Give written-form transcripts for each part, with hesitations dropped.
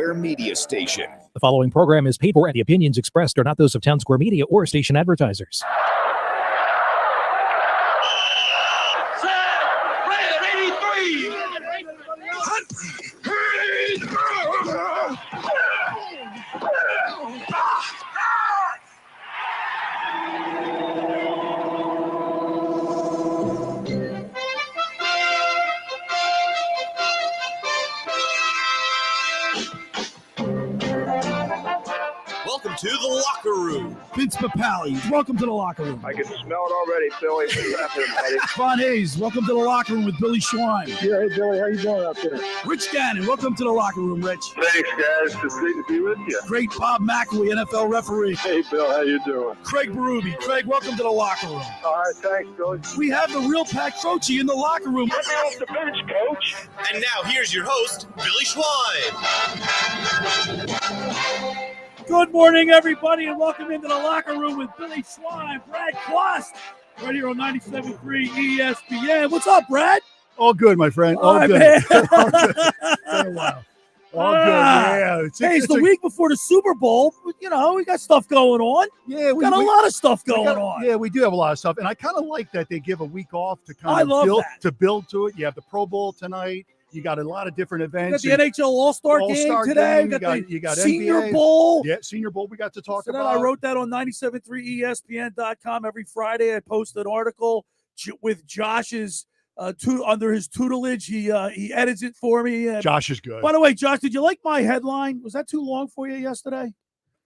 Square Media Station. The following program is paid for, and the opinions expressed are not those of Town Square Media or station advertisers. Welcome to the locker room. Vince Papali, welcome to the locker room. I can smell it already, Billy. Von Hayes, welcome to the locker room with Billy Schwein. Yeah, hey, Billy, how you doing out there? Rich Gannon, welcome to the locker room, Rich. Thanks, guys. It's great to be with you. Great Bob McElwee, NFL referee. Hey, Bill, how you doing? Craig Berube. Craig, welcome to the locker room. All right, thanks, Billy. We have the real Pat Croce in the locker room. Get me off the bench, Coach. And now here's your host, Billy Schwein. Good morning, everybody, and welcome into the locker room with Billy Schwein, Brad Quast, right here on 97.3 ESPN. What's up, Brad? All good, my friend. All right, good. Man. All good. Been a while. All good. Yeah. It's the week before the Super Bowl. You know, we got stuff going on. Yeah, we got a lot of stuff going on. Yeah, we do have a lot of stuff, and I kind of like that they give a week off to kind of build to it. You have the Pro Bowl tonight. You got a lot of different events. You got the NHL All-Star game today. You got Senior NBA. Bowl. Yeah, Senior Bowl we got to talk about. I wrote that on 97.3ESPN.com. Every Friday I post an article with Josh's under his tutelage. He edits it for me. Josh is good. By the way, Josh, did you like my headline? Was that too long for you yesterday?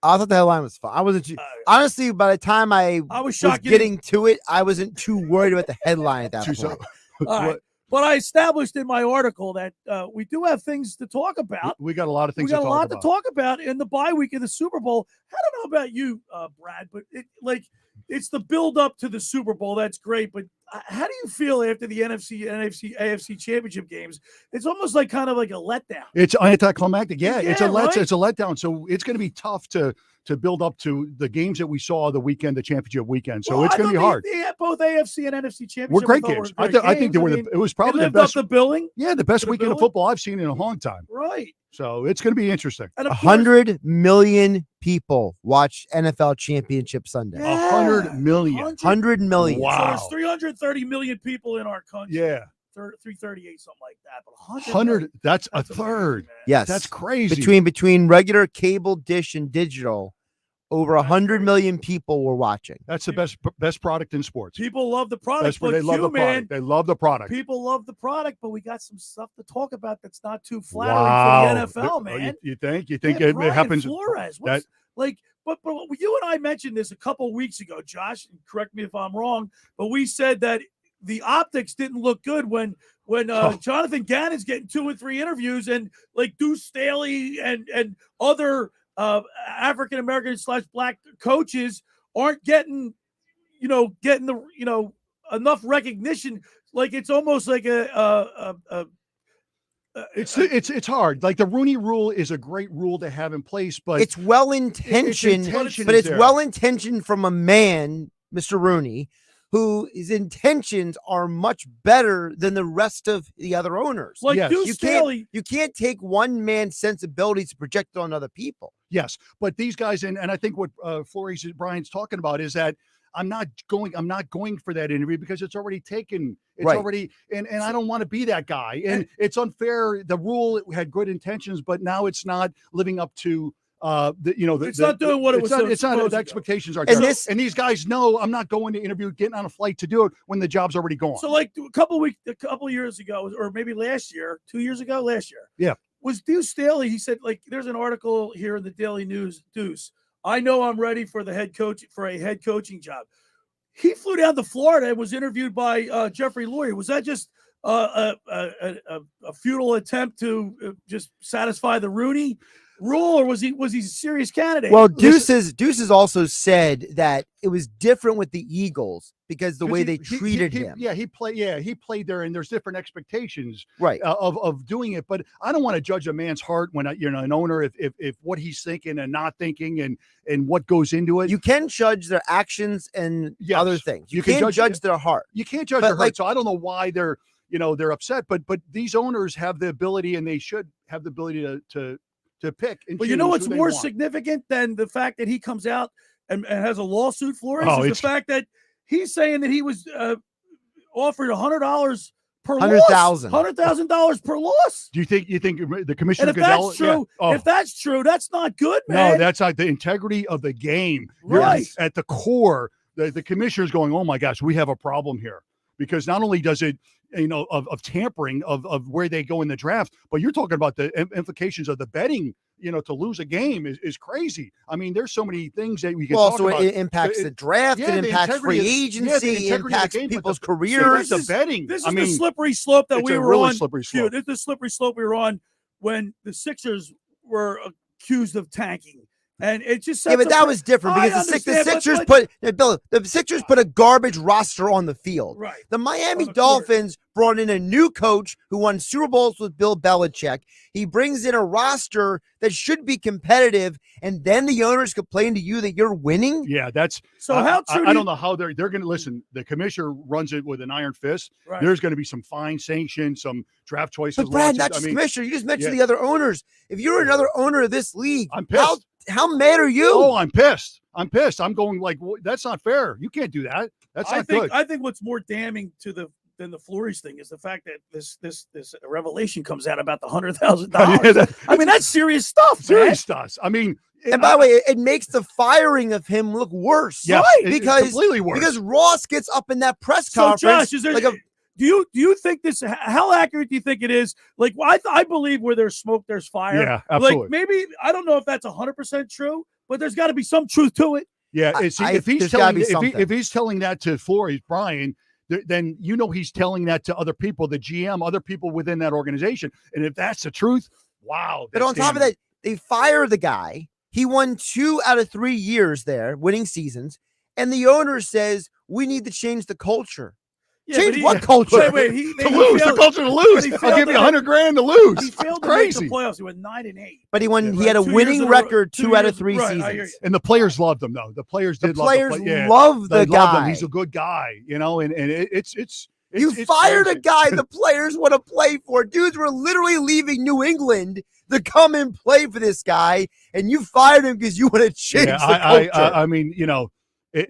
I thought the headline was fun. I wasn't honestly, by the time I was getting to it, I wasn't too worried about the headline at that point. All right. But I established in my article that we do have things to talk about. We got a lot of things. We got a lot to talk about in the bye week of the Super Bowl. I don't know about you, Brad, but it's the build up to the Super Bowl. That's great, but how do you feel after the NFC, AFC championship games? It's almost like kind of like a letdown. It's anticlimactic. Yeah, it's a right? It's a letdown. So it's going to be tough to build up to the games that we saw the championship weekend. So it's going to be hard. Both AFC and NFC championship were great games. I think they were. It was probably the best. Up the billing. Yeah, the best weekend of football I've seen in a long time. Right. So it's going to be interesting. 100 million people watch NFL Championship Sunday. 100 million. 100 million. Wow. So there's 330 million people in our country. Yeah. 338, something like that. But 100. That's a third. Yes. That's crazy. Between regular cable, dish, and digital, over 100 million people were watching. That's the best product in sports. People love the product. They love the product. They love the product. People love the product, but we got some stuff to talk about that's not too flattering for the NFL, man. You think? You think it happens? Flores. But you and I mentioned this a couple weeks ago, Josh. And correct me if I'm wrong, but we said that the optics didn't look good when Jonathan Gannon's getting 2 and 3 interviews, and like Deuce Staley and other African-American / black coaches aren't getting enough recognition. Like it's almost like it's hard. Like the Rooney Rule is a great rule to have in place, but it's well-intentioned, but it's well-intentioned from a man, Mr. Rooney, whose intentions are much better than the rest of the other owners. Like yes. You can't take one man's sensibilities to project it on other people. Yes, but these guys, and I think what Flores Brian's talking about is that I'm not going for that interview because it's already taken. It's right. already, and I don't want to be that guy. And it's unfair. The rule had good intentions, but now it's not living up to it's not doing what it was. It's not. The expectations are. And these guys know I'm not going to interview, getting on a flight to do it when the job's already gone. So like a couple years ago, or maybe last year, 2 years ago, yeah, was Deuce Staley. He said, like, there's an article here in the Daily News. Deuce, I know I'm ready for a head coaching job. He flew down to Florida and was interviewed by Jeffrey Lurie. Was that just a futile attempt to just satisfy the Rooney Rule, or was he a serious candidate? Well, Deuce has also said that it was different with the Eagles because the way they treated him. Yeah, he played there, and there's different expectations, right, of doing it. But I don't want to judge a man's heart when you're an owner if what he's thinking and not thinking and what goes into it. You can judge their actions and other things. You can't judge their heart. You can't judge their heart. So I don't know why they're upset. But these owners have the ability, and they should have the ability to to pick. And but you know choose what's who they more want. significant than the fact that he comes out and has a lawsuit for it Oh, is the fact that he's saying that he was offered $100 per $100,000. $100,000 per loss. Do you think the commissioner? And if that's true, if that's true, that's not good, man. No, that's not the integrity of the game. Right. At the core, the commissioner's going, oh my gosh, we have a problem here. Because not only does it, of tampering of where they go in the draft, but you're talking about the implications of the betting, to lose a game is crazy. I mean, there's so many things that we can talk about. It impacts the draft, it impacts free agency, it impacts people's careers. The betting. This is the slippery slope that we were on. This is the slippery slope we were on when the Sixers were accused of tanking. And it just but that was different because the Sixers the Sixers put a garbage roster on the field. Right. The Miami Dolphins brought in a new coach who won Super Bowls with Bill Belichick. He brings in a roster that should be competitive, and then the owners complain to you that you're winning. Yeah, that's so. How true? I don't know how they're going to listen. The commissioner runs it with an iron fist. Right. There's going to be some fine sanctions, some draft choices. But Brad, not just commissioner. You just mentioned the other owners. If you're another owner of this league, I'm pissed. How mad are you? Oh, I'm pissed. I'm going like, that's not fair. You can't do that. That's not good. I think what's more damning than the Flores thing is the fact that this revelation comes out about the $100,000. I mean, that's serious stuff. Serious stuff. I mean, and by the way, it makes the firing of him look worse. Yes, right? Because it's completely worse. Because Ross gets up in that press conference. Josh, is there, do you think this? How accurate do you think it is? Like, I believe where there's smoke, there's fire. Yeah, absolutely. Like maybe I don't know if that's 100% true, but there's got to be some truth to it. Yeah, if he's telling that to Flores, Brian, then he's telling that to other people, the GM, other people within that organization. And if that's the truth, wow. But on top of that, they fire the guy. He won 2 out of 3 years there, winning seasons, and the owner says we need to change the culture. Yeah, change what culture? Wait, to lose. The culture to lose. I'll give you $100,000 to lose. He failed to crazy. make the playoffs. He went 9-8. But he won. He had a winning record 2 out of 3 seasons. And the players loved him, though. The players did love the guy. He's a good guy, and it's fired a guy the players want to play for. Dudes were literally leaving New England to come and play for this guy, and you fired him because you want to change the culture. I mean,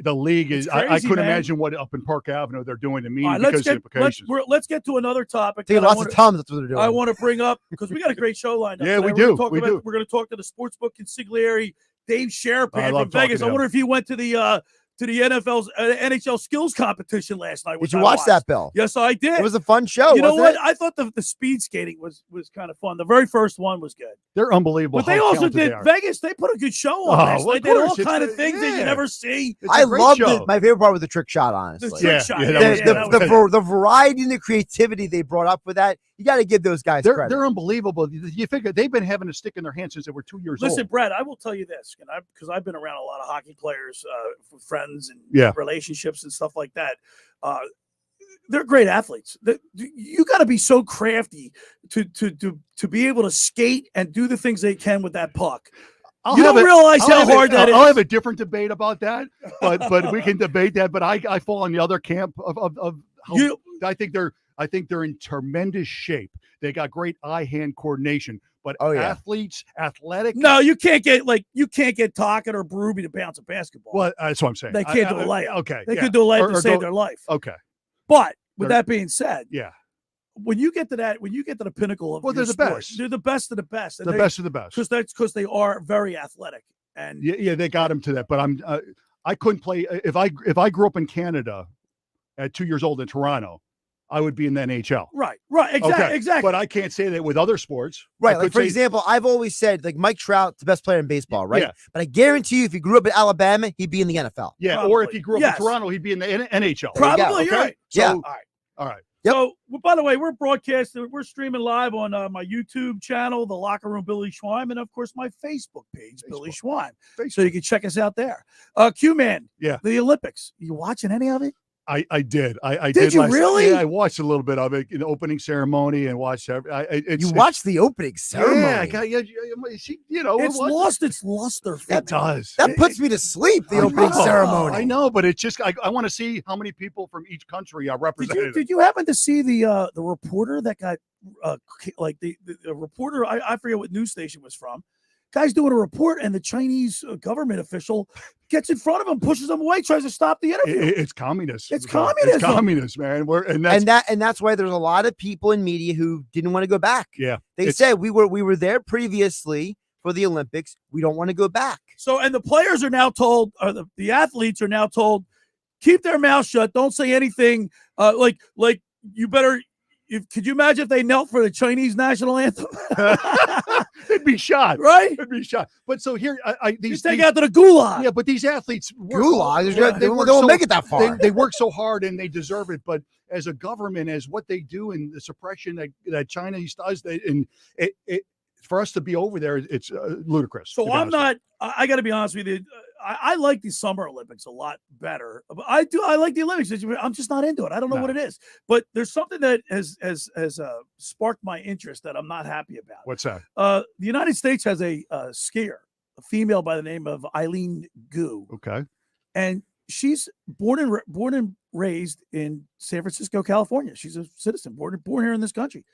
the league is. Crazy, I couldn't man. imagine what up in Park Avenue they're doing to me Right, because of the implications. Let's get to another topic. Taking lots of Tums. That's what they're doing. I want to bring up because we got a great show lined up. Yeah, today. we do. We're going to talk to the sportsbook consigliere Dave Sharapan from Vegas. I wonder if he went to the NFL's NHL Skills Competition last night. Did you watch that, Bill? Yes, I did. It was a fun show. You know what? It? I thought the speed skating was kind of fun. The very first one was good. They're unbelievable. But they also did Vegas. They put a good show on last night. They did all kind of things that you never see. I loved it. My favorure part was the trick shot, honestly. The trick shot. The variety and the creativity they brought up with that. You got to give those guys credit. They're unbelievable. You figure they've been having a stick in their hand since they were 2 years old. Listen, Brad, I will tell you this, because I've been around a lot of hockey players, friends and relationships and stuff like that. They're great athletes. You got to be so crafty to be able to skate and do the things they can with that puck. You don't realize how hard that is. I'll have a different debate about that, but we can debate that. But I fall on the other camp of how I think they're in tremendous shape. They got great eye-hand coordination, but athletes, athletic. No, you can't get Tocchet or Berube to bounce a basketball. Well, that's what I'm saying. They can't do a layup. Okay, they could do a layup to save their life. Okay, but with that being said, when you get to the pinnacle of they're sport, the best. They're the best of the best. The best of the best. Because they are very athletic. And they got him to that. But I couldn't play if I grew up in Canada at 2 years old in Toronto. I would be in the NHL. Right. Exactly. But I can't say that with other sports. Right. Like, for example, I've always said, like, Mike Trout's the best player in baseball, right? Yeah. But I guarantee you, if he grew up in Alabama, he'd be in the NFL. Yeah. Probably. Or if he grew up in Toronto, he'd be in the NHL. Probably. You're right. So, all right. Yep. So, by the way, we're broadcasting. We're streaming live on my YouTube channel, The Locker Room Billy Schwein, and, of course, my Facebook page, Billy Schwein. So you can check us out there. Q-Man, the Olympics. You watching any of it? I did. I did. You really? Yeah, I watched a little bit of it in the opening ceremony and watched. You watched the opening ceremony? It's lost its luster. It does. That puts me to sleep. The opening ceremony. I know, but it's just I want to see how many people from each country are represented. Did you happen to see the reporter that got the reporter? I forget what news station was from. Guy's doing a report, and the Chinese government official gets in front of him, pushes him away, tries to stop the interview. It's communist. It's communism. It's communist, man. That's why there's a lot of people in media who didn't want to go back. Yeah. They said we were there previously for the Olympics. We don't want to go back. So, and the players are now told, or the athletes are now told, keep their mouth shut. Don't say anything. Like you better. Could you imagine if they knelt for the Chinese national anthem? They'd be shot, right? They'd be shot. But so here, these take out to the gulag. Yeah, but these athletes gulag. They won't make it that far. They work so hard and they deserve it. But as a government, as what they do and the suppression that China does, for us to be over there, it's ludicrous. So I'm not. I got to be honest with you. I like the Summer Olympics a lot better. I like the Olympics. I'm just not into it. I don't know what it is. But there's something that has sparked my interest that I'm not happy about. What's that? The United States has a skier, a female by the name of Eileen Gu. Okay. And she's born and raised in San Francisco, California. She's a citizen, born here in this country.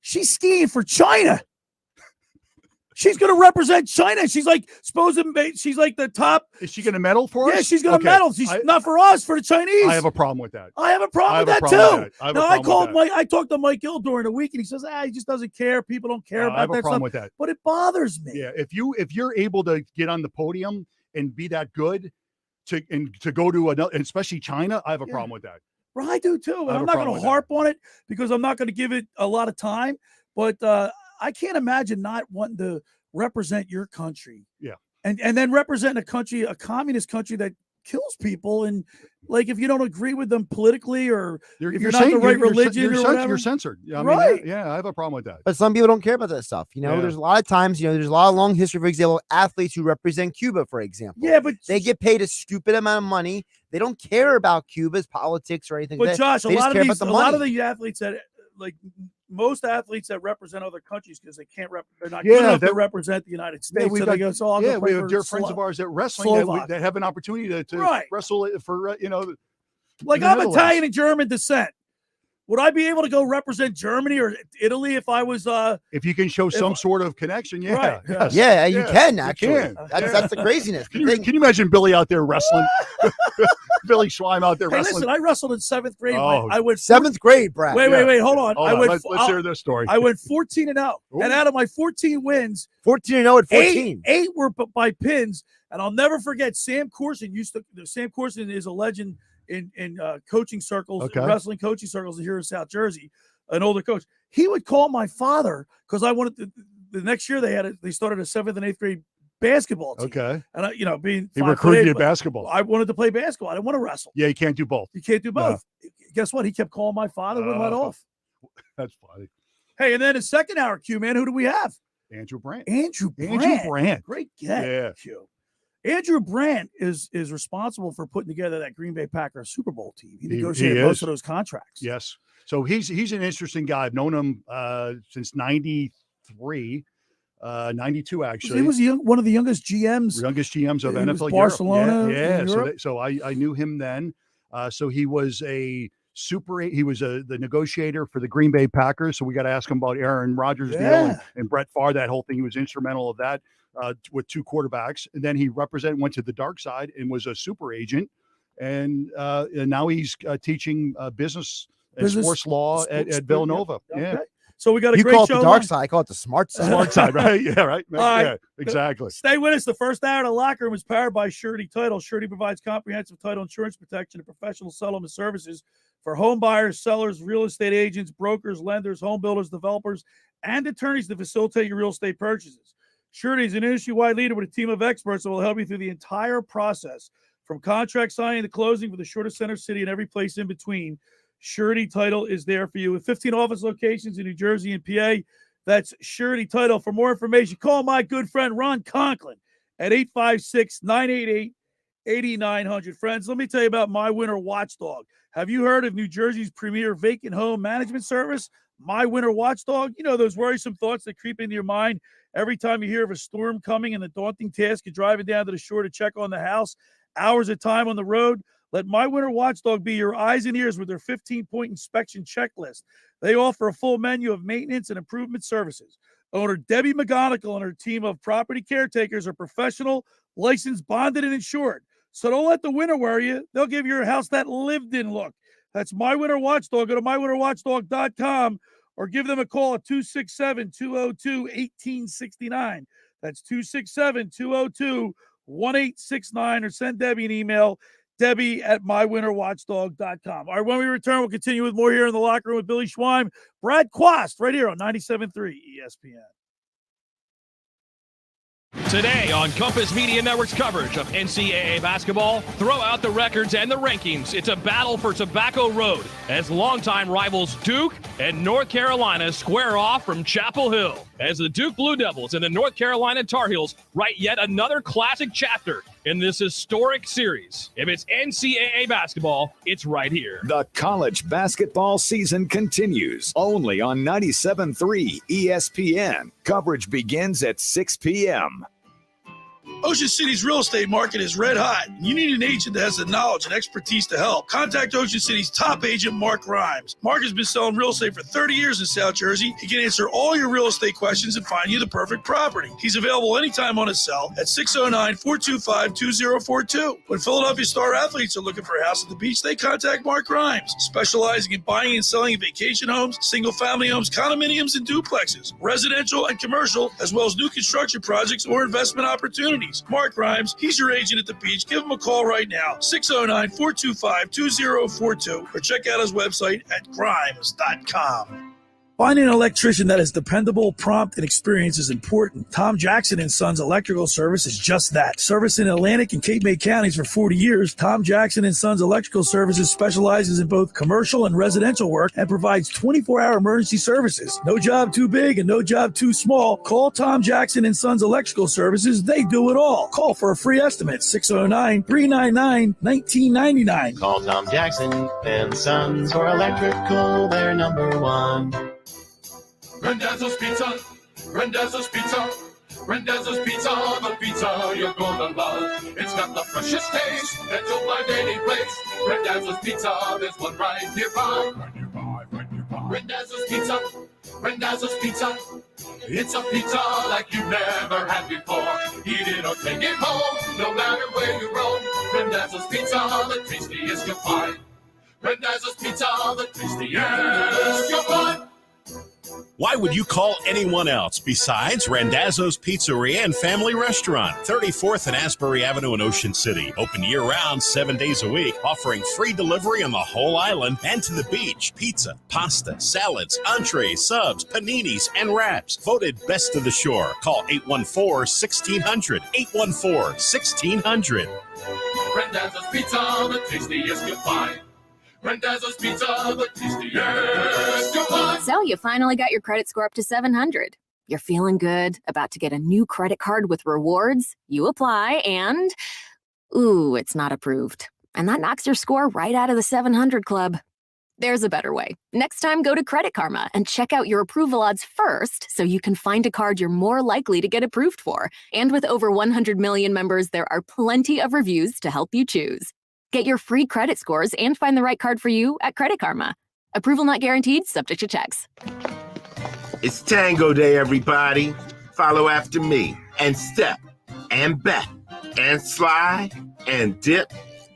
She's skiing for China. She's going to represent China. She's like she's like the top. Is she going to medal for us? Yeah, she's going to medal. She's not for us, for the Chinese. I have a problem with that. I have a problem with that too. I talked to Mike Gill during the week, and he says, he just doesn't care. People don't care about that stuff. I have a problem with that. But it bothers me. Yeah, if you're able to get on the podium and be that good to go to another, especially China, I have a problem with that. Well, I do too. And I'm not going to harp on it because I'm not going to give it a lot of time. But I can't imagine not wanting to represent your country. Yeah. And then represent a communist country that kills people. And like, if you don't agree with them politically or if you're not the right religion or whatever. You're censored. I mean, right. Yeah, I have a problem with that. But some people don't care about that stuff. There's a lot of times, there's a lot of long history, for example, athletes who represent Cuba, for example. Yeah, but they get paid a stupid amount of money. They don't care about Cuba's politics or anything. But Josh, a lot of the athletes that most athletes that represent other countries because they're not good enough to represent the United States. We have dear friends of ours that wrestling that have an opportunity to wrestle for like I'm Italian and German descent. Would I be able to go represent Germany or Italy if I was? If you can show some sort of connection, yeah, right, yes. Yeah, you can actually. You can. That's the craziness. Can you imagine Billy out there wrestling? Billy Schweim out there wrestling. Listen, I wrestled in 7th grade. I went 7th grade, Brad. Wait, hold on. Let's hear this story. I went 14-0, and out of my 14 wins, 14-0 at 14, 8 were by pins, and I'll never forget. Sam Corson Sam Corson is a legend in coaching circles, wrestling coaching circles here in South Jersey, an older coach. He would call my father because I wanted the next year they started a 7th and 8th grade basketball team. Okay. And being he recruited you at basketball. I wanted to play basketball. I didn't want to wrestle. Yeah, you can't do both. You can't do both. No. Guess what? He kept calling my father. Wouldn't let off. That's funny. Hey, and then in second hour, Q, man, who do we have? Andrew Brandt. Andrew Brandt. Great get. Yeah. Q. Andrew Brandt is responsible for putting together that Green Bay Packers Super Bowl team. He negotiated most of those contracts. Yes. So he's an interesting guy. I've known him since 93, 92 actually. He was one of the youngest GMs. of NFL Barcelona. Yeah. So I knew him then. So he was the negotiator for the Green Bay Packers. So we got to ask him about Aaron Rodgers' deal and Brett Favre, that whole thing. He was instrumental of that. With 2 quarterbacks, and then he went to the dark side and was a super agent, and now he's teaching business and sports law at Villanova. Yeah. So we got a great show. You call it the dark side. I call it the smart side. Smart side, right? Yeah, right. Yeah, exactly. Stay with us. The first hour of the locker room is powered by Surety Title. Surety provides comprehensive title insurance protection and professional settlement services for home buyers, sellers, real estate agents, brokers, lenders, home builders, developers, and attorneys to facilitate your real estate purchases. Surety is an industry-wide leader with a team of experts that will help you through the entire process, from contract signing to closing for the shortest center city and every place in between. Surety Title is there for you. With 15 office locations in New Jersey and PA, that's Surety Title. For more information, call my good friend Ron Conklin at 856-988-8900. Friends, let me tell you about My Winter Watchdog. Have you heard of New Jersey's premier vacant home management service, My Winter Watchdog? You know those worrisome thoughts that creep into your mind every time you hear of a storm coming and the daunting task of driving down to the shore to check on the house, hours of time on the road. Let My Winter Watchdog be your eyes and ears with their 15-point inspection checklist. They offer a full menu of maintenance and improvement services. Owner Debbie McGonigal and her team of property caretakers are professional, licensed, bonded, and insured. So don't let the winter worry you. They'll give your house that lived-in look. That's My Winter Watchdog. Go to mywinterwatchdog.com or give them a call at 267-202-1869. That's 267-202-1869, or send Debbie an email, Debbie@mywinterwatchdog.com. All right, when we return, we'll continue with more here in the locker room with Billy Schweim, Brad Quast, right here on 97.3 ESPN. Today on Compass Media Network's coverage of NCAA basketball, throw out the records and the rankings. It's a battle for Tobacco Road as longtime rivals Duke and North Carolina square off from Chapel Hill. As the Duke Blue Devils and the North Carolina Tar Heels write yet another classic chapter in this historic series. If it's NCAA basketball, it's right here. The college basketball season continues only on 97.3 ESPN. Coverage begins at 6 p.m. Ocean City's real estate market is red hot. You need an agent that has the knowledge and expertise to help. Contact Ocean City's top agent, Mark Rhymes. Mark has been selling real estate for 30 years in South Jersey. He can answer all your real estate questions and find you the perfect property. He's available anytime on his cell at 609-425-2042. When Philadelphia star athletes are looking for a house at the beach, they contact Mark Rhymes, specializing in buying and selling vacation homes, single-family homes, condominiums, and duplexes, residential and commercial, as well as new construction projects or investment opportunities. Mark Rhymes, he's your agent at the beach. Give him a call right now, 609-425-2042, or check out his website at grimes.com. Finding an electrician that is dependable, prompt, and experienced is important. Tom Jackson & Sons Electrical Service is just that. Service in Atlantic and Cape May counties for 40 years, Tom Jackson & Sons Electrical Services specializes in both commercial and residential work and provides 24-hour emergency services. No job too big and no job too small. Call Tom Jackson & Sons Electrical Services. They do it all. Call for a free estimate, 609-399-1999. Call Tom Jackson & Sons for electrical. They're number one. Randazzo's Pizza, Randazzo's Pizza, Randazzo's Pizza, the pizza you're gonna love. It's got the freshest taste that you'll find any place. Randazzo's Pizza, there's one right nearby. Randazzo's Pizza, Randazzo's Pizza. It's a pizza like you've never had before. Eat it or take it home, no matter where you roam. Randazzo's Pizza, the tastiest you'll find. Randazzo's Pizza, the tastiest you'll find. Why would you call anyone else besides Randazzo's Pizzeria and Family Restaurant, 34th and Asbury Avenue in Ocean City. Open year-round, 7 days a week, offering free delivery on the whole island and to the beach. Pizza, pasta, salads, entrees, subs, paninis, and wraps. Voted best of the shore. Call 814-1600. 814-1600. Randazzo's Pizza, the tastiest you'll find. Randazzo's Pizza, the tastiest you'll find. So you finally got your credit score up to 700. You're feeling good, about to get a new credit card with rewards. You apply and, ooh, it's not approved. And that knocks your score right out of the 700 club. There's a better way. Next time, go to Credit Karma and check out your approval odds first so you can find a card you're more likely to get approved for. And with over 100 million members, there are plenty of reviews to help you choose. Get your free credit scores and find the right card for you at Credit Karma. Approval not guaranteed, subject to checks. It's Tango Day, everybody. Follow after me and step and bet and slide and dip.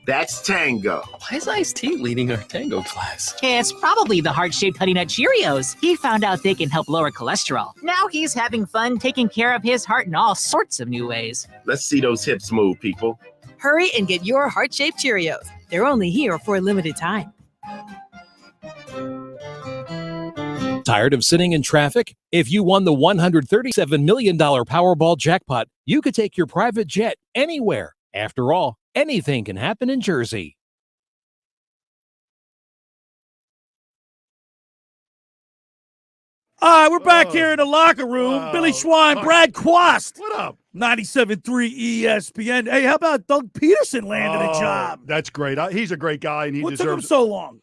That's Tango. Why is Ice-T leading our Tango class? It's probably the heart-shaped Honey Nut Cheerios. He found out they can help lower cholesterol. Now he's having fun taking care of his heart in all sorts of new ways. Let's see those hips move, people. Hurry and get your heart-shaped Cheerios. They're only here for a limited time. Tired of sitting in traffic? If you won the $137 million Powerball jackpot, you could take your private jet anywhere. After all, anything can happen in Jersey. All right, we're back here in the locker room. Wow. Billy Schwein, Brad Quast. What up? 97.3 ESPN. Hey, how about Doug Peterson landed a job? That's great. He's a great guy, and he What deserves took him so long?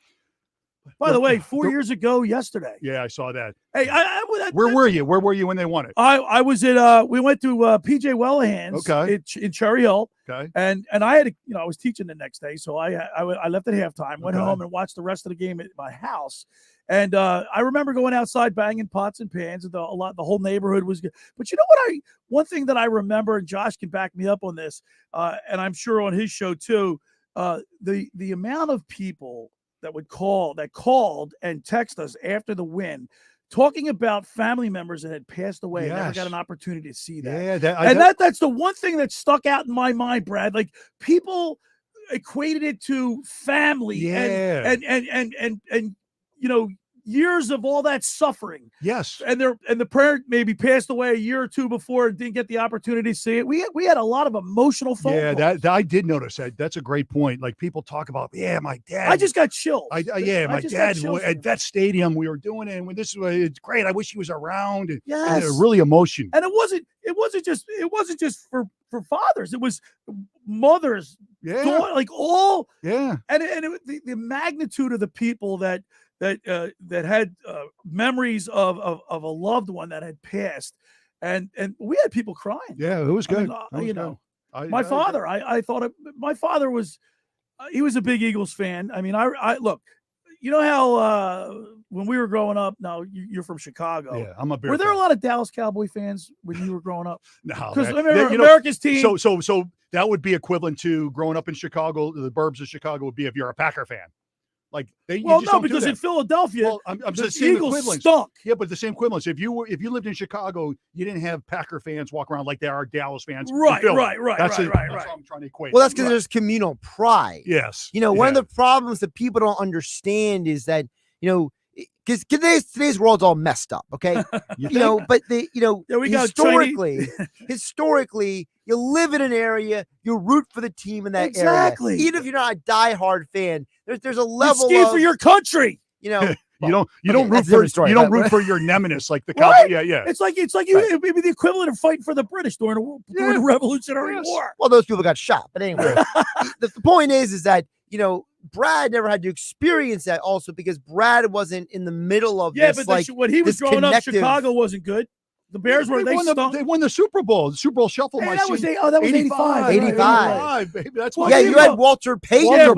By the way, 4 years ago yesterday. Yeah, I saw that. Hey, where were you? Where were you when they won it? I was at we went to PJ Wellahan's in Cherry Hill. Okay. And I had I was teaching the next day, so I left at halftime, went home and watched the rest of the game at my house. And I remember going outside banging pots and pans, and the whole neighborhood was good. But you know what? One thing that I remember, and Josh can back me up on this, and I'm sure on his show too, the amount of people that called and text us after the win, talking about family members that had passed away. Yes. And never got an opportunity to see that. Yeah, that's the one thing that stuck out in my mind, Brad. Like, people equated it to family and you know, years of all that suffering. Yes. And the parent maybe passed away a year or two before and didn't get the opportunity to see it. We had a lot of emotional phone calls. That I did notice that. That's a great point. Like, people talk about, my dad. I just got chills. My dad at that stadium, we were doing it, and when it's great. I wish he was around. And, Yes. and really emotion. And it wasn't just for fathers. It was mothers. Yeah. Like all. Yeah. And the magnitude of the people that had memories of a loved one that had passed, and we had people crying. Yeah, it was good. My father, I thought my father was, he was a big Eagles fan. I mean, I look, you know how when we were growing up. Now you're from Chicago. Yeah, I'm a Bear Were there fan. a lot of Dallas Cowboy fans when you were growing up? No, because man. America's team. So that would be equivalent to growing up in Chicago. The burbs of Chicago would be if you're a Packer fan. Like because in Philadelphia, I'm the just saying Eagles equivalence. stunk. Yeah, but the same equivalence. If you lived in Chicago, you didn't have Packer fans walk around like there are Dallas fans. in Right. Philly. That's That's what I'm trying to equate. Well, that's because there's communal pride. Yes. You know, one of the problems that people don't understand is that, because today's world's all messed up, okay? But we got historically, you live in an area, you root for the team in that Exactly. area. Even if you're not a diehard fan, there's a level you of for your country. You don't root for your nemesis like the Right? Cowboys. Yeah. It's like it'd be the equivalent of fighting for the British during the Revolutionary War. Well, those people got shot, but anyway, the point is that Brad never had to experience that also because Brad wasn't in the middle of this. But when he was growing up, Chicago wasn't good. The Bears were they won the Super Bowl. The Super Bowl shuffle. Hey, that was 85. 85. Baby. That's you had Walter Payton.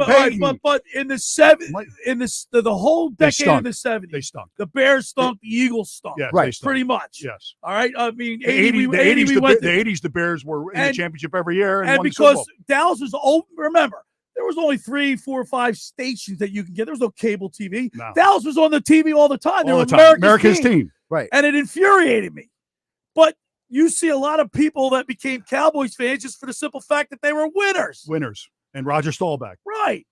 But in the the whole decade of the 70s, they stunk. The Bears stunk. The Eagles stunk. Yes, right, pretty much. Yes. All right. I mean, the 80s, the Bears were in the championship every year, and won the Super Bowl. Dallas was old. Remember, there was only 3, 4, 5 stations that you can get. There was no cable TV. No. Dallas was on the TV all the time. They All were the time. America's team. Right. And it infuriated me. But you see a lot of people that became Cowboys fans just for the simple fact that they were winners. And Roger Staubach. Right.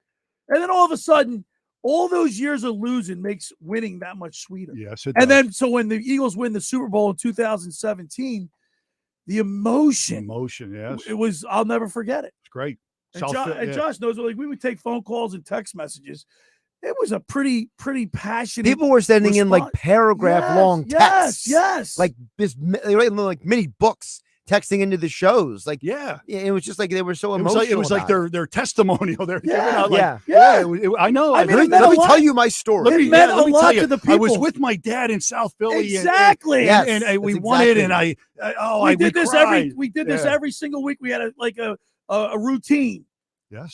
And then all of a sudden, all those years of losing makes winning that much sweeter. Yes, it and does. then, so when the Eagles win the Super Bowl in 2017, the emotion, yes. It was, I'll never forget it. It's great. And Josh knows, like, we would take phone calls and text messages. It was a pretty passionate. People were sending in like paragraph-long texts. Yes. Like they were like mini books texting into the shows. Like, it was just like they were so emotional. It was like their testimonial. They're giving out I know. I mean, let me tell you my story. It meant a lot to the people. I was with my dad in South Philly. Exactly. And we won it, and we did this every single week. We had a routine.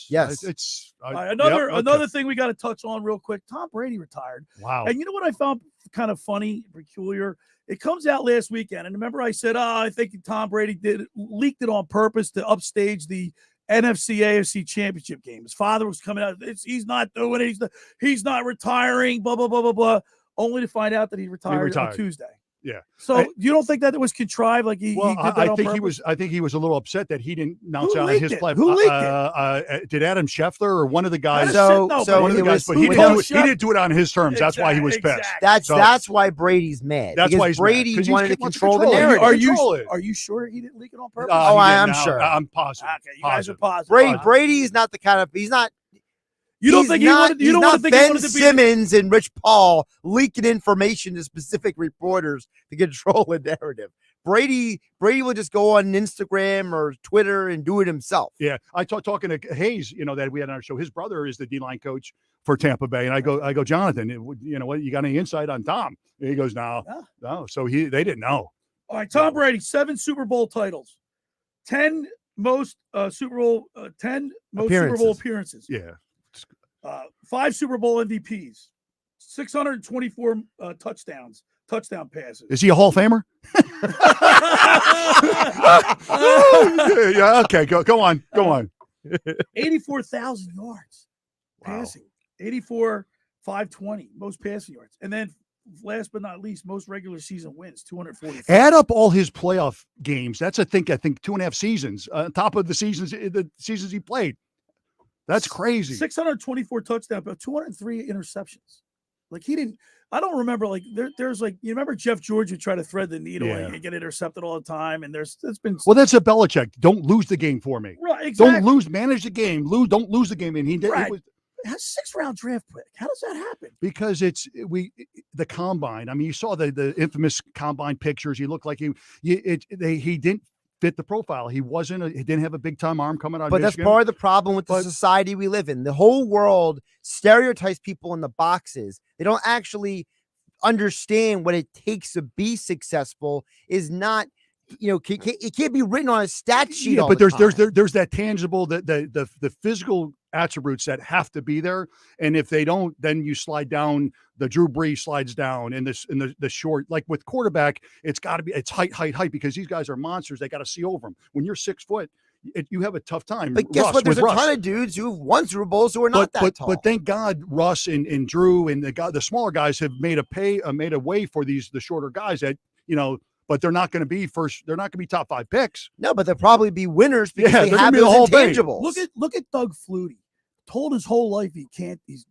Yes. It's another thing we got to touch on real quick. Tom Brady retired. Wow. And you know what I found kind of funny, peculiar? It comes out last weekend, and remember I said, I think Tom Brady leaked it on purpose to upstage the NFC AFC Championship game. His father was coming out. He's not doing it. He's not retiring. Blah blah blah blah blah. Only to find out that he retired on Tuesday. Yeah. So you don't think that it was contrived? Like he did that on purpose? I think he was a little upset that he didn't announce out his play. Who leaked it? Did Adam Scheffler or one of the guys? One of the guys, but he didn't do it on his terms. That's why he was pissed. That's why Brady's mad. That's why he's Brady mad. wanted to control the narrative. Are you sure he didn't leak it on purpose? I'm sure. I'm positive. Okay, you guys are positive. Brady is not the kind of. He's not. You don't think he wanted to be Ben Simmons and Rich Paul leaking information to specific reporters to control the narrative. Brady will just go on Instagram or Twitter and do it himself. Yeah, I talking to Hayes, that we had on our show. His brother is the D-line coach for Tampa Bay, and I go, Jonathan, what? You got any insight on Tom? And he goes, no. So they didn't know. All right, Tom Brady, 7 Super Bowl titles, 10 most Super Bowl appearances. Yeah. 5 Super Bowl MVPs, 624 touchdown passes. Is he a Hall of Famer? Yeah. Okay. Go on. 84,000 yards passing. 520 most passing yards, and then last but not least, most regular season wins, 240. Add up all his playoff games. That's I think 2.5 seasons on top of the seasons he played. That's crazy. 624 touchdowns, but 203 interceptions. Like he didn't. I don't remember. Like there's like you remember Jeff George would try to thread the needle and get intercepted all the time. And it's been. Well, that's a Belichick. Don't lose the game for me. Right. Exactly. Don't lose. Manage the game. Don't lose the game. And he did. Right. Has 6th-round draft pick. How does that happen? Because the combine. I mean, you saw the infamous combine pictures. He looked like he didn't fit the profile. He didn't have a big time arm coming out. But that's part of the problem with the society we live in. The whole world stereotypes people in the boxes. They don't actually understand what it takes to be successful. Is not. It can't be written on a stat sheet. Yeah, but there's that tangible, the physical attributes that have to be there, and if they don't, then you slide down. The Drew Brees slides down, and the short, like with quarterback, it's height because these guys are monsters. They got to see over them. When you're 6 foot, you have a tough time. But guess what? There's a ton of dudes who've won Super Bowls who are not that tall. But thank God, Russ and Drew and the smaller guys have made a way for the shorter guys that But they're not going to be first. They're not going to be top 5 picks. No, but they'll probably be winners because they have those intangibles. Look at Doug Flutie. Told his whole life he's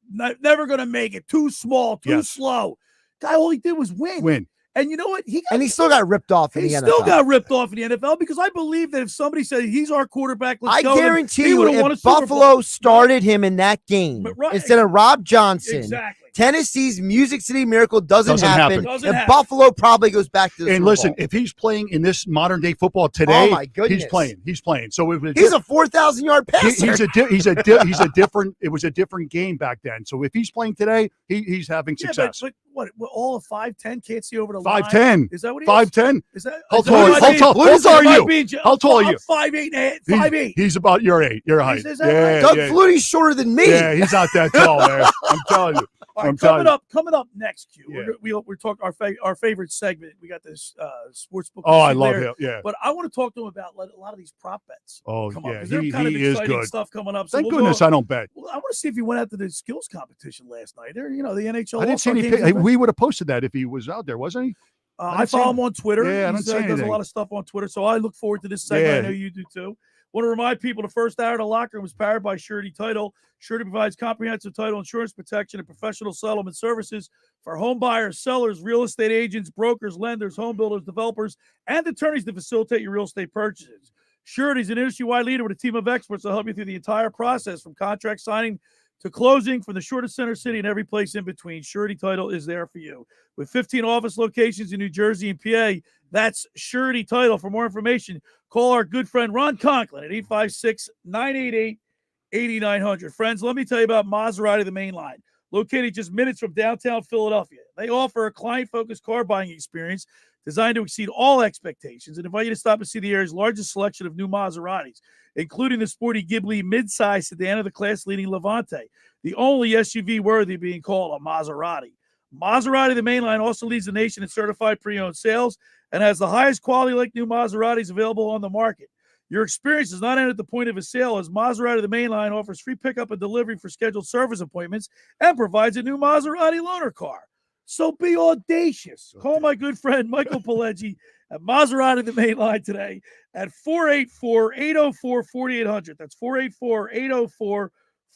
never going to make it. Too small, too slow. Guy, all he did was win. And you know what? He still got ripped off in the NFL. He still got ripped off in the NFL because I believe that if somebody said he's our quarterback, I guarantee you, if Buffalo started him in that game instead of Rob Johnson, Tennessee's Music City Miracle doesn't happen. And Buffalo probably goes back to the Super listen, Bowl. if he's playing in this modern day football today, oh my goodness, he's playing. So he's a 4,000-yard passer. He's a different. It was a different game back then. So if he's playing today, he's having success. But what all of 5'10" can't see over the line? 5'10". Is that what he 5'10"? Is that how tall are you? How tall are you? 5'8". 5'8". He's about your height. Right? Doug Flutie's shorter than me. Yeah, he's not that tall, man. I'm telling you. All right, coming up next, Q. We're talking our favorite segment. We got this sports book. Oh, I love him. Yeah, but I want to talk to him about a lot of these prop bets. Oh, come yeah, on, they're kind of exciting stuff coming up. So Thank goodness I don't bet. Well, I want to see if he went out to the skills competition last night. There, the NHL. I didn't see any. We would have posted that if he was out there, wasn't he? I follow him on Twitter. Yeah, I don't see anything. Does a lot of stuff on Twitter, so I look forward to this segment. I know you do too. Want to remind people the first hour of the locker room is powered by Surety Title. Surety provides comprehensive title insurance protection and professional settlement services for home buyers, sellers, real estate agents, brokers, lenders, home builders, developers, and attorneys to facilitate your real estate purchases. Surety is an industry-wide leader with a team of experts to help you through the entire process, from contract signing to closing, from the shortest center city and every place in between. Surety Title is there for you. With 15 office locations in New Jersey and PA, that's Surety Title. For more information, call our good friend Ron Conklin at 856-988-8900. Friends, let me tell you about Maserati, the main line. Located just minutes from downtown Philadelphia, they offer a client-focused car buying experience designed to exceed all expectations and invite you to stop and see the area's largest selection of new Maseratis, including the sporty Ghibli midsize sedan of the class-leading Levante, the only SUV worthy of being called a Maserati. Maserati, the main line, also leads the nation in certified pre-owned sales and has the highest quality like new Maseratis available on the market. Your experience does not end at the point of a sale, as Maserati, the main line, offers free pickup and delivery for scheduled service appointments and provides a new Maserati loaner car. So be audacious. Call my good friend Michael Pileggi at Maserati, the main line, today at 484-804-4800. That's 484-804-4800,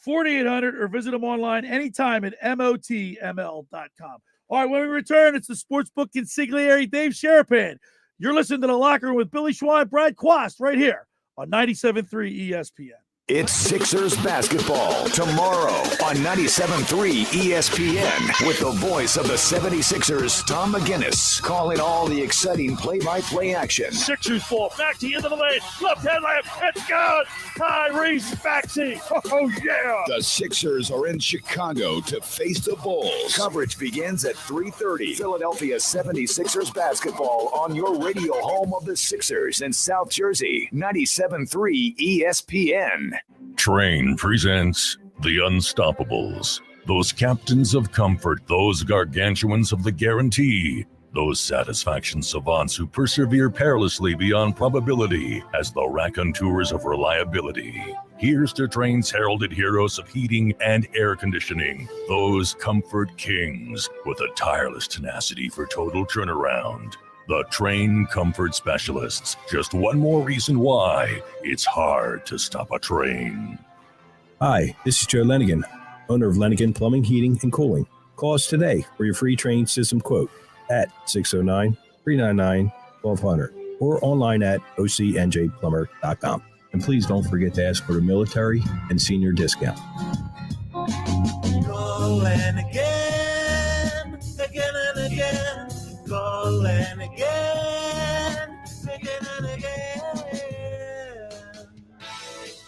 or visit them online anytime at motml.com. All right, when we return, it's the Sportsbook Consigliere, Dave Sharapan. You're listening to The Locker Room with Billy Schwein, Brad Quast, right here on 97.3 ESPN. It's Sixers basketball tomorrow on 97.3 ESPN with the voice of the 76ers, Tom McGinnis, calling all the exciting play-by-play action. Sixers ball back to the end of the lane. Left hand layup. It's good. Tyrese Maxey. Oh, yeah. The Sixers are in Chicago to face the Bulls. Coverage begins at 3:30. Philadelphia 76ers basketball on your radio home of the Sixers in South Jersey. 97.3 ESPN. Train presents The Unstoppables, Those captains of comfort, those gargantuans of the guarantee, those satisfaction savants who persevere perilously beyond probability as the raconteurs of reliability. Here's to Train's heralded heroes of heating and air conditioning, those comfort kings with a tireless tenacity for total turnaround. The Train Comfort Specialists. Just one more reason why it's hard to stop a train. Hi, this is Joe Lenigan, owner of Lenigan Plumbing, Heating, and Cooling. Call us today for your free Train system quote at 609-399-1200 or online at ocnjplumber.com. And please don't forget to ask for the military and senior discount. Calling again, again and again. Calling again, again and again.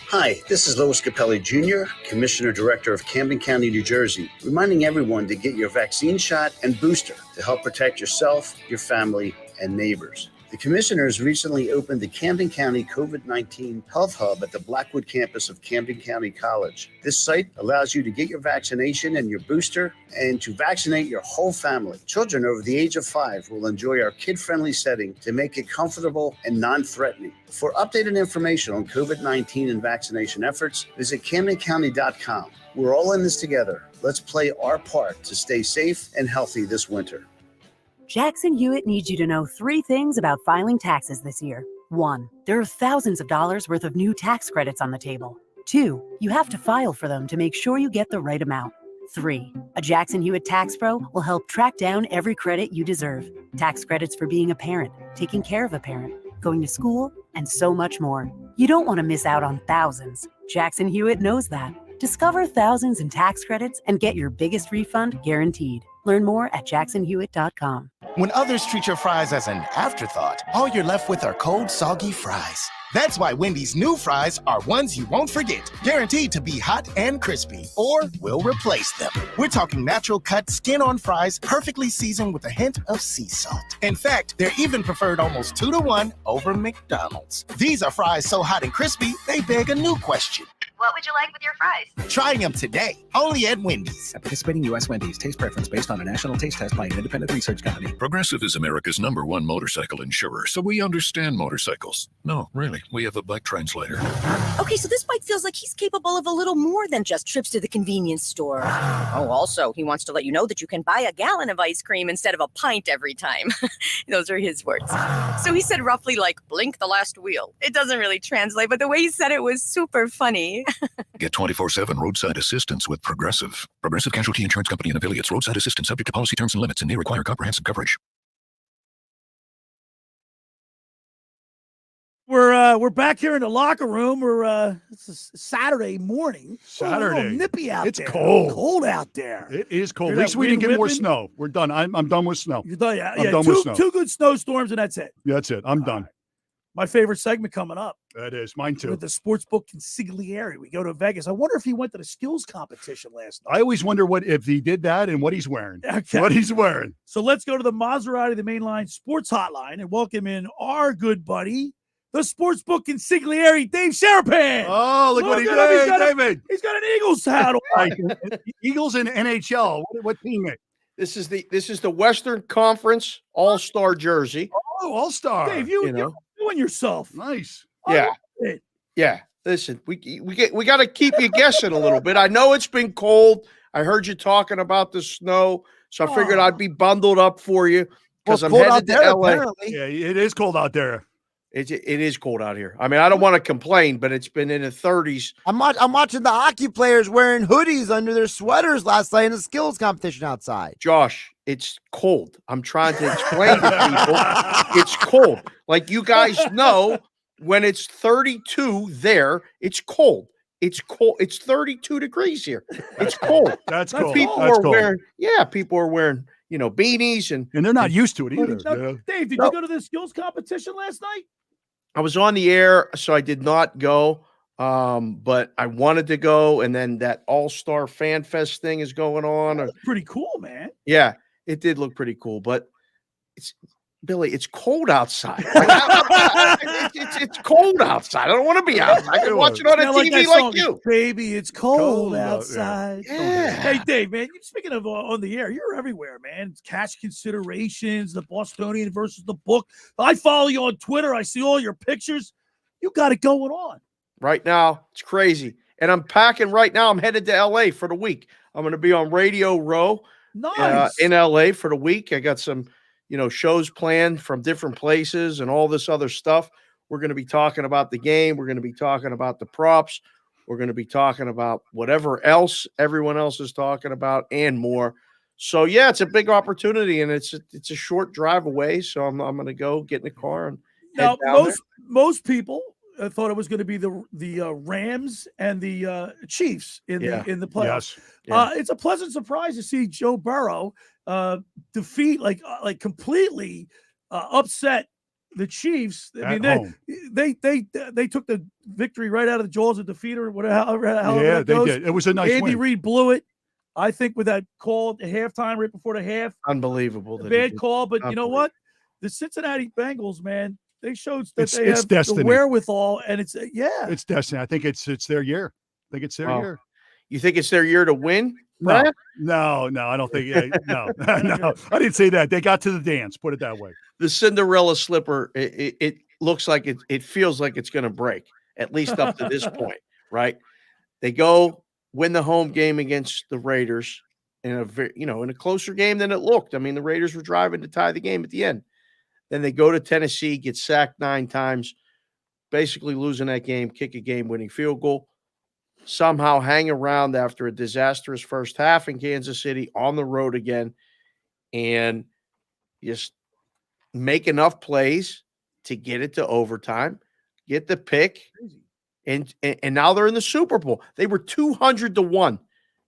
Hi, this is Lois Capelli Jr., Commissioner Director of Camden County, New Jersey, reminding everyone to get your vaccine shot and booster to help protect yourself, your family, and neighbors. The Commissioners recently opened the Camden County COVID-19 Health Hub at the Blackwood campus of Camden County College. This site allows you to get your vaccination and your booster and to vaccinate your whole family. Children over the age of 5 will enjoy our kid-friendly setting to make it comfortable and non-threatening. For updated information on COVID-19 and vaccination efforts, visit CamdenCounty.com. We're all in this together. Let's play our part to stay safe and healthy this winter. Jackson Hewitt needs you to know 3 things about filing taxes this year. 1, there are thousands of dollars worth of new tax credits on the table. 2, you have to file for them to make sure you get the right amount. 3, a Jackson Hewitt Tax Pro will help track down every credit you deserve. Tax credits for being a parent, taking care of a parent, going to school, and so much more. You don't want to miss out on thousands. Jackson Hewitt knows that. Discover thousands in tax credits and get your biggest refund guaranteed. Learn more at jacksonhewitt.com. When others treat your fries as an afterthought, all you're left with are cold, soggy fries. That's why Wendy's new fries are ones you won't forget, guaranteed to be hot and crispy, or we'll replace them. We're talking natural cut, skin-on fries, perfectly seasoned with a hint of sea salt. In fact, they're even preferred almost 2-to-1 over McDonald's. These are fries so hot and crispy, they beg a new question. What would you like with your fries? Try them today, only at Wendy's. At participating U.S. Wendy's, taste preference based on a national taste test by an independent research company. Progressive is America's #1 motorcycle insurer, so we understand motorcycles. No, really, we have a bike translator. Okay, so this bike feels like he's capable of a little more than just trips to the convenience store. Oh, also, he wants to let you know that you can buy a gallon of ice cream instead of a pint every time. Those are his words. So he said roughly like, blink the last wheel. It doesn't really translate, but the way he said it was super funny. Get 24/7 roadside assistance with Progressive. Progressive Casualty Insurance Company and affiliates. Roadside assistance subject to policy terms and limits and may require comprehensive coverage. We're back here in the locker room. It's a Saturday morning. Saturday. A little nippy out It's there. cold. Cold out there. It is cold. Hear At least that we didn't wind get more whipping? snow. We're done. I'm done with snow. You're done, I'm done with snow. Two good snowstorms and that's it. Yeah, that's it. I'm done. My favorite segment coming up. That is mine too. With the sportsbook Consigliere. We go to Vegas. I wonder if he went to the skills competition last night. I always wonder if he did that and what he's wearing. Okay. What he's wearing. So let's go to the Maserati, the mainline sports hotline, and welcome in our good buddy, the sportsbook Consigliere, Dave Sharapan. Oh, look what he at him. did, David. He's got an Eagles hat on. Eagles in NHL. What team it? This is the Western Conference All-Star jersey. Oh, All-Star. Dave, you're doing yourself. Nice. Yeah. Yeah. Listen, we got to keep you guessing a little bit. I know it's been cold. I heard you talking about the snow, so I figured I'd be bundled up for you because I'm headed to LA. Apparently. Yeah, it is cold out there. It is cold out here. I mean, I don't want to complain, but it's been in the 30s. I'm watching the hockey players wearing hoodies under their sweaters last night in the skills competition outside. Josh, it's cold. I'm trying to explain to people it's cold. Like you guys know, when it's 32 there, it's cold. It's cold. It's 32 degrees here. It's cold. That's cold. People That's are cold. wearing, people are wearing, beanies and they're not used to it either. Now, Yeah. Dave, did you go to the skills competition last night? I was on the air, so I did not go. But I wanted to go, and then that All-Star Fan Fest thing is going on. Pretty cool, man. Yeah, it did look pretty cool, but Billy, it's cold outside. Like, it's cold outside. I don't want to be outside. I can watch it on a TV like you. Baby, it's cold Cold out outside. Yeah. Hey, Dave, man, speaking of on the air, you're everywhere, man. Cash considerations, the Bostonian versus the book. I follow you on Twitter. I see all your pictures. You got it going on. Right now, it's crazy. And I'm packing right now. I'm headed to L.A. for the week. I'm going to be on Radio Row in L.A. for the week. I got some, shows planned from different places and all this other stuff. We're going to be talking about the game. We're going to be talking about the props. We're going to be talking about whatever else everyone else is talking about and more. So, yeah, it's a big opportunity, and it's a short drive away. So I'm going to go get in the car and head down most people thought it was going to be the Rams and the Chiefs in the playoffs. Yes. It's a pleasant surprise to see Joe Burrow defeat like completely upset the Chiefs. I mean, they took the victory right out of the jaws of defeat or whatever. Yeah, they did. It was a nice Andy win. Reid blew it. I think with that call at the halftime, right before the half, unbelievable. Bad call, but you know what? The Cincinnati Bengals, man. They showed that they have destiny. the wherewithal, and it's destiny. I think it's their year. I think it's their year. You think it's their year to win? No, I don't think. No, no, I didn't say that. They got to the dance. Put it that way. The Cinderella slipper. It looks like it feels like it's going to break, at least up to this point, right? They go win the home game against the Raiders in a closer game than it looked. I mean, the Raiders were driving to tie the game at the end. Then they go to Tennessee, get sacked 9 times, basically losing that game, kick a game-winning field goal, somehow hang around after a disastrous first half in Kansas City on the road again, and just make enough plays to get it to overtime, get the pick, and now they're in the Super Bowl. They were 200-1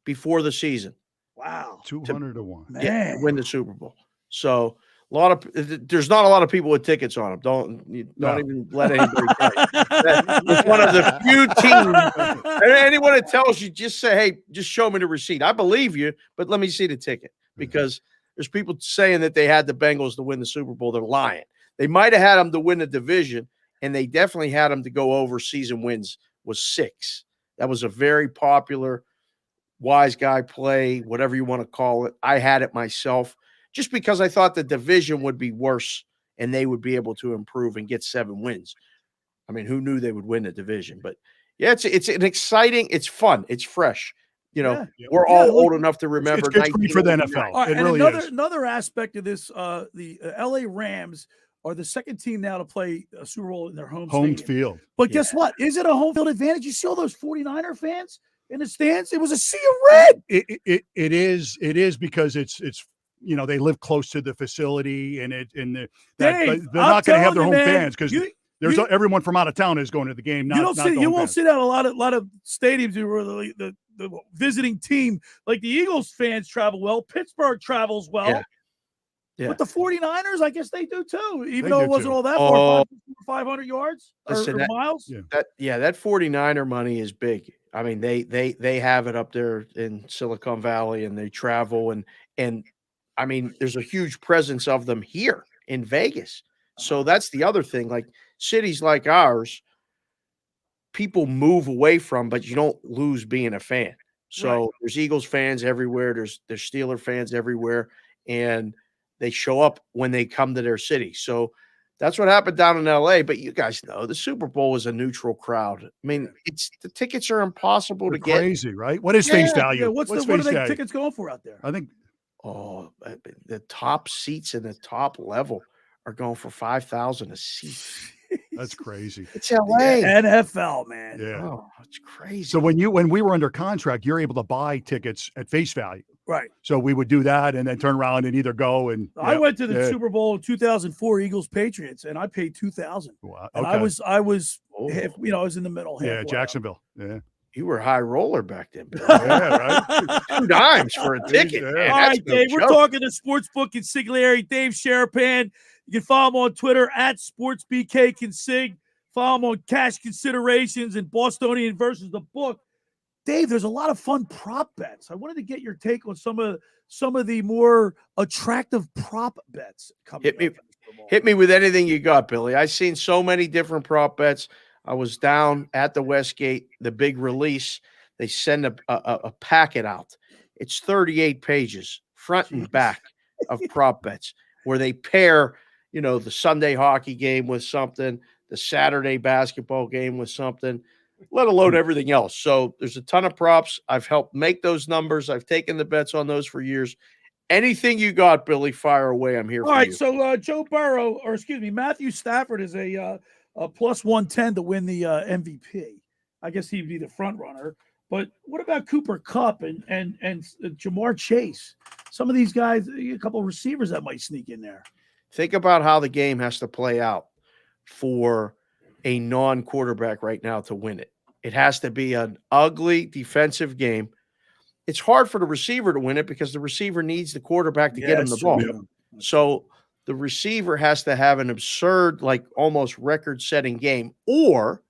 before the season. Wow. 200-1. Yeah, to win the Super Bowl. So there's not a lot of people with tickets on them. Don't even let anybody tell you. It's one of the few teams. And anyone that tells you, just say, hey, just show me the receipt. I believe you, but let me see the ticket, because there's people saying that they had the Bengals to win the Super Bowl. They're lying. They might have had them to win the division, and they definitely had them to go over season wins was 6. That was a very popular wise guy play, whatever you want to call it. I had it myself, just because I thought the division would be worse and they would be able to improve and get 7 wins. I mean, who knew they would win the division? But yeah, it's an exciting, it's fun, it's fresh. We're all old enough to remember. It's great for the NFL. Right, it really is. Another aspect of this, the LA Rams are the second team now to play a Super Bowl in their home stadium. field. But guess what? Is it a home field advantage? You see all those 49er fans in the stands? It was a sea of red. It is because it's they live close to the facility, and they're not going to have their home fans because there's everyone from out of town is going to the game. You won't see that a lot of stadiums where the visiting team, like the Eagles fans, travel well. Pittsburgh travels well. Yeah. But the 49ers, I guess they do too, even though it wasn't all that far, 500 yards or miles. That 49er money is big. I mean, they have it up there in Silicon Valley, and they travel and I mean, there's a huge presence of them here in Vegas. So that's the other thing. Like cities like ours, people move away from, but you don't lose being a fan. So there's Eagles fans everywhere. There's Steeler fans everywhere, and they show up when they come to their city. So that's what happened down in LA. But you guys know the Super Bowl is a neutral crowd. I mean, the tickets are impossible to get. Crazy, right? What is face value? Yeah, what are the tickets going for out there? I think the top seats in the top level are going for $5,000 a seat. That's crazy. It's LA. NFL, man. Yeah. Oh, it's crazy. So when we were under contract, you're able to buy tickets at face value. Right. So we would do that and then turn around and either go and I went to the Super Bowl in 2004 Eagles Patriots, and I paid $2,000. Wow. And I was I was in the middle. Yeah, Jacksonville. Yeah. You were a high roller back then, Bill. Yeah, right. $2 for a ticket. Yeah. Man, all right, Dave. We're talking to Sportsbook Consigliere, Dave Sharapan. You can follow him on Twitter at SportsBKConsig. Follow him on Cash Considerations and Bostonian versus the book. Dave, there's a lot of fun prop bets. I wanted to get your take on some of the more attractive prop bets coming up. Hit me with anything you got, Billy. I've seen so many different prop bets. I was down at the Westgate, the big release. They send a packet out. It's 38 pages, front and back of prop bets, where they pair, the Sunday hockey game with something, the Saturday basketball game with something, let alone everything else. So there's a ton of props. I've helped make those numbers. I've taken the bets on those for years. Anything you got, Billy, fire away. I'm here for you. All right, so Joe Burrow, Matthew Stafford is a plus 110 to win the MVP. I guess he'd be the front runner. But what about Cooper Kupp and Jamar Chase? Some of these guys, a couple of receivers that might sneak in there. Think about how the game has to play out for a non-quarterback right now to win it. It has to be an ugly defensive game. It's hard for the receiver to win it because the receiver needs the quarterback to get him the ball. Yeah. So the receiver has to have an absurd, almost record-setting game, or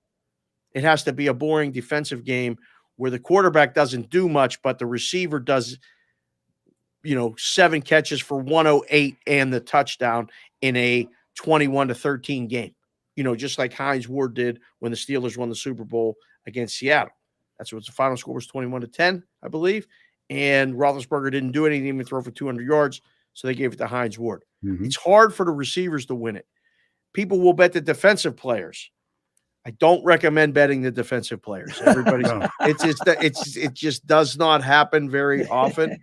it has to be a boring defensive game where the quarterback doesn't do much, but the receiver does, 7 catches for 108 and the touchdown in a 21-13 game. Just like Hines Ward did when the Steelers won the Super Bowl against Seattle. That's what the final score was, 21-10, I believe. And Roethlisberger didn't do anything, even throw for 200 yards, so they gave it to Hines Ward. Mm-hmm. It's hard for the receivers to win it. People will bet the defensive players. I don't recommend betting the defensive players. Everybody's it just does not happen very often.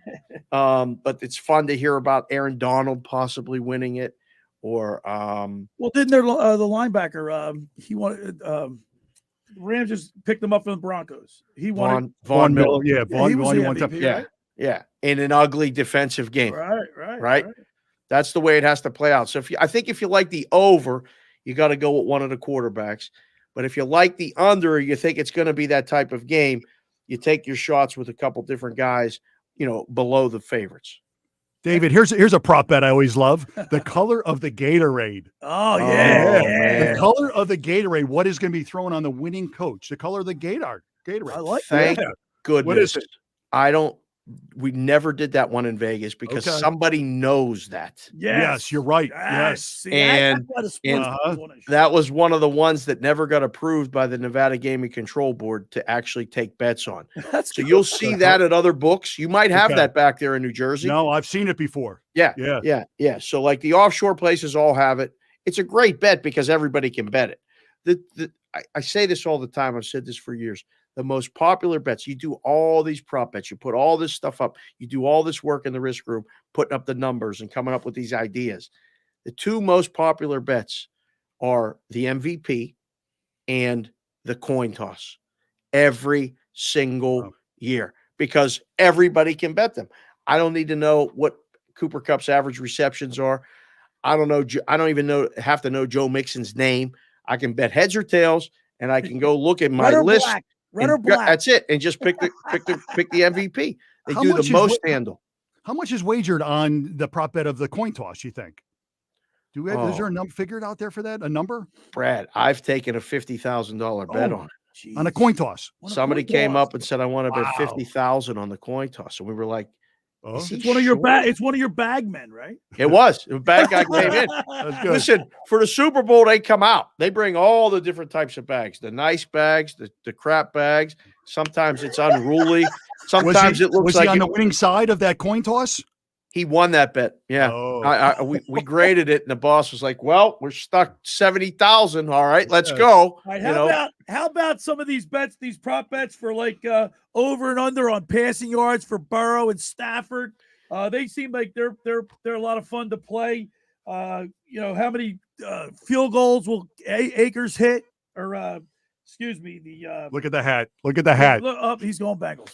But it's fun to hear about Aaron Donald possibly winning it, or didn't the linebacker he wanted Rams just picked him up from the Broncos. He wanted Von Miller. Yeah, Von Miller. Yeah, yeah, in an ugly defensive game. Right. That's the way it has to play out. So I think if you like the over, you got to go with one of the quarterbacks. But if you like the under, you think it's going to be that type of game, you take your shots with a couple different guys, below the favorites. David, here's a prop bet I always love. The color of the Gatorade. Oh, yeah. The color of the Gatorade. What is going to be thrown on the winning coach? The color of the Gatorade. I like Thank that. goodness. What is it? We never did that one in Vegas because somebody knows that. Yes, you're right. Yes. See, And that's that was one of the ones that never got approved by the Nevada Gaming Control Board to actually take bets on. So you'll see that at other books. You might have that back there in New Jersey. No, I've seen it before. Yeah. So the offshore places all have it. It's a great bet because everybody can bet it. I say this all the time. I've said this for years. The most popular bets, you do all these prop bets, you put all this stuff up, you do all this work in the risk room, putting up the numbers and coming up with these ideas. The two most popular bets are the MVP and the coin toss every single year because everybody can bet them. I don't need to know what Cooper Kupp's average receptions are. I don't know. I don't even have to know Joe Mixon's name. I can bet heads or tails, and I can go look at my list. Red or black. That's it, and just pick the MVP. They do the most handle. How much is wagered on the prop bet of the coin toss? You think? Is there a number figured out there for that? A number? Brad, I've taken a $50,000 bet on it. On a coin toss. Somebody came up and said, "I want to bet 50,000 on the coin toss," and we were like, It's one of your it's one of your bag men, right? It was. A bad guy came in. Listen, for the Super Bowl, they come out. They bring all the different types of bags, the nice bags, the crap bags. Sometimes it's unruly. Sometimes it looks was like he on the winning side of that coin toss? He won that bet. Yeah. We graded it, and the boss was like, "Well, we're stuck 70,000. All right, let's go." All right, how about some of these bets, these prop bets for over and under on passing yards for Burrow and Stafford? They seem like they're a lot of fun to play. How many field goals will Akers hit? Or excuse me, look at the hat. Look at the hat. Look up, he's going Bengals.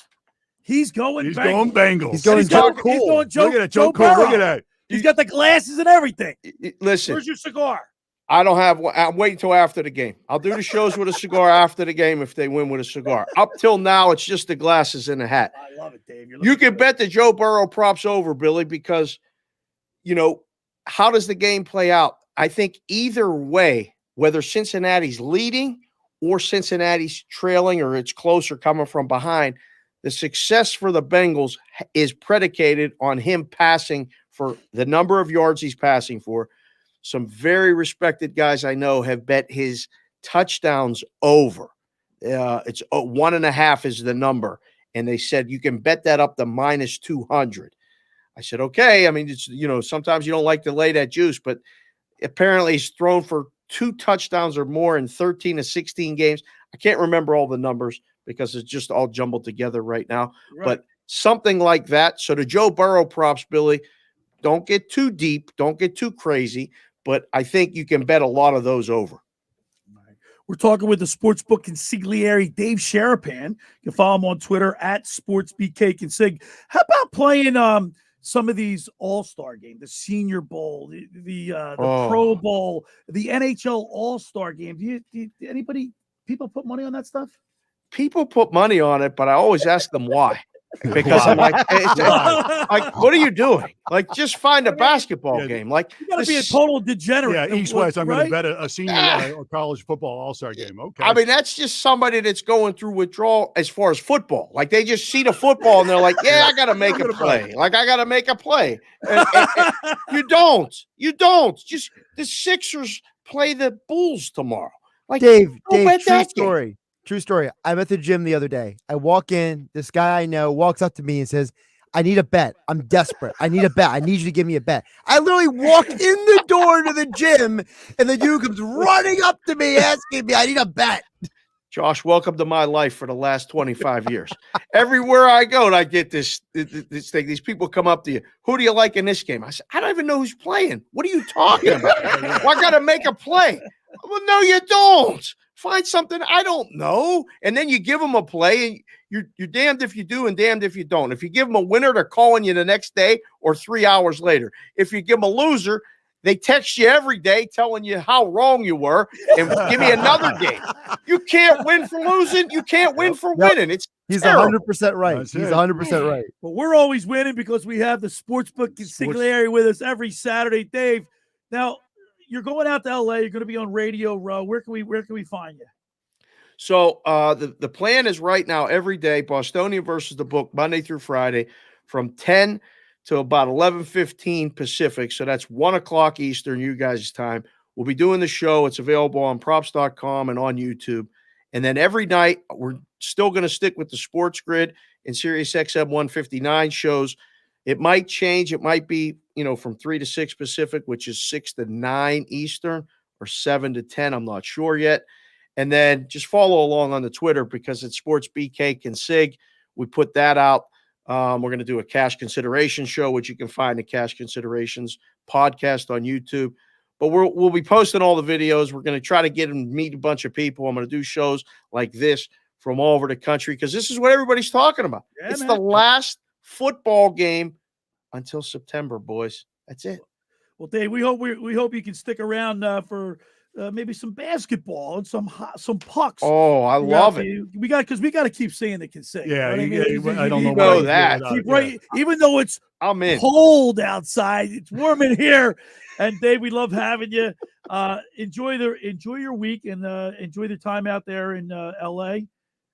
He's going Bengals. He's going Joe Cool. He's going Joe, look at it, Joe Cool. Burrow. Look at that. He's got the glasses and everything. Listen. Where's your cigar? I don't have one. I'm waiting till after the game. I'll do the shows with a cigar after the game if they win with a cigar. Up till now, it's just the glasses and the hat. I love it, Dave. You can bet the Joe Burrow props over, Billy, because, how does the game play out? I think either way, whether Cincinnati's leading or Cincinnati's trailing or it's closer coming from behind, the success for the Bengals is predicated on him passing for the number of yards he's passing for, some very respected guys I know have bet his touchdowns over. It's 1.5 is the number. And they said you can bet that up to minus 200. I said, okay. I mean, it's, sometimes you don't like to lay that juice, but apparently he's thrown for 2 touchdowns or more in 13 to 16 games. I can't remember all the numbers because it's just all jumbled together right now. Right. But something like that. So the Joe Burrow props, Billy, don't get too deep. Don't get too crazy. But I think you can bet a lot of those over. We're talking with the sportsbook consigliere, Dave Sharapan. You can follow him on Twitter at SportsBKConsig. How about playing some of these All-Star games, the Senior Bowl, the Pro Bowl, the NHL All-Star game? People put money on that stuff? People put money on it, but I always ask them why. Because I'm like, like, what are you doing? Like, just find a basketball game. Like, you gotta be a total degenerate. Yeah, East-West. I'm going to right? bet a senior or college football all-star game. Okay. I mean, that's just somebody that's going through withdrawal as far as football. Like, they just see the football and they're like, yeah, I got to make a play. Like, I got to make a play. And you don't. Just the Sixers play the Bulls tomorrow. Like, Dave, True story. I'm at the gym the other day. I walk in. This guy I know walks up to me and says, I need a bet. I'm desperate. I need a bet. I need you to give me a bet. I literally walk in the door to the gym, and the dude comes running up to me asking me, I need a bet. Josh, welcome to my life for the last 25 years. Everywhere I go, and I get this thing. These people come up to you. Who do you like in this game? I said, I don't even know who's playing. What are you talking about? Well, I got to make a play. Well, no, you don't. Find something I don't know, and then you give them a play, and you're damned if you do and damned if you don't. If you give them a winner, they're calling you the next day or 3 hours later. If you give them a loser, they text you every day telling you how wrong you were and give me another game. You can't win for losing. You can't win for winning. He's terrible. 100% right. He's 100% right. But we're always winning because we have the sportsbook consigliere with us every Saturday, Dave. Now, you're going out to LA. You're going to be on Radio Row. Where can we find you? So the plan is right now every day, Bostonian versus the book, Monday through Friday, from 10 to about 11:15 Pacific. So that's 1 o'clock Eastern, you guys' time. We'll be doing the show. It's available on props.com and on YouTube. And then every night, we're still going to stick with the Sports Grid and Sirius XM 159 shows. It might change. It might be, from 3 to 6 Pacific, which is 6 to 9 Eastern, or 7 to 10. I'm not sure yet. And then just follow along on the Twitter because it's Sports BK Consig. We put that out. We're going to do a cash consideration show, which you can find the Cash Considerations podcast on YouTube. But we'll be posting all the videos. We're going to try to get and meet a bunch of people. I'm going to do shows like this from all over the country because this is what everybody's talking about. Yeah, it's man. the last football game until September, boys. That's it. Well, Dave, we hope you can stick around for maybe some basketball and some pucks. Oh, I love it. We got to keep saying the consig. Yeah, I mean, I don't know. You know that. Keep right, even though it's I'm in. cold outside, it's warm in here. And Dave, we love having you. Enjoy your week and enjoy the time out there in LA.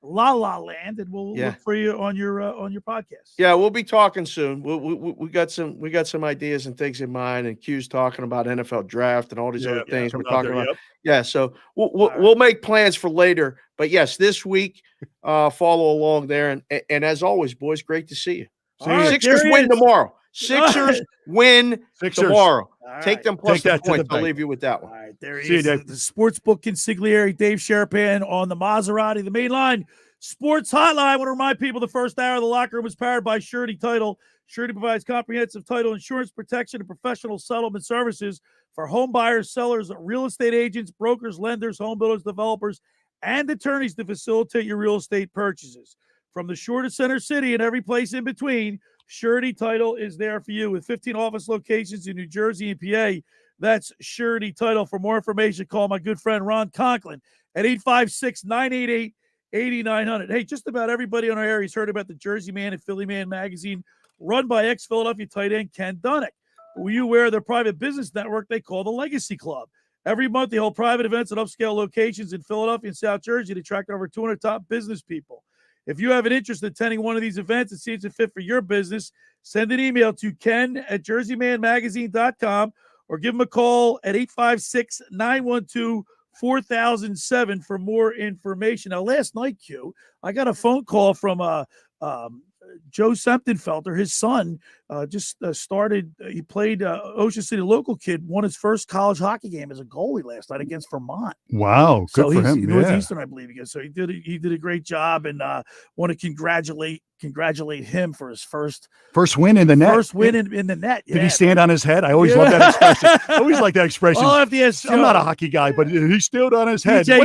La La Land, and we'll look for you on your podcast. Yeah, we'll be talking soon. We got some ideas and things in mind, and Q's talking about NFL draft and all these other things we're talking about. Yep. Yeah, so we'll make plans for later. But yes, this week, follow along there, and as always, boys, great to see you. Sixers win tomorrow. Sixers win tomorrow. Take them plus the points. I'll leave you with that one. All right, there he is. The sportsbook consigliere, Dave Sharapan on the Maserati, the main line. Sports Hotline. I want to remind people the first hour of the locker room is powered by Surety Title. Surety provides comprehensive title insurance protection and professional settlement services for home buyers, sellers, real estate agents, brokers, lenders, home builders, developers, and attorneys to facilitate your real estate purchases. From the shore to center city and every place in between, Surety Title is there for you with 15 office locations in New Jersey and PA. That's Surety Title. For more information, call my good friend Ron Conklin at 856-988-8900. Hey, just about everybody in our area has heard about the Jersey Man and Philly Man magazine run by ex-Philadelphia tight end Ken Dunnick. Were you aware of their private business network they call the Legacy Club? Every month, they hold private events at upscale locations in Philadelphia and South Jersey to attract over 200 top business people. If you have an interest in attending one of these events and see it's a fit for your business, send an email to ken@jerseymanmagazine.com or give him a call at 856-912-4007 for more information. Now, last night, Q, I got a phone call from Joe Semptenfelter. His son just started. He played Ocean City local kid, won his first college hockey game as a goalie last night against Vermont. Wow, good So for he's him. Northeastern, I believe, again. So he did a great job, and want to congratulate him for his first win in the net. First win in the net. Did he stand on his head? I always love that expression. I always like that expression. I'll have to ask I'm not a Joe. hockey guy, but he stood on his head. DJ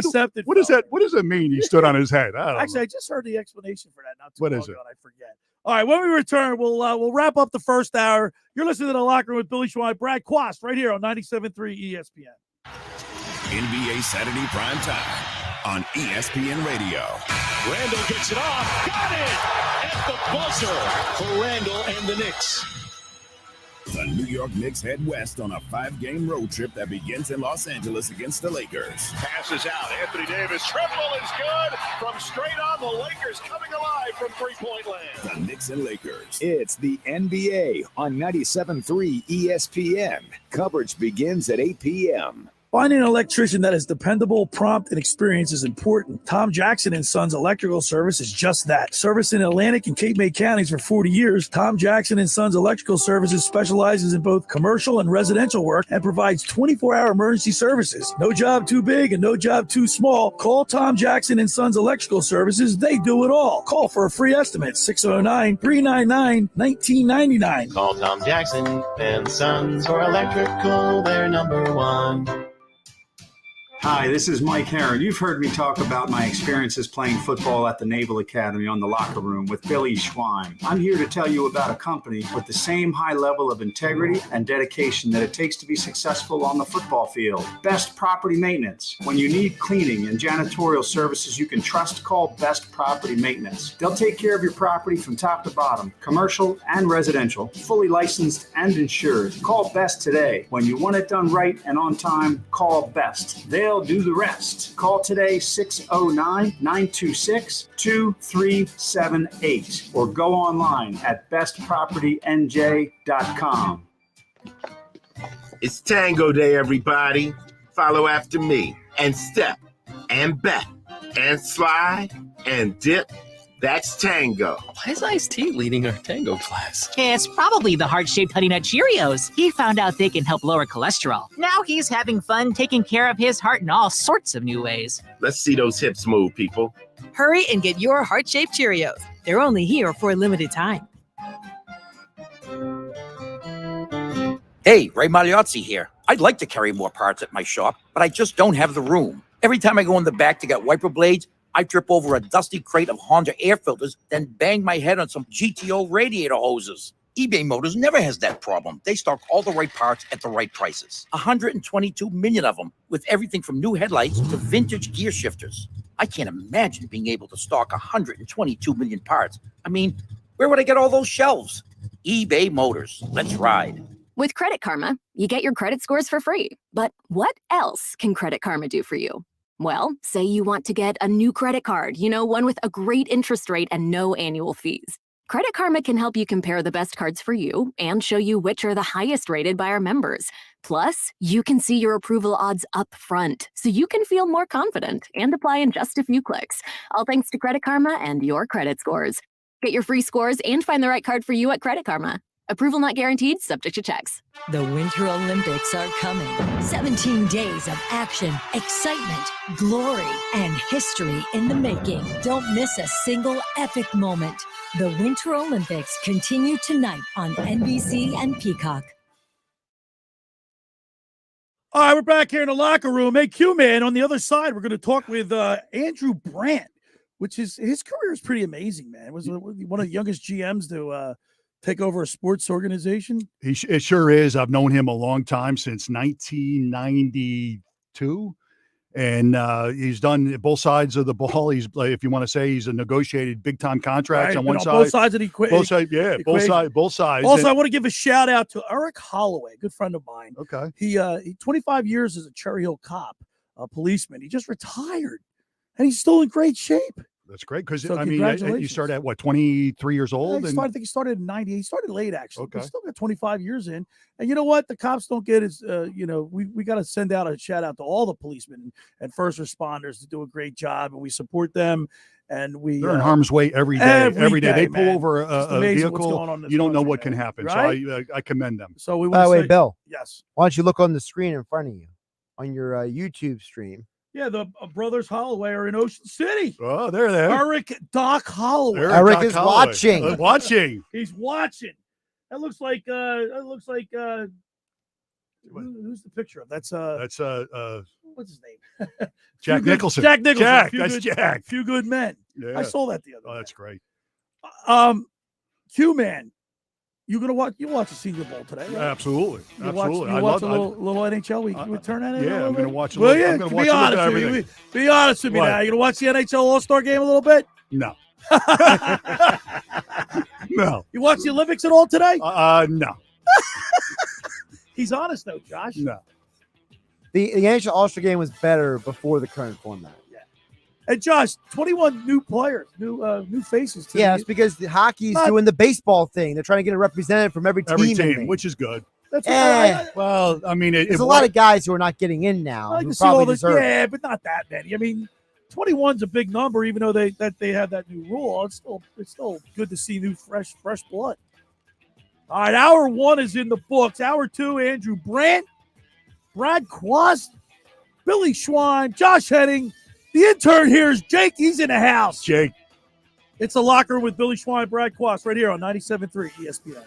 What does that? What does it mean? He stood on his head. I don't Actually, know. I just heard the explanation for that not too What long is it? ago, and I forget. All right, when we return, we'll wrap up the first hour. You're listening to The Locker Room with Billy Schwein, Brad Quast, right here on 97.3 ESPN. NBA Saturday Prime Time on ESPN Radio. Randall gets it off. Got it at the buzzer for Randall and the Knicks. The New York Knicks head west on a 5-game road trip that begins in Los Angeles against the Lakers. Passes out. Anthony Davis. Triple is good from straight on. The Lakers coming alive from three-point land. The Knicks and Lakers. It's the NBA on 97.3 ESPN. Coverage begins at 8 p.m. Finding an electrician that is dependable, prompt, and experienced is important. Tom Jackson & Sons Electrical Service is just that. Service in Atlantic and Cape May counties for 40 years, Tom Jackson & Sons Electrical Services specializes in both commercial and residential work and provides 24-hour emergency services. No job too big and no job too small. Call Tom Jackson & Sons Electrical Services. They do it all. Call for a free estimate, 609-399-1999. Call Tom Jackson and Sons for electrical, they're number one. Hi, this is Mike Herron. You've heard me talk about my experiences playing football at the Naval Academy on The Locker Room with Billy Schwein. I'm here to tell you about a company with the same high level of integrity and dedication that it takes to be successful on the football field. Best Property Maintenance. When you need cleaning and janitorial services you can trust, call Best Property Maintenance. They'll take care of your property from top to bottom, commercial and residential, fully licensed and insured. Call Best today. When you want it done right and on time, call Best. They'll do the rest. Call today 609-926-2378 or go online at bestpropertynj.com. It's Tango Day, everybody. Follow after me and step and bet and slide and dip. That's Tango. Why is Iced Tea leading our Tango class? It's probably the heart-shaped Honey Nut Cheerios. He found out they can help lower cholesterol. Now he's having fun taking care of his heart in all sorts of new ways. Let's see those hips move, people. Hurry and get your heart-shaped Cheerios. They're only here for a limited time. Hey, Ray Magliozzi here. I'd like to carry more parts at my shop, but I just don't have the room. Every time I go in the back to get wiper blades, I trip over a dusty crate of Honda air filters, then bang my head on some GTO radiator hoses. eBay Motors never has that problem. They stock all the right parts at the right prices. 122 million of them, with everything from new headlights to vintage gear shifters. I can't imagine being able to stock 122 million parts. I mean, where would I get all those shelves? eBay Motors. Let's ride. With Credit Karma, you get your credit scores for free. But what else can Credit Karma do for you? Well, say you want to get a new credit card, one with a great interest rate and no annual fees. Credit Karma can help you compare the best cards for you and show you which are the highest rated by our members. Plus, you can see your approval odds up front, so you can feel more confident and apply in just a few clicks. All thanks to Credit Karma and your credit scores. Get your free scores and find the right card for you at Credit Karma. Approval not guaranteed, subject to checks. The Winter Olympics are coming. 17 days of action, excitement, glory, and history in the making. Don't miss a single epic moment. The Winter Olympics continue tonight on NBC and Peacock. All right, we're back here in the locker room. Hey, Q-Man, on the other side, we're going to talk with Andrew Brandt, which is his career is pretty amazing, man. It was one of the youngest GMs to take over a sports organization. It sure is. I've known him a long time, since 1992. And he's done both sides of the ball. He's, if you want to say, he's negotiated big time contracts on one side. Both sides of the equation. Both sides, yeah. Both sides. Also, I want to give a shout out to Eric Holloway, a good friend of mine. Okay. He 25 years as a Cherry Hill cop, a policeman. He just retired, and he's still in great shape. That's great because So I mean, you started at what, 23 years old? I think he started in 90. He started late, actually. Okay. But still got 25 years in. And you know what? The cops don't get as, we got to send out a shout out to all the policemen and first responders that do a great job, and we support them. And they're in harm's way every day. Every day. They pull over a vehicle. You don't know what can happen. Right? So I commend them. So we By the way, Bill. Yes. Why don't you look on the screen in front of you on your YouTube stream? Yeah, the brothers Holloway are in Ocean City. Oh, they're there. Eric Doc Holloway. Eric is watching. Watching. He's watching. That looks like who's the picture of? That's what's his name? Jack Nicholson. Jack Nicholson. Jack. That's Jack. Few Good Men. Yeah. I saw that the other day. That's great. Q-Man. You watch the Senior Bowl today, right? Absolutely. You Absolutely. Watch a little NHL. We turn that in. Yeah, I'm going to watch. Well, I'm going to watch everything. Be honest with me now. You going to watch the NHL All-Star game a little bit? No. No. You watch the Olympics at all today? No. He's honest though, Josh. No. The NHL All-Star game was better before the current format. And Josh, 21 new players, new faces. Yeah, it's because the hockey's doing the baseball thing. They're trying to get a representative from every team, which is good. That's well, I mean, there's a lot of guys who are not getting in now. I like who to see all probably this, deserve it. yeah, but not that many. I mean, 21's a big number, even though they have that new rule. It's still good to see new fresh blood. All right, hour 1 is in the books. Hour 2, Andrew Brandt, Brad Quast, Billy Schwein, Josh Henning. The intern here is Jake. He's in the house. Jake. It's a locker with Billy Schwein, Brad Quast, right here on 97.3 ESPN.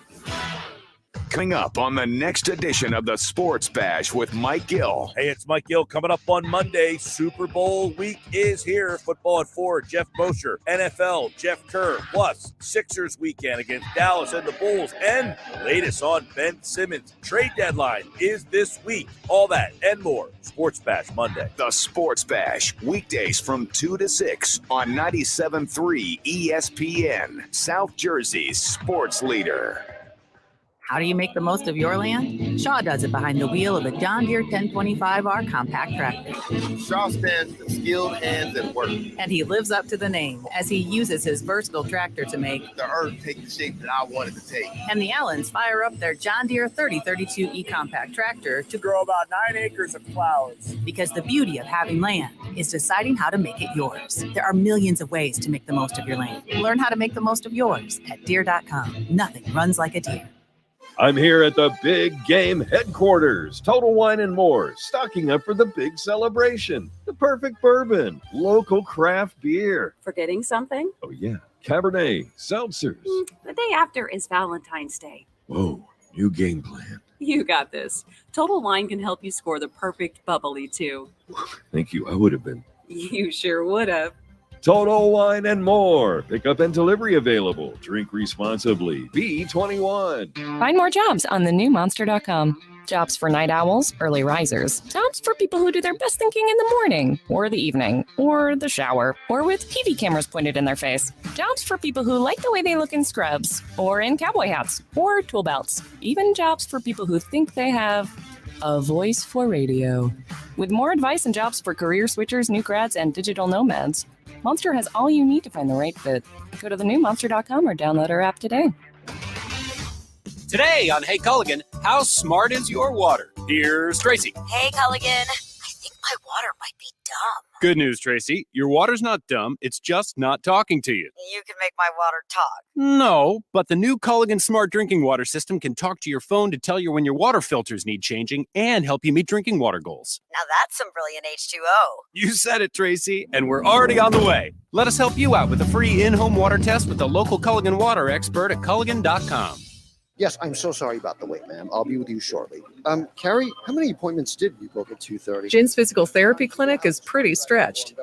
Coming up on the next edition of the Sports Bash with Mike Gill. Hey, it's Mike Gill. Coming up on Monday, Super Bowl week is here. Football at 4, Jeff Mosher. NFL, Jeff Kerr. Plus, Sixers weekend against Dallas and the Bulls. And latest on Ben Simmons. Trade deadline is this week. All that and more. Sports Bash Monday. The Sports Bash, weekdays from 2 to 6 on 97.3 ESPN, South Jersey's sports leader. How do you make the most of your land? Shaw does it behind the wheel of a John Deere 1025R compact tractor. Shaw stands for skilled hands at work. And he lives up to the name as he uses his versatile tractor to make the earth take the shape that I wanted to take. And the Allens fire up their John Deere 3032E compact tractor to grow about 9 acres of flowers. Because the beauty of having land is deciding how to make it yours. There are millions of ways to make the most of your land. Learn how to make the most of yours at Deere.com. Nothing runs like a Deere. I'm here at the Big Game headquarters, Total Wine and More, stocking up for the big celebration. The perfect bourbon, local craft beer. Forgetting something? Oh, yeah, Cabernet, seltzers. The day after is Valentine's Day. Whoa, new game plan. You got this. Total Wine can help you score the perfect bubbly, too. Thank you, I would have been. You sure would have. Total Wine and More. Pickup and delivery available. Drink responsibly. Be 21. Find more jobs on thenewmonster.com. Jobs for night owls, early risers. Jobs for people who do their best thinking in the morning, or the evening, or the shower, or with TV cameras pointed in their face. Jobs for people who like the way they look in scrubs, or in cowboy hats, or tool belts. Even jobs for people who think they have a voice for radio. With more advice and jobs for career switchers, new grads, and digital nomads, Monster has all you need to find the right fit. Go to thenewmonster.com or download our app today. Today on Hey Culligan, how smart is your water? Here's Tracy. Hey, Culligan. I think my water might be dumb. Good news, Tracy. Your water's not dumb. It's just not talking to you. You can make my water talk. No, but the new Culligan Smart Drinking Water System can talk to your phone to tell you when your water filters need changing and help you meet drinking water goals. Now that's some brilliant H2O. You said it, Tracy, and we're already on the way. Let us help you out with a free in-home water test with the local Culligan water expert at Culligan.com. Yes, I'm so sorry about the wait, ma'am. I'll be with you shortly. Carrie, how many appointments did you book at 2:30? Jin's physical therapy clinic is pretty stretched.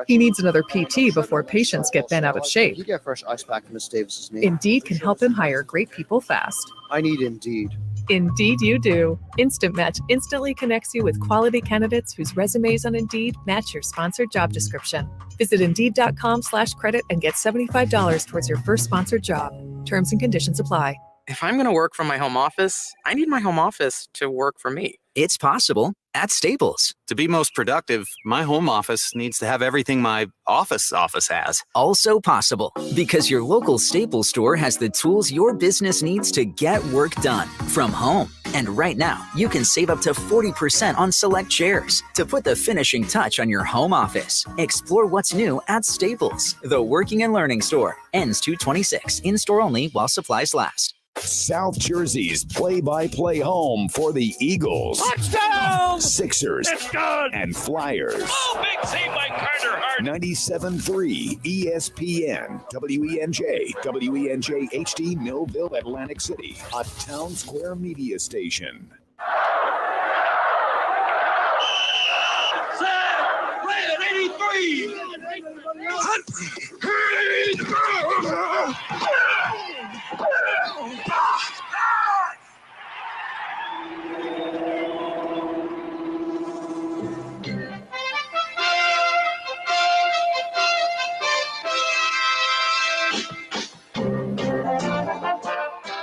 He needs another PT before patients get bent out of shape. You get fresh ice pack from Miss Davis's name. Indeed can help him hire great people fast. I need Indeed. Indeed you do. Instant Match instantly connects you with quality candidates whose resumes on Indeed match your sponsored job description. Visit Indeed.com/credit and get $75 towards your first sponsored job. Terms and conditions apply. if I'm going to work from my home office, I need my home office to work for me. It's possible at Staples. To be most productive, my home office needs to have everything my office has. Also possible because your local Staples store has the tools your business needs to get work done from home. And right now, you can save up to 40% on select chairs to put the finishing touch on your home office. Explore what's new at Staples, the working and learning store. Ends 2/26. In-store only while supplies last. South Jersey's play-by-play home for the Eagles, Touchdown! Sixers, It's good! and Flyers. Oh, big save by Carter Hart. 97.3 ESPN, WENJ, WENJ HD, Millville, Atlantic City, a Town Square media station. Red 83!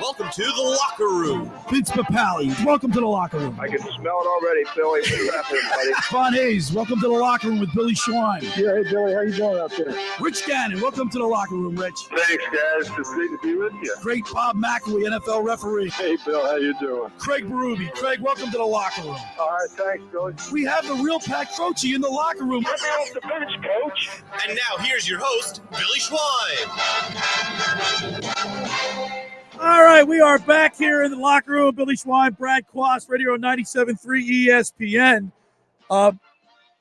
Welcome to the locker room. Vince Papali, welcome to the locker room. I can smell it already, Billy. What's happening, buddy? Von Hayes, welcome to the locker room with Billy Schwein. Yeah, hey, Billy, how you doing out there? Rich Gannon, welcome to the locker room, Rich. Thanks, guys. It's great to be with you. Great Bob McElwee, NFL referee. Hey, Bill, how you doing? Craig Berube. Craig, welcome to the locker room. All right, thanks, Billy. We have the real Pat Croce in the locker room. Get me off the bench, Coach. And now here's your host, Billy Schwein. All right, we are back here in the locker room. Billy Schwein, Brad Quast, Radio 97.3 ESPN.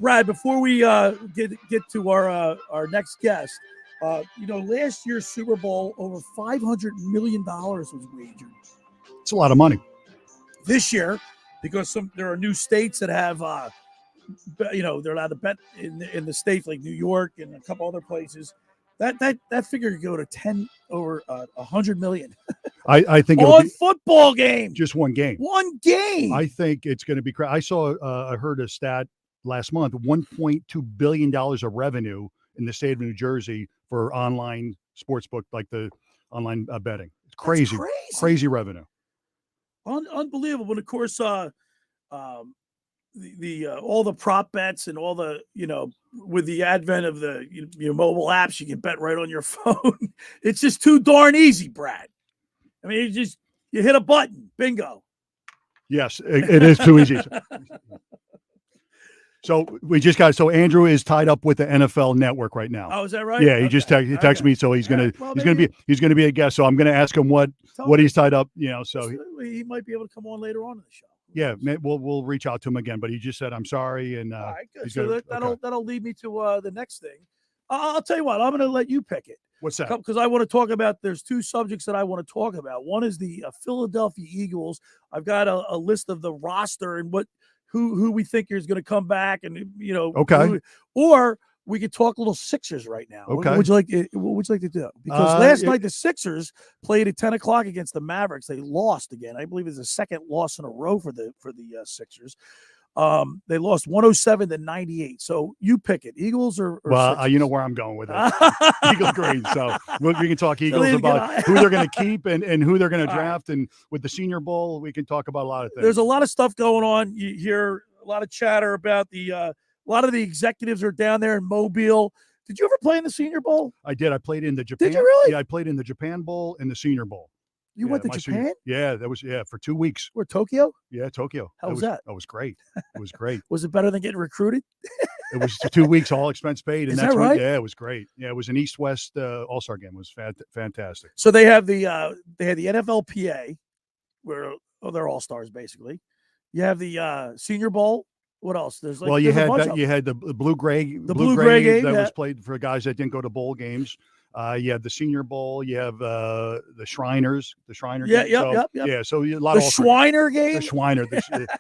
Brad, before we get to our next guest, last year's Super Bowl, over $500 million was wagered. It's a lot of money. This year, because there are new states that have, they're allowed to bet in the states like New York and a couple other places. That figure could go to over 100 million. I think on football game. Just one game. One game. I think it's going to be. I heard a stat last month: $1.2 billion of revenue in the state of New Jersey for online sportsbook, like the online betting. It's crazy, crazy revenue. Unbelievable. And of course, the all the prop bets and all the, with the advent of the your mobile apps, you can bet right on your phone. It's just too darn easy, Brad. I mean, you hit a button, bingo. Yes, it is too easy. So Andrew is tied up with the NFL Network right now. Oh, is that right? Yeah, he just texted me, so he's gonna be a guest. So I'm gonna ask him what he's tied up. So he might be able to come on later on in the show. Yeah, we'll reach out to him again, but he just said I'm sorry, and all right, good. So that'll lead me to the next thing. I'll tell you what, I'm going to let you pick it. What's that? Because I want to talk about. There's two subjects that I want to talk about. One is the Philadelphia Eagles. I've got a list of the roster and who we think is going to come back, and okay. Or we could talk a little Sixers right now. Okay. What would you like to do? Because last night the Sixers played at 10:00 against the Mavericks. They lost again. I believe it's the second loss in a row for the Sixers. They lost 107-98. So you pick it, Eagles or you know where I'm going with it. Eagles green. So we can talk Eagles about who they're going to keep and who they're going to draft. And with the Senior Bowl, we can talk about a lot of things. There's a lot of stuff going on. You hear a lot of chatter about a lot of the executives are down there in Mobile. Did you ever play in the Senior Bowl? I did. I played in the Japan. Did you really? Yeah, I played in the Japan Bowl and the Senior Bowl. You went to Japan? That was for 2 weeks. Where, Tokyo? Yeah, Tokyo. How was that? That was great. It was great. Was it better than getting recruited? It was 2 weeks, all expense paid, and Is that's that right? Yeah, it was great. Yeah, it was an East-West All-Star game. It was fantastic. So they have the NFLPA, where they're all stars basically. You have the Senior Bowl. What else? There's you had the blue-gray game that was played for guys that didn't go to bowl games. You have the Senior Bowl. You have the Shriners. The Shriner game. Yep. Yeah, so a lot of Schweiner game. The Schweiner.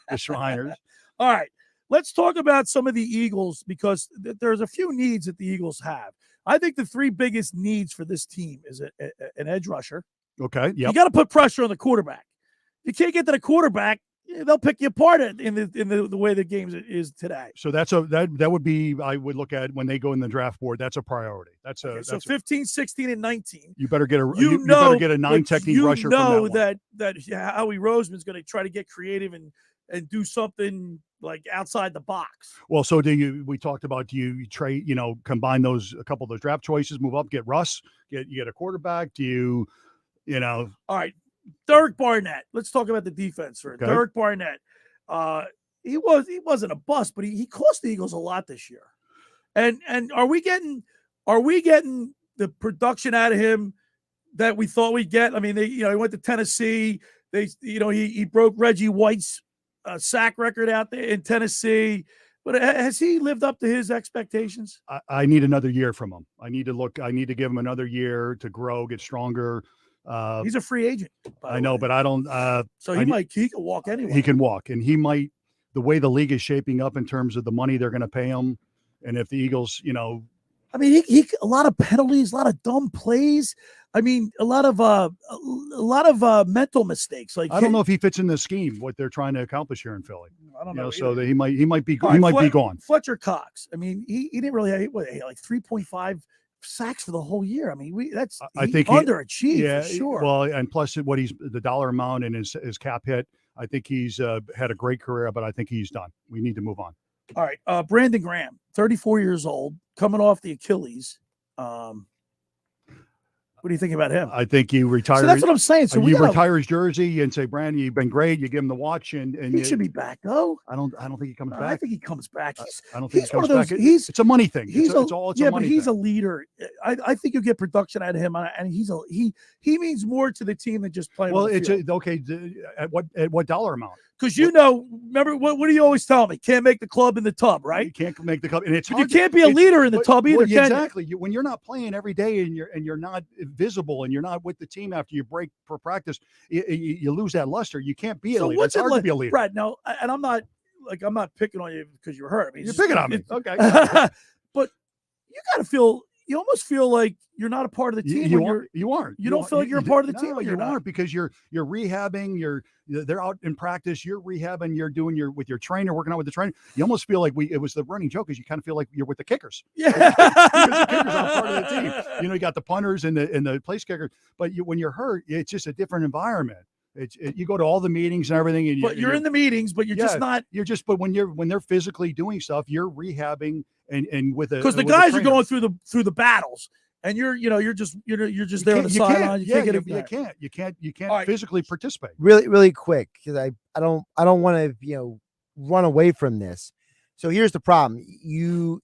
The Shriners. All right, let's talk about some of the Eagles because there's a few needs that the Eagles have. I think the three biggest needs for this team is an edge rusher. Okay. Yeah. You got to put pressure on the quarterback. You can't get to the quarterback. they'll pick you apart in the way the game is today. So that would be, I would look at when they go in the draft board. That's a priority. So 15, 16, and 19. You better get you better get a 9 technique rusher. You know from that Howie Roseman's going to try to get creative and do something like outside the box. Well, so we talked about, do you trade, combine a couple of those draft choices, move up, get Russ, you get a quarterback? Do all right, Derrick Barnett. Let's talk about the defense first. Okay. Derrick Barnett. He wasn't a bust, but he cost the Eagles a lot this year. And are we getting the production out of him that we thought we'd get? I mean, he went to Tennessee. He broke Reggie White's sack record out there in Tennessee. But has he lived up to his expectations? I need another year from him. I need to give him another year to grow, get stronger. He's a free agent. I know, but I don't. So he can walk anyway. He can walk, and he might. The way the league is shaping up in terms of the money they're going to pay him, and if the Eagles, I mean, he a lot of penalties, a lot of dumb plays. I mean, a lot of mental mistakes. Like, I don't know if he fits in the scheme what they're trying to accomplish here in Philly. I don't know. So that he might be Right, gone. Fletcher Cox. I mean, he didn't really have like 3.5 sacks for the whole year. I mean, I think underachieved for sure. Well, and plus what the dollar amount and his cap hit. I think he's had a great career, but I think he's done. We need to move on. All right, Brandon Graham, 34 years old, coming off the Achilles. What do you think about him? I think you retire. So that's what I'm saying. So you retire his jersey and say, Brandon, you've been great. You give him the watch, and he should be back though. I don't think he comes back. I think he comes back. I don't think he comes one of those, back. It's a money thing. It's a money but he's thing. a leader. I think you'll get production out of him, and he means more to the team than just playing. Well, on the field. Okay. At what dollar amount? Because remember what do you always tell me? Can't make the club in the tub, right? You can't make the club, and it's you can't be a leader in the tub either. Exactly. When you're not playing every day and you're not visible and you're not with the team after you break for practice, you lose that luster. You can't be a leader. It's hard to be a leader. Brad, no, and I'm not picking on you because you're hurt. I mean, you're picking on me. Okay. But you almost feel like you're not a part of the team. You aren't. You don't feel like you're a part of the team. No, you aren't, because you're rehabbing. They're out in practice. You're rehabbing. You're doing with your trainer, working out with the trainer. You almost feel like it was the running joke, because you kind of feel like you're with the kickers. Yeah, because the kickers are part of the team. You got the punters and the place kickers. But when you're hurt, it's just a different environment. You go to all the meetings and everything, and you're in the meetings, but you're just not. But when they're physically doing stuff, you're rehabbing and with because the guys are going through the battles. And you're just there on the sideline. You can't physically participate. Really, really quick, because I don't want to run away from this. So here's the problem: you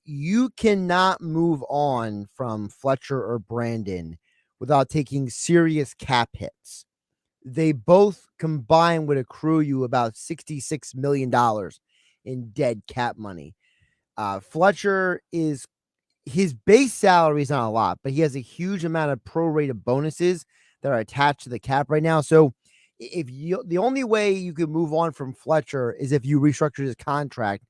cannot move on from Fletcher or Brandon without taking serious cap hits. They both combined would accrue you about $66 million in dead cap money. Fletcher his base salary is not a lot, but he has a huge amount of prorated bonuses that are attached to the cap right now. So the only way you could move on from Fletcher is if you restructure his contract.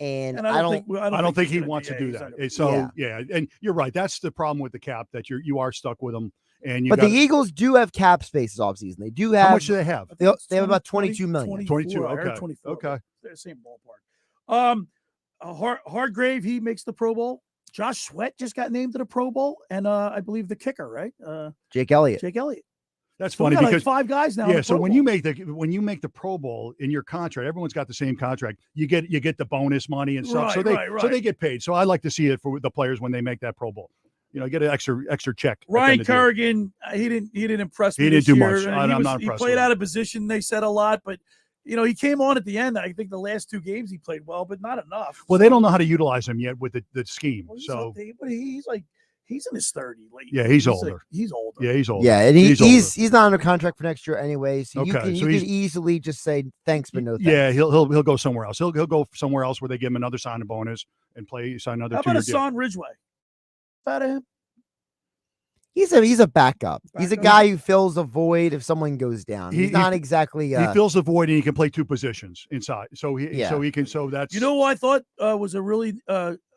And I don't think he wants to do that. So yeah, and you're right. That's the problem with the cap, that you are stuck with him. But the Eagles do have cap spaces off season. They do have. How much do they have? They have about 22 million. 22. Okay. Same ballpark. Hargrave, he makes the Pro Bowl. Josh Sweat just got named to the Pro Bowl, and I believe the kicker, right? Jake Elliott. That's so funny because like 5 guys now. Yeah. So when you make the Pro Bowl in your contract, everyone's got the same contract. You get the bonus money and stuff. Right, so they get paid. So I like to see it for the players when they make that Pro Bowl. Get an extra check. Ryan Kerrigan, he didn't impress me. He didn't do much. I'm not impressed. He played out of position. They said a lot, but he came on at the end. I think the last 2 games he played well, but not enough. Well, they don't know how to utilize him yet with the scheme. Well, he's in his 30s. Yeah, he's older. He's older. Yeah, he's older. Yeah, and he's not under contract for next year anyway. So you can easily just say thanks, but no thanks. Yeah, he'll go somewhere else. He'll go somewhere else where they give him another signing bonus and sign another 2-year deal. How about Hassan Ridgeway? About him? He's a backup. He's a guy who fills a void if someone goes down. He's not exactly. He fills the void, and he can play 2 positions inside. So that's. Who I thought was a really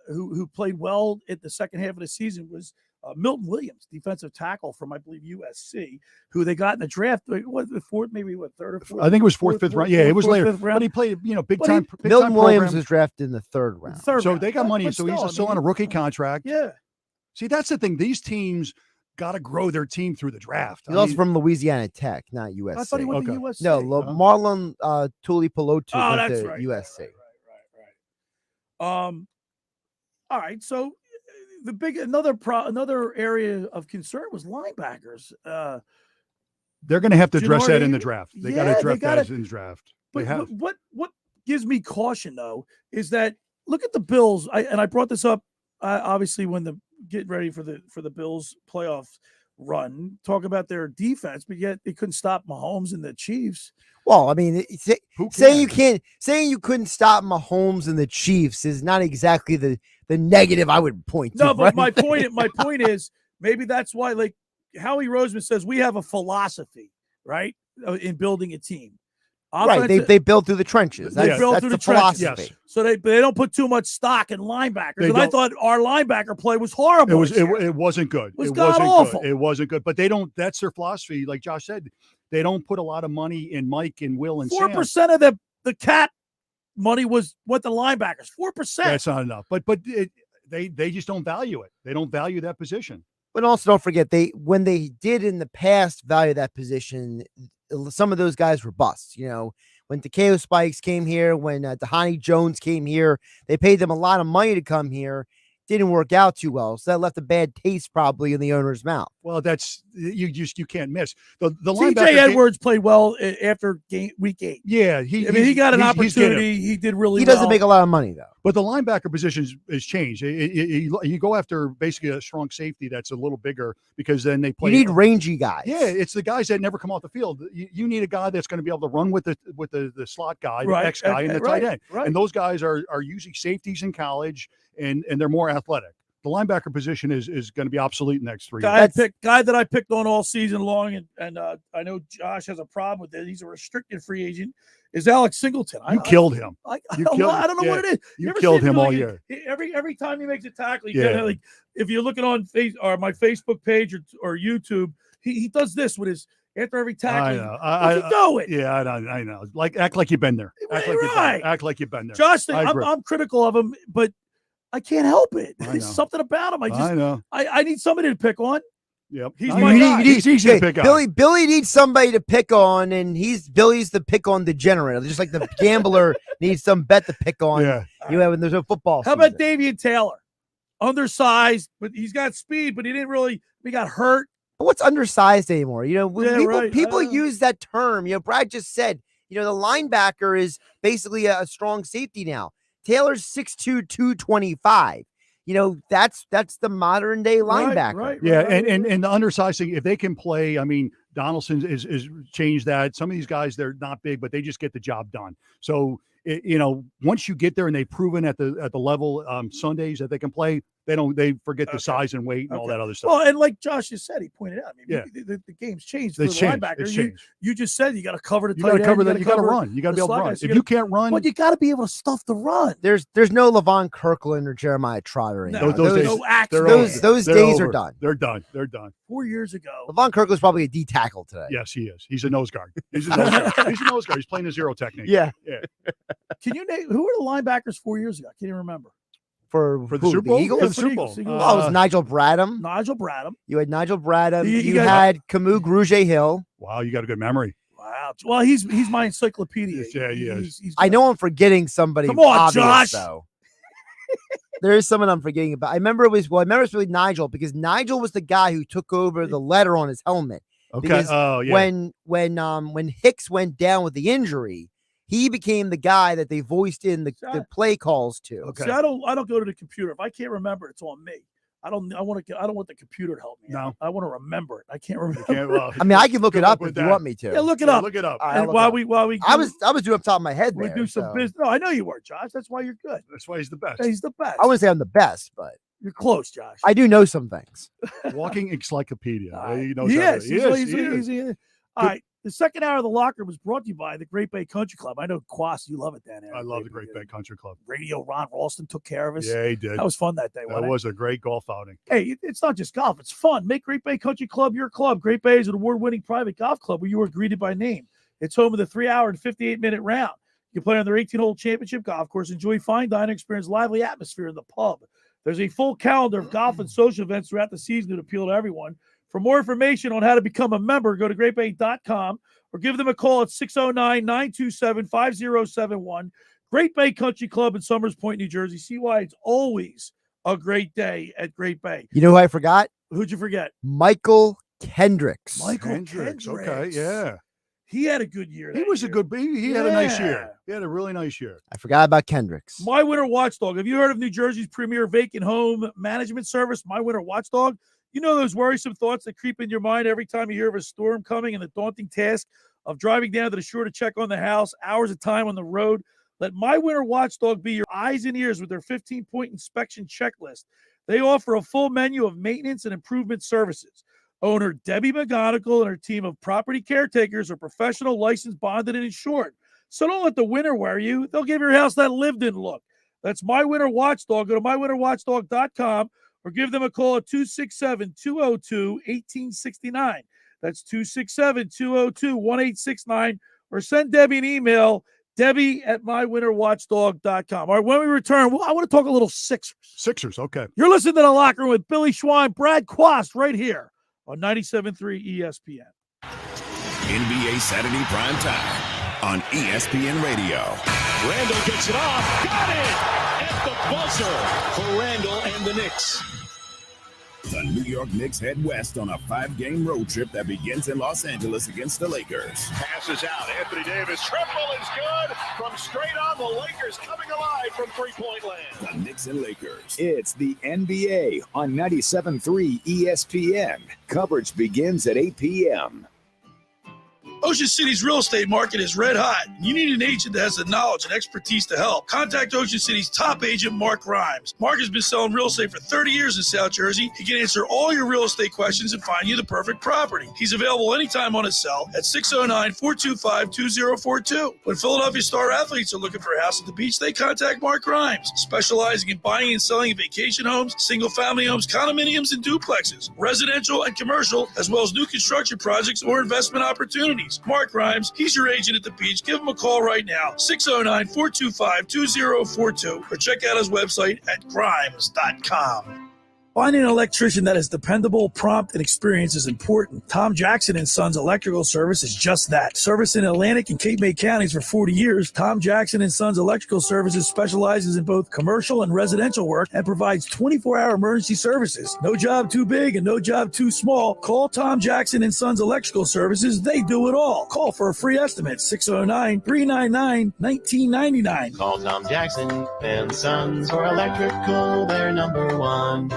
who played well at the second half of the season was Milton Williams, defensive tackle from, I believe, USC, who they got in the draft. What, the fourth, maybe what, third or fourth? I think it was fourth, fifth round. Yeah, it was later. Fifth round. But he played, big time. Milton Williams was drafted in the third round. So they got money. So he's still on a rookie contract. Yeah. See, that's the thing. These teams got to grow their team through the draft. He's also from Louisiana Tech, not USC. I thought he went to USC. No, Marlon Tulipilotu went to right. USC. Right. All right. So the big another area of concern was linebackers. They're going to have to address that in the Janoris, draft. They got to address that in the draft. But what gives me caution though is that look at the Bills. I brought this up obviously when the getting ready for the Bills playoff run, talk about their defense, but yet they couldn't stop Mahomes and the Chiefs. Well, I mean, saying you couldn't stop Mahomes and the Chiefs is not exactly the negative I would point to. No, but right? my point is maybe that's why, like Howie Roseman says, we have a philosophy, right, in building a team. Right, they build through the trenches. They build through the trenches. Philosophy. Yes. So they don't put too much stock in linebackers. And I thought our linebacker play was horrible. It wasn't good. It wasn't awful. It wasn't good. But they don't. That's their philosophy. Like Josh said, they don't put a lot of money in Mike and Will and 4% of the cap money went to linebackers. 4%. That's not enough. But they just don't value it. They don't value that position. But also don't forget when they did in the past value that position, some of those guys were busts. When Takeo Spikes came here, when Tahani Jones came here, they paid them a lot of money to come here. Didn't work out too well, so that left a bad taste probably in the owner's mouth. Well, that's you can't miss the TJ Edwards played well after week 8. Yeah, he got an opportunity. He did really. He doesn't make a lot of money though. But the linebacker position has changed. You go after basically a strong safety that's a little bigger because then they play. You need rangy guys. Yeah, it's the guys that never come off the field. You need a guy that's going to be able to run with the slot guy, the X guy, and the tight end. Right. And those guys are usually safeties in college, and they're more athletic. The linebacker position is going to be obsolete in the next 3 years. Guy that I picked on all season long, and I know Josh has a problem with it. He's a restricted free agent. Is Alex Singleton? You killed him. I don't know what it is. You killed him all year. Every time he makes a tackle, like if you're looking on my Facebook page or YouTube, he does this with his after every tackle. I know. What's he doing? Yeah, I know. Like act like you've been there. Act like you've been there. Josh, I'm critical of him, but I can't help it. There's something about him. I know. I need somebody to pick on. Yep. He's my guy. He's easy to pick on. Billy needs somebody to pick on, and Billy's the pick on degenerate. Just like the gambler needs some bet to pick on. Yeah. When there's no football. How about Davian Taylor? Undersized, but he's got speed, but he got hurt. But what's undersized anymore? People right. use that term. Brad just said, the linebacker is basically a strong safety now. Taylor's 6'2", 225. That's the modern day linebacker. Right. Yeah, and the undersized thing, if they can play, I mean, Donaldson is changed that. Some of these guys, they're not big, but they just get the job done. So, once you get there and they've proven at the level Sundays that they can play, they forget the size and weight and all that other stuff. Well, and like Josh just said, he pointed out, the game's changed for the linebacker. You just said you got to cover the tight end. You got to run. You got to be able to run. If you can't run, well, you got to be able to stuff the run. There's no Levon Kirkland or Jeremiah Trotter anymore. Those days are done. They're done. 4 years ago, Levon Kirkland's probably a D tackle today. Yes, he is. He's a nose guard. He's a nose guard. He's playing a zero technique. Yeah. Can you name who were the linebackers 4 years ago? I can't even remember. For the Super Bowl? Eagles? For the Super Bowl. It was Nigel Bradham. You had Nigel Bradham. You had Camus Grugier-Hill. Wow, you got a good memory. Wow. Well, he's my encyclopedia. Yeah, he is. I know I'm forgetting somebody. Come on, obvious, Josh. Though. There is someone I'm forgetting about. I remember it was really Nigel, because Nigel was the guy who took over the letter on his helmet. Okay. Because when Hicks went down with the injury, he became the guy that they voiced in the play calls to. Okay. See, I don't go to the computer. If I can't remember, it's on me. I don't want the computer to help me. No. I want to remember it. I can't remember. I mean, I can look it up if you want me to. Yeah, look it up. Look it up. And while we I was doing up top of my head we there. do some business. No, I know you were, Josh. That's why you're good. That's why he's the best. He's the best. I wouldn't say I'm the best, but you're close, Josh. I do know some things. Walking encyclopedia. He is. All right. The second hour of the locker was brought to you by the Great Bay Country Club. I know, Quast, you love it down there. I love the Great Bay Country Club. Radio Ron Ralston took care of us. Yeah, he did. That was fun that day. That was a great golf outing. Hey, it's not just golf. It's fun. Make Great Bay Country Club your club. Great Bay is an award-winning private golf club where you are greeted by name. It's home of the 3-hour and 58-minute round. You can play on their 18-hole championship golf course, enjoy fine dining, experience lively atmosphere in the pub. There's a full calendar of golf and social events throughout the season that appeal to everyone. For more information on how to become a member, go to greatbay.com or give them a call at 609-927-5071. Great Bay Country Club in Summers Point, New Jersey. See why it's always a great day at Great Bay. You know who I forgot? Who'd you forget? Michael Kendricks. Michael Kendricks. Okay, yeah. He had a good year. He was a good. He had a nice year. He had a really nice year. I forgot about Kendricks. My Winter Watchdog. Have you heard of New Jersey's premier vacant home management service, My Winter Watchdog? You know those worrisome thoughts that creep in your mind every time you hear of a storm coming and the daunting task of driving down to the shore to check on the house, hours of time on the road? Let My Winter Watchdog be your eyes and ears with their 15-point inspection checklist. They offer a full menu of maintenance and improvement services. Owner Debbie McGonigal and her team of property caretakers are professional, licensed, bonded, and insured. So don't let the winter worry you. They'll give your house that lived-in look. That's My Winter Watchdog. Go to mywinterwatchdog.com or give them a call at 267-202-1869. That's 267-202-1869. Or send Debbie an email, Debbie@mywinterwatchdog.com. All right, when we return, I want to talk a little Sixers. Sixers, okay. You're listening to The Locker Room with Billy Schwein, Brad Quast, right here on 97.3 ESPN. NBA Saturday Prime Time on ESPN Radio. Randall gets it off. Got it at the buzzer for Randall and the Knicks. The New York Knicks head west on a 5-game road trip that begins in Los Angeles against the Lakers. Passes out. Anthony Davis. Triple is good from straight on. The Lakers coming alive from three-point land. The Knicks and Lakers. It's the NBA on 97.3 ESPN. Coverage begins at 8 p.m. Ocean City's real estate market is red hot. You need an agent that has the knowledge and expertise to help. Contact Ocean City's top agent, Mark Rhymes. Mark has been selling real estate for 30 years in South Jersey. He can answer all your real estate questions and find you the perfect property. He's available anytime on his cell at 609-425-2042. When Philadelphia Star athletes are looking for a house at the beach, they contact Mark Rhymes, specializing in buying and selling vacation homes, single-family homes, condominiums, and duplexes, residential and commercial, as well as new construction projects or investment opportunities. Mark Rhymes, he's your agent at the beach. Give him a call right now, 609-425-2042, or check out his website at grimes.com. Finding an electrician that is dependable, prompt, and experienced is important. Tom Jackson & Sons Electrical Service is just that. Service in Atlantic and Cape May counties for 40 years, Tom Jackson & Sons Electrical Services specializes in both commercial and residential work and provides 24-hour emergency services. No job too big and no job too small. Call Tom Jackson & Sons Electrical Services. They do it all. Call for a free estimate, 609-399-1999. Call Tom Jackson & Sons for electrical. They're number one.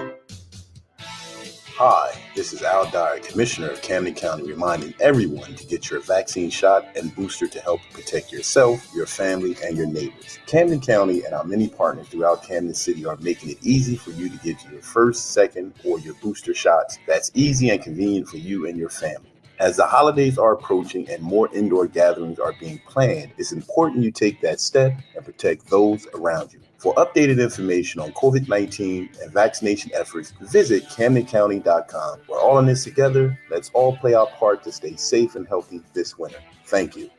Hi, this is Al Dyer, Commissioner of Camden County, reminding everyone to get your vaccine shot and booster to help protect yourself, your family, and your neighbors. Camden County and our many partners throughout Camden City are making it easy for you to get your first, second, or your booster shots. That's easy and convenient for you and your family. As the holidays are approaching and more indoor gatherings are being planned, it's important you take that step and protect those around you. For updated information on COVID-19 and vaccination efforts, visit CamdenCounty.com. We're all in this together. Let's all play our part to stay safe and healthy this winter. Thank you.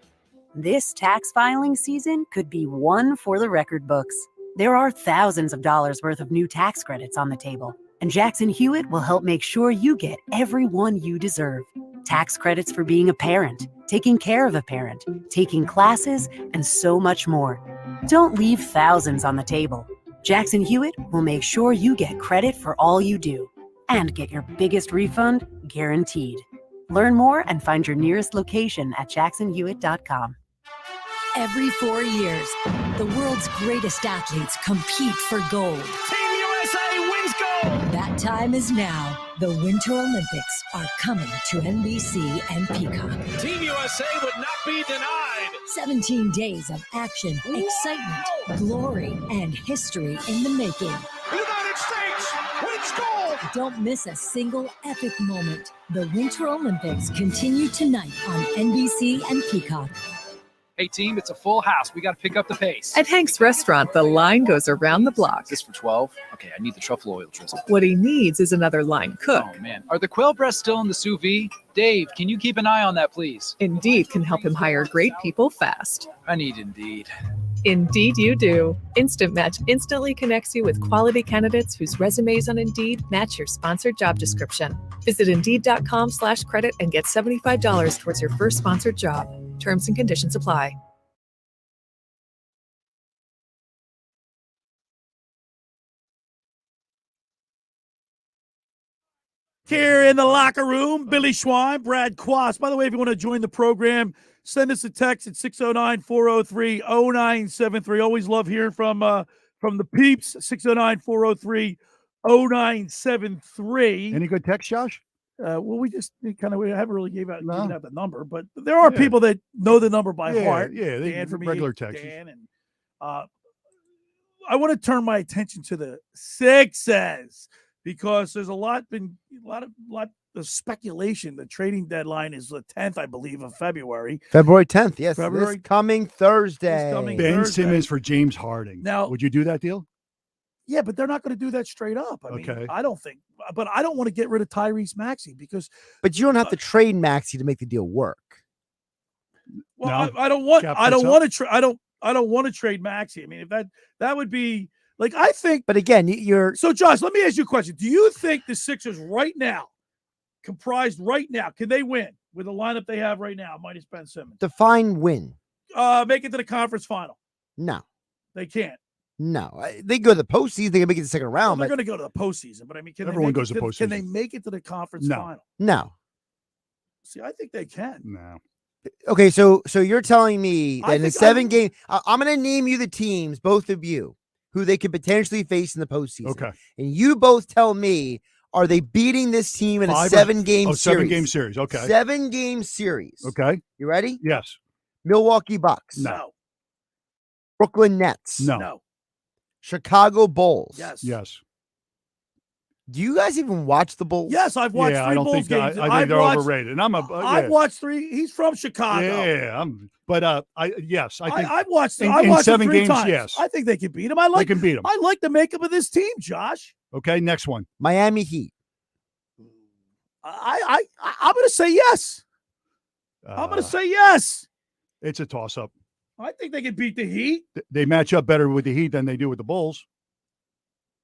This tax filing season could be one for the record books. There are thousands of dollars worth of new tax credits on the table, and Jackson Hewitt will help make sure you get every one you deserve. Tax credits for being a parent, taking care of a parent, taking classes, and so much more. Don't leave thousands on the table. Jackson Hewitt will make sure you get credit for all you do and get your biggest refund guaranteed. Learn more and find your nearest location at jacksonhewitt.com. Every 4 years, the world's greatest athletes compete for gold. Team USA wins gold! That time is now. The Winter Olympics are coming to NBC and Peacock. Team USA would not be denied. 17 days of action, excitement, glory, and history in the making. The United States wins gold Don't miss a single epic moment. The Winter Olympics continue tonight on NBC and Peacock. Hey, team, it's a full house. We got to pick up the pace. At Hank's restaurant, the line goes around the block. Is this for 12? Okay, I need the truffle oil drizzle. What he needs is another line cook. Oh, man. Are the quail breasts still in the sous vide? Dave, can you keep an eye on that, please? Indeed can help him hire great people fast. I need Indeed. Indeed you do. Instant Match instantly connects you with quality candidates whose resumes on Indeed match your sponsored job description. Visit Indeed.com/credit and get $75 towards your first sponsored job. Terms and conditions apply. Here in the locker room, Billy Schwein, Brad Quast. By the way, if you want to join the program, send us a text at 609-403-0973. Always love hearing from the peeps, 609-403-0973. Any good text, Josh? Well, we haven't really given out the number, but there are people that know the number by heart. Yeah, they Dan from regular text. Dan, and I want to turn my attention to the Sixers because there's a lot of speculation. The trading deadline is the 10th, I believe, of February. February 10th, yes. February- This coming Thursday. Ben Simmons for James Harden. Now, would you do that deal? Yeah, but they're not going to do that straight up. I mean, Okay. I don't think. But I don't want to get rid of Tyrese Maxey because. But you don't have to trade Maxey to make the deal work. Well, I don't want. I don't want to. I don't want to trade Maxey. I mean, if that would be like I think. But again, you're so Josh. Let me ask you a question. Do you think the Sixers right now, comprised right now, can they win with the lineup they have right now minus Ben Simmons? Define win. Make it to the conference final. No, they can't. No, they go to the postseason. They can make it to the second round. They're going to go to the postseason, but I mean, Everyone goes to Can postseason. they make it to the conference final? No. See, I think they can. No. Okay, so you're telling me that in the think 7-game, I'm going to name you the teams, both of you, who they could potentially face in the postseason. Okay. And you both tell me, are they beating this team in a 7-game series? 7-game series. Okay. 7-game series. Okay. You ready? Yes. Milwaukee Bucks. No. Brooklyn Nets. No. Chicago Bulls. Yes. Yes. Do you guys even watch the Bulls? Yes, I've watched Yeah, three I don't Bulls think games. I think they're overrated. And I'm a. I've watched three. He's from Chicago. Yeah, I think I've watched. in, I've in watched 7 them 3 games. times. Yes, I think they can beat him. they can beat them. I like the makeup of this team, Josh. Okay, next one. Miami Heat. I'm going to say yes. I'm going to say yes. It's a toss-up. I think they can beat the Heat. They match up better with the Heat than they do with the Bulls,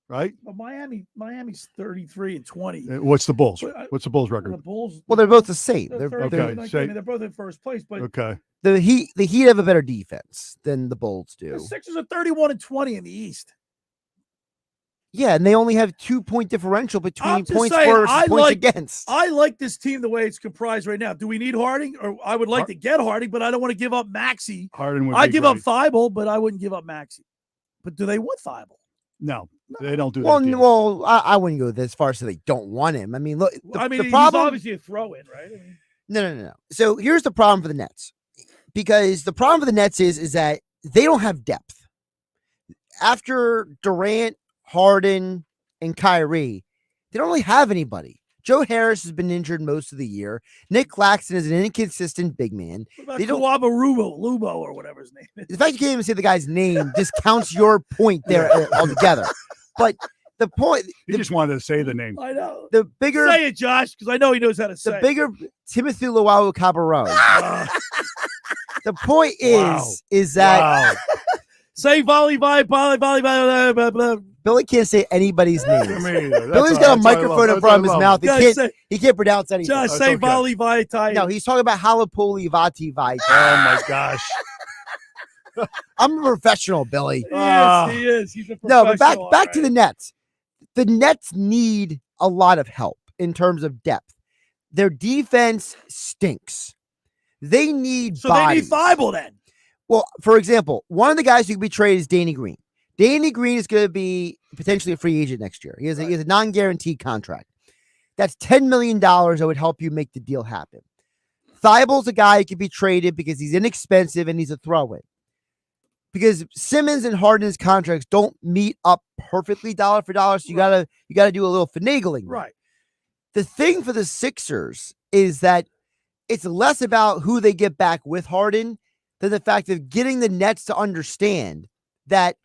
right? But Miami's 33-20. What's the Bulls? But What's the Bulls record? The Bulls. Well, they're both the same. They're both in first place, but Okay. The Heat have a better defense than the Bulls do. the Sixers are 31-20 in the East. Yeah, and they only have 2-point differential between I'm just points saying, for versus points against. I like this team the way it's comprised right now. Do we need Harding? Or I would like to get Harding, but I don't want to give up Maxey. Harden would I be give up great. Thibault, but I wouldn't give up Maxey. But do they want Thibault? No, they don't do Well, that. deal. well, I wouldn't go this far so they don't want him. I mean, look, the he's problem. obviously a throw-in, right? I mean, No. So here's the problem for the Nets, because the problem for the Nets is that they don't have depth. After Durant, Harden, and Kyrie, they don't really have anybody. Joe Harris has been injured most of the year. Nick Claxton is an inconsistent big man. what about They don't. Kawaba Lubo or whatever his name is? The fact you can't even say the guy's name discounts your point there altogether. But the point, He just wanted to say the name. I know. the bigger, Say it, Josh, because I know he knows how to say the it. bigger Timothy Luau Cabarro. The point is that Wow. Say volley, blah, blah, blah. Billy can't say anybody's name. Me either. Billy's got a microphone in front of his mouth. He can't pronounce anything. Josh, say volley, Vitae. No, he's talking about Halapoli Vati Vite. Oh my gosh. I'm a professional, Billy. He is. He's a No, professional. but back to the Nets. The Nets need a lot of help in terms of depth. Their defense stinks. They need So bodies. they need Thibault then. Well, for example, one of the guys who could be traded is Danny Green. Danny Green is going to be potentially a free agent next year. He has a non-guaranteed contract. That's $10 million that would help you make the deal happen. Thibault's a guy who could be traded because he's inexpensive and he's a throw-in. because Simmons and Harden's contracts don't meet up perfectly dollar for dollar. So you gotta do a little finagling. Right. The thing for the Sixers is that it's less about who they get back with Harden than the fact of getting the Nets to understand that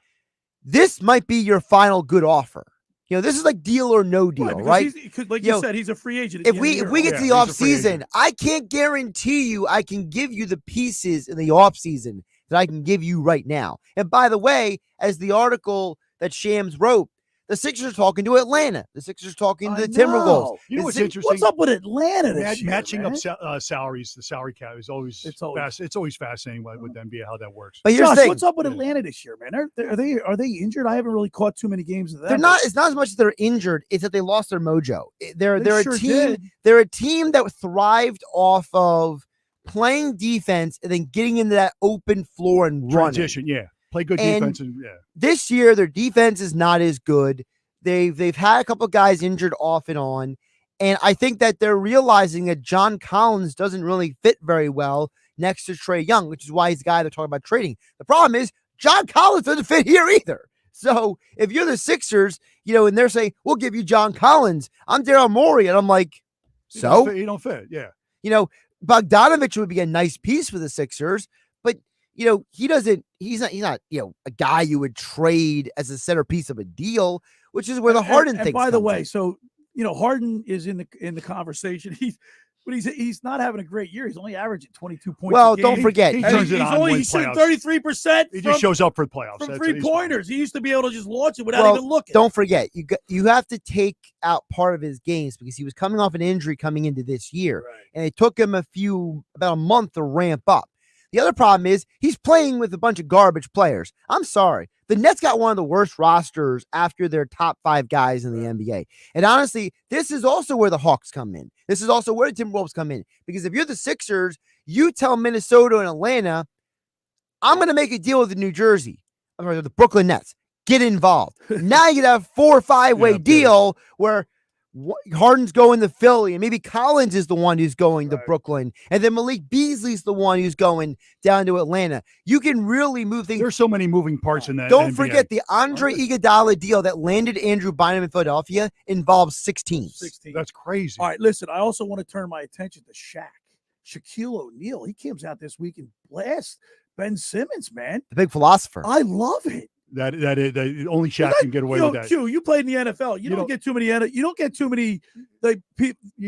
this might be your final good offer. This is like deal or no deal, right? Like you said, he's a free agent. If we get to the offseason, I can't guarantee you I can give you the pieces in the offseason that I can give you right now. And by the way, as the article that Shams wrote, the Sixers are talking to Atlanta. The Sixers are talking to the Timberwolves. You know what's interesting? What's up with Atlanta this year, matching man? up salaries, the salary cap is always it's always fascinating with the NBA how that works. But Josh, what's up with Atlanta this year, man? Are they injured? I haven't really caught too many games of that. They're not. It's not as much as they're injured; it's that they lost their mojo. They're sure a team. did. They're a team that thrived off of playing defense and then getting into that open floor and transition. running. Yeah, play good And defense. And this year, their defense is not as good. They've had a couple of guys injured off and on, and I think that they're realizing that John Collins doesn't really fit very well next to Trae Young, which is why he's the guy they're talking about trading. The problem is John Collins doesn't fit here either. So if you're the Sixers, and they're saying we'll give you John Collins, I'm Daryl Morey, and I'm like, you don't fit. Yeah. Bogdanovich would be a nice piece for the Sixers, but he's not a guy you would trade as a centerpiece of a deal, which is where the Harden thing. By the way, so Harden is in the conversation. He's not having a great year. He's only averaging 22 points. Well, a game. don't forget, he turns it on. He's shooting 33%. He just shows up for the playoffs from 3-pointers. He used to be able to just launch it without even looking. Don't forget, you have to take out part of his games because he was coming off an injury coming into this year, and it took him about a month to ramp up. The other problem is he's playing with a bunch of garbage players. I'm sorry. The Nets got one of the worst rosters after their top 5 guys in the NBA. And honestly, this is also where the Hawks come in. This is also where the Timberwolves come in. Because if you're the Sixers, you tell Minnesota and Atlanta, I'm going to make a deal with the Brooklyn Nets. Get involved. Now you get a 4 or 5-way deal where Harden's going to Philly, and maybe Collins is the one who's going to Brooklyn, and then Malik Beasley's the one who's going down to Atlanta. You can really move things. There's so many moving parts in that. Don't NBA. forget the Andre Iguodala deal that landed Andrew Bynum in Philadelphia involves 6 teams. 16. That's crazy. All right, listen, I also want to turn my attention to Shaquille O'Neal. He comes out this week and blasts Ben Simmons, man. The big philosopher. I love it. That only Shaq can get away with that. Q, you played in the NFL. You don't get too many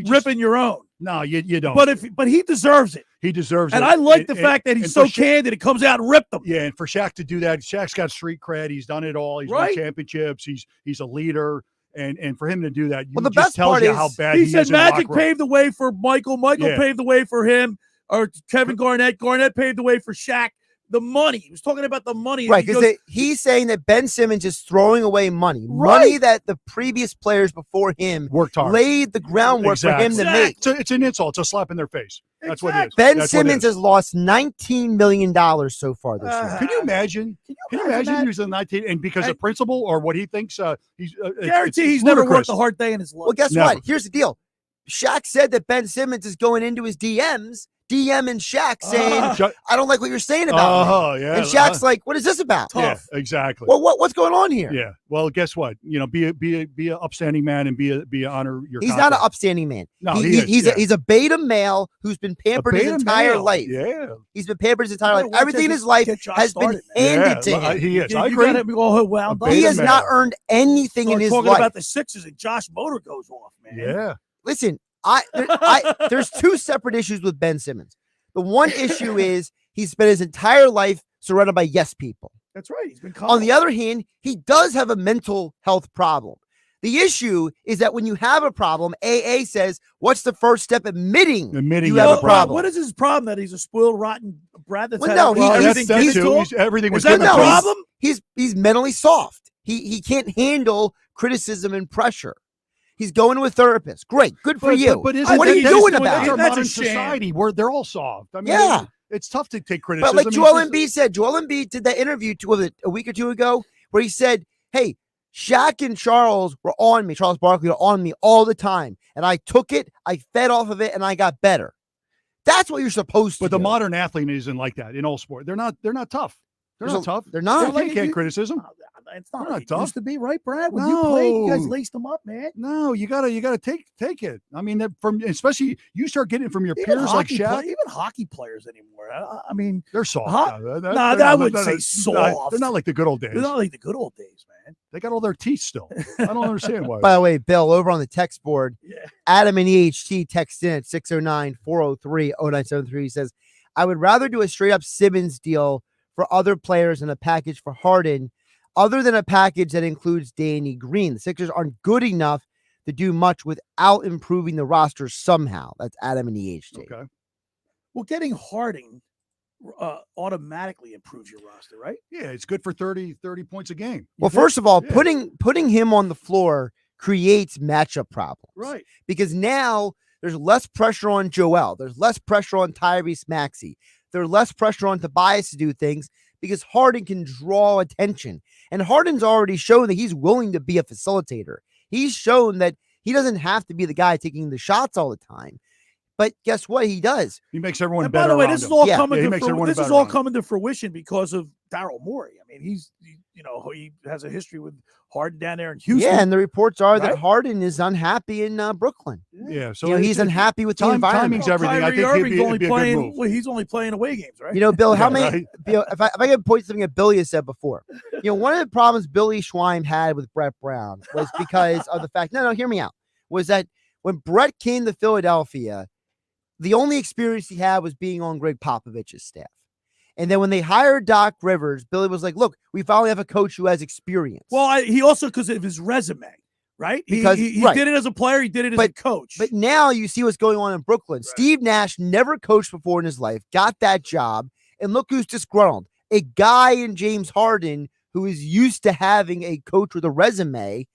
ripping your own. No, you don't. But he deserves it. He deserves it. And I like the fact that he's so candid. It comes out and ripped them. Yeah, and for Shaq to do that, Shaq's got street cred. He's done it all. He's won championships. He's a leader. And for him to do that, the best tells part you is how bad he he said is. Magic paved the way for Michael. Michael paved the way for him. Or Kevin Garnett. Garnett paved the way for Shaq. The money. He was talking about the money. Right, because he's saying that Ben Simmons is throwing away money. Money that the previous players before him worked hard, laid the groundwork for him to make. It's an insult. It's a slap in their face. That's what it is. Ben Simmons has lost $19 million so far this year. Can you imagine? Can you imagine using 19 and because of principle or what he thinks he's guarantee he's never worked a hard day in his life. Well, guess what? Here's the deal. Shaq said that Ben Simmons is going into his DMs, DM and Shaq saying, I don't like what you're saying about me. And Shaq's like, what is this about? Tough. Yeah, exactly. Well, what's going on here? Yeah. Well, guess what? Be an upstanding man and be honor your He's contract. not an upstanding man. No, he's a beta male who's been pampered his entire life. Yeah. He's been pampered his entire life. Everything in his life has been handed to him. He is. I agree. He has not earned anything in his life. Talking about the Sixers and Josh Motor goes off, man. Yeah. Listen, there's 2 separate issues with Ben Simmons. The one issue is he spent his entire life surrounded by yes people. That's right. He's been on the other hand, he does have a mental health problem. The issue is that when you have a problem, AA says, what's the first step? Admitting you have a problem. What is his problem? That he's a spoiled, rotten brat that's everything was that the problem? He's mentally soft. He can't handle criticism and pressure. He's going to a therapist. Great. Good for you. But what are you doing about it? Our modern society where they're all soft. I mean, it's tough to take criticism. But like Joel Embiid did that interview a week or 2 ago where he said, hey, Shaq and Charles were on me. Charles Barkley were on me all the time. And I took it, I fed off of it, and I got better. That's what you're supposed to do. But the modern athlete isn't like that in all sport. They're not tough. They're not tough. They're not. They can't criticism. It's not They're like not it tough. used to be, right, Brad? When you played, you guys laced them up, man. No, you gotta take it. I mean, especially you start getting it from your Even peers like hockey Shaq. even hockey players anymore. I mean, They're soft. I wouldn't say soft. They're not like the good old days. They're not like the good old days, man. They got all their teeth still. I don't understand why. By the way, Bill, over on the text board, Adam and EHT text in at 609-403-0973. He says, I would rather do a straight up Simmons deal for other players than a package for Harden, other than a package that includes Danny Green. The Sixers aren't good enough to do much without improving the roster somehow. That's Adam and EHT. Okay. Well, getting Harding automatically improves your roster, right? Yeah, it's good for 30 points a game. Well, first of all, putting him on the floor creates matchup problems. Right. Because now there's less pressure on Joel. There's less pressure on Tyrese Maxey. There's less pressure on Tobias to do things because Harden can draw attention. And Harden's already shown that he's willing to be a facilitator. He's shown that he doesn't have to be the guy taking the shots all the time. But guess what? He does. He makes everyone And better. by the way, this is all coming coming to fruition because of Daryl Morey. I mean, he has a history with Harden down there in Houston. Yeah, and the reports are that Right? Harden is unhappy in Brooklyn. Yeah, so he's unhappy with the environment. Timing's everything. I think Irving's it'd only be a playing. good move. Well, he's only playing away games, right? Bill, how Yeah, many? right. Bill, if I can point something that Billy has said before, one of the problems Billy Schwein had with Brett Brown was because of the fact. No, hear me out. Was that when Brett came to Philadelphia, the only experience he had was being on Greg Popovich's staff. And then when they hired Doc Rivers, Billy was like, look, we finally have a coach who has experience. Well, he also, because of his resume, right? Because he right. did it as a player. He did it as a coach. But now you see what's going on in Brooklyn. Steve Nash never coached before in his life, got that job, and look who's disgruntled. A guy in James Harden who is used to having a coach with a resume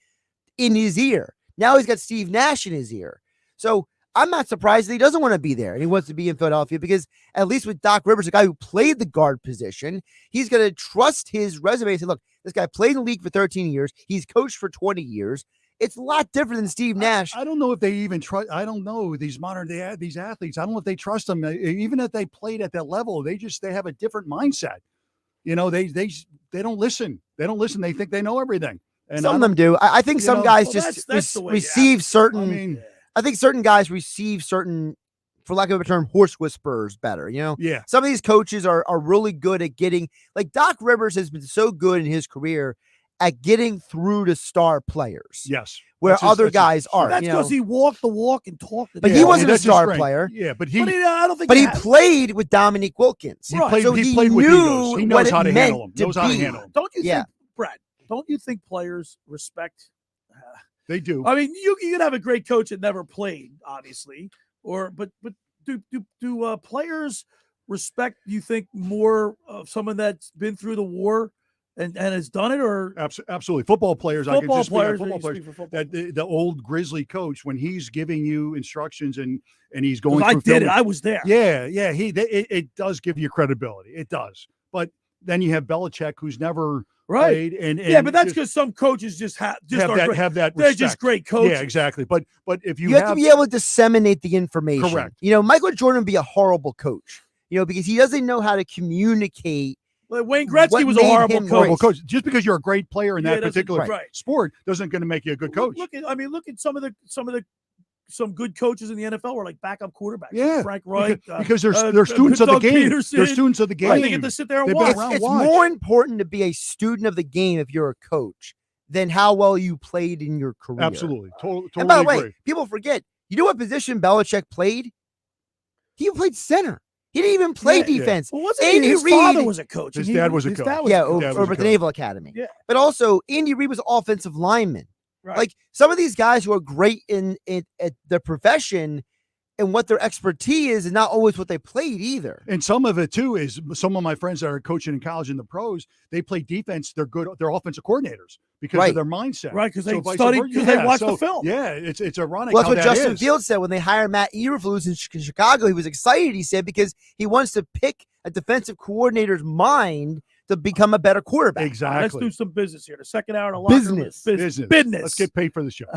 in his ear. Now he's got Steve Nash in his ear. So I'm not surprised that he doesn't want to be there and he wants to be in Philadelphia because at least with Doc Rivers, a guy who played the guard position, he's going to trust his resume and say, look, this guy played in the league for 13 years. He's coached for 20 years. It's a lot different than Steve Nash. I don't know if they even trust. I don't know these these athletes. I don't know if they trust them. Even if they played at that level, they have a different mindset. They don't listen. They don't listen. They think they know everything. And some of them do. I think some guys just receive certain. I think certain guys receive certain, for lack of a term, horse whisperers better. Yeah. Some of these coaches are really good at getting, like Doc Rivers has been so good in his career at getting through to star players. Yes. Where other guys aren't. That's because he walked the walk and talked the But talk. he wasn't a star player. Yeah, but I don't think. But he played with Dominique Wilkins. He played so with knew egos. He knows what how it to meant handle them. Knows how to be. handle them. Don't you think, Brad? Don't you think players respect? They do. I mean, you can have a great coach that never played, obviously, but do players respect? You think more of someone that's been through the war and has done it, or absolutely football players? I can just speak on football players. players. That the old Grizzly coach, when he's giving you instructions and he's going. I through did film, it. I was there. Yeah. It does give you credibility. It does, but then you have Belichick, who's never. Right, and yeah, but that's because some coaches just have that. They're just respect. great coaches. Yeah, exactly. But if you have to be able to disseminate the information. Correct. Michael Jordan would be a horrible coach. Because he doesn't know how to communicate. Well, Wayne Gretzky was a horrible coach. Just because you're a great player in that particular right. sport doesn't going to make you a good coach. Look at some good coaches in the NFL were like backup quarterbacks. Yeah, Frank Reich. Because they're students of the game. Peterson. They're students of the game. Right, they get to sit there and watch. It's more important to be a student of the game if you're a coach than how well you played in your career. Absolutely. Totally and by the way, agree. people forget, you know what position Belichick played? He played center. He didn't even play defense. Well, his father was a coach. His dad was a coach. Over at the Naval Academy. Yeah. But also, Andy Reid was offensive lineman. Right. Like some of these guys who are great in at their profession and what their expertise is not always what they played either. And some of it too is some of my friends that are coaching in college in the pros, they play defense. They're good. They're offensive coordinators because of their mindset. Right. Because they vice study, versa. because they watch the film. Yeah. It's ironic. Well, that's how what that Justin is. Fields said when they hired Matt Eberflus in Chicago. He was excited, he said, because he wants to pick a defensive coordinator's mind to become a better quarterback. Exactly. Let's do some business here. The second hour of the locker room is business. Let's get paid for the show.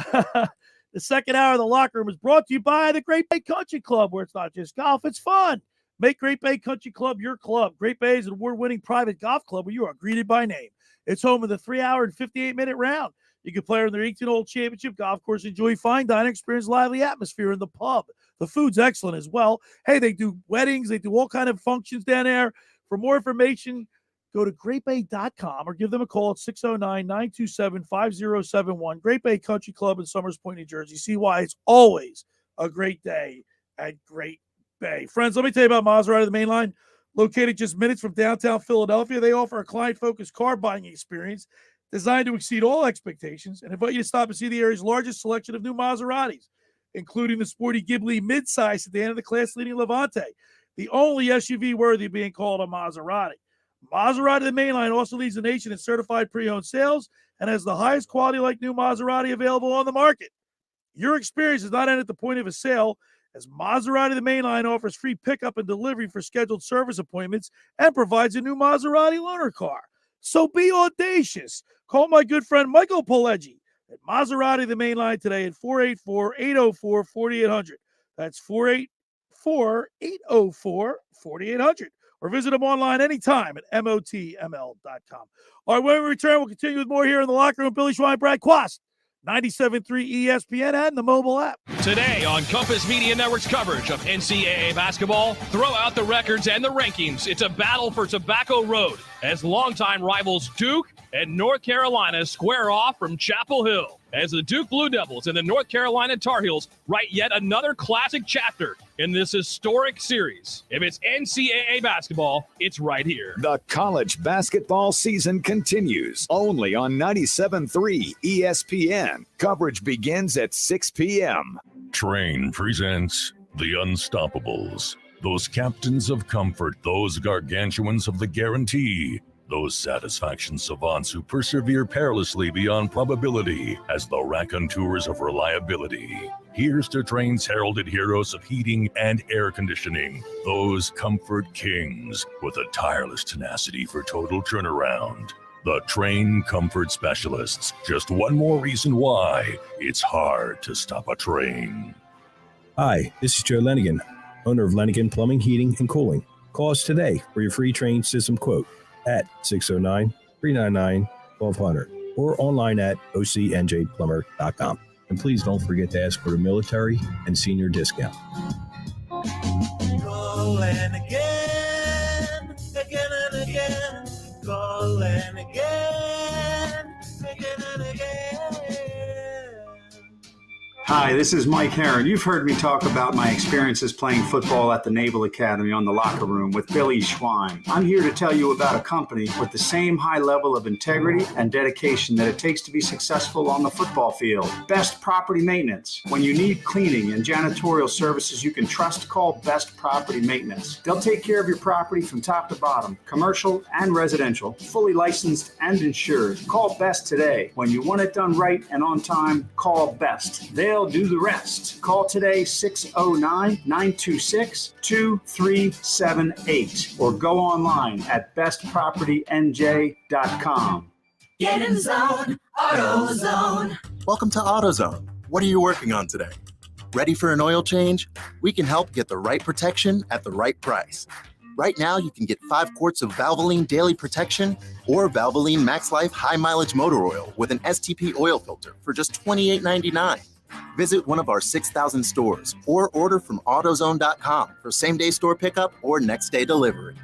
The second hour of the locker room is brought to you by the Great Bay Country Club, where it's not just golf, it's fun. Make Great Bay Country Club your club. Great Bay is an award-winning private golf club where you are greeted by name. It's home of the 3-hour and 58-minute round. You can play on their 18-hole championship golf course, enjoy fine dining, experience lively atmosphere in the pub. The food's excellent as well. Hey, they do weddings. They do all kind of functions down there. For more information, go to greatbay.com or give them a call at 609-927-5071. Great Bay Country Club in Summers Point, New Jersey. See why it's always a great day at Great Bay. Friends, let me tell you about Maserati, the main line. Located just minutes from downtown Philadelphia, they offer a client-focused car buying experience designed to exceed all expectations and invite you to stop and see the area's largest selection of new Maseratis, including the sporty Ghibli midsize sedan and the class-leading Levante, the only SUV worthy of being called a Maserati. Maserati, the mainline, also leads the nation in certified pre-owned sales and has the highest quality like new Maserati available on the market. Your experience is not end at the point of a sale, as Maserati, the mainline, offers free pickup and delivery for scheduled service appointments and provides a new Maserati loaner car. So be audacious. Call my good friend Michael Pileggi at Maserati, the mainline, today at 484-804-4800. That's 484-804-4800. Or visit them online anytime at motml.com. All right, when we return, we'll continue with more here in the locker room. Billy Schwein, Brad Quast, 97.3 ESPN and the mobile app. Today on Compass Media Network's coverage of NCAA basketball, throw out the records and the rankings. It's a battle for Tobacco Road as longtime rivals Duke and North Carolina square off from Chapel Hill as the Duke Blue Devils and the North Carolina Tar Heels write yet another classic chapter in this historic series. If it's NCAA basketball, it's right here. The college basketball season continues only on 97.3 ESPN. Coverage begins at 6 p.m. Train presents The Unstoppables. Those captains of comfort, those gargantuans of the guarantee, those satisfaction savants who persevere perilously beyond probability as the raconteurs of reliability. Here's to Train's heralded heroes of heating and air conditioning, those comfort kings with a tireless tenacity for total turnaround. The Train Comfort Specialists. Just one more reason why it's hard to stop a train. Hi, this is Joe Lenigan, owner of Lenigan Plumbing, Heating, and Cooling. Call us today for your free Train system quote at 609-399-1200 or online at ocnjplumber.com. And please don't forget to ask for the military and senior discount. Calling again, again and again. Calling again, again and again. Hi, this is Mike Herron. You've heard me talk about my experiences playing football at the Naval Academy on the locker room with Billy Schwein. I'm here to tell you about a company with the same high level of integrity and dedication that it takes to be successful on the football field. Best Property Maintenance. When you need cleaning and janitorial services you can trust, call Best Property Maintenance. They'll take care of your property from top to bottom, commercial and residential, fully licensed and insured. Call Best today. When you want it done right and on time, call Best. They'll do the rest. Call today 609-926-2378 or go online at bestpropertynj.com. Get in the zone, AutoZone. Welcome to AutoZone. What are you working on today? Ready for an oil change? We can help get the right protection at the right price. Right now, you can get 5 quarts of Valvoline Daily Protection or Valvoline Max Life High Mileage Motor Oil with an STP oil filter for just $28.99. Visit one of our 6,000 stores or order from AutoZone.com for same-day store pickup or next-day delivery.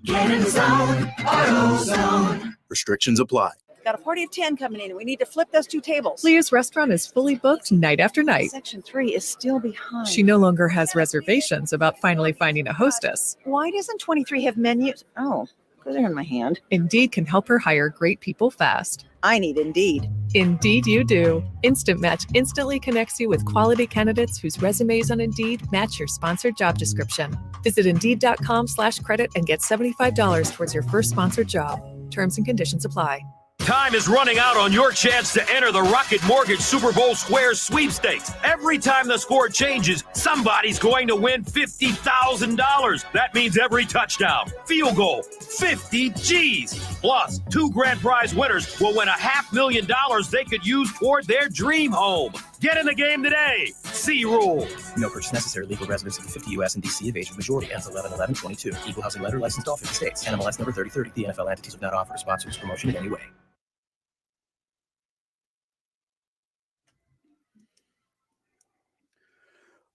Get in the zone, AutoZone. Restrictions apply. Got a party of 10 coming in, and we need to flip those 2 tables. Leah's restaurant is fully booked night after night. Section 3 is still behind. She no longer has reservations about finally finding a hostess. Why doesn't 23 have menus? Oh, because they're in my hand. Indeed can help her hire great people fast. I need Indeed. Indeed you do. Instant Match instantly connects you with quality candidates whose resumes on Indeed match your sponsored job description. Visit Indeed.com/credit and get $75 towards your first sponsored job. Terms and conditions apply. Time is running out on your chance to enter the Rocket Mortgage Super Bowl Squares Sweepstakes. Every time the score changes, somebody's going to win $50,000. That means every touchdown, field goal, 50 G's. Plus, 2 grand prize winners will win $500,000 they could use toward their dream home. Get in the game today. See rules. No purchase necessary. Legal residence of the 50 U.S. and D.C. of Asian majority. Ends 11/11/22. Equal housing letter licensed all 50 states. NMLS number 3030. The NFL entities have not offered to sponsor this promotion in any way.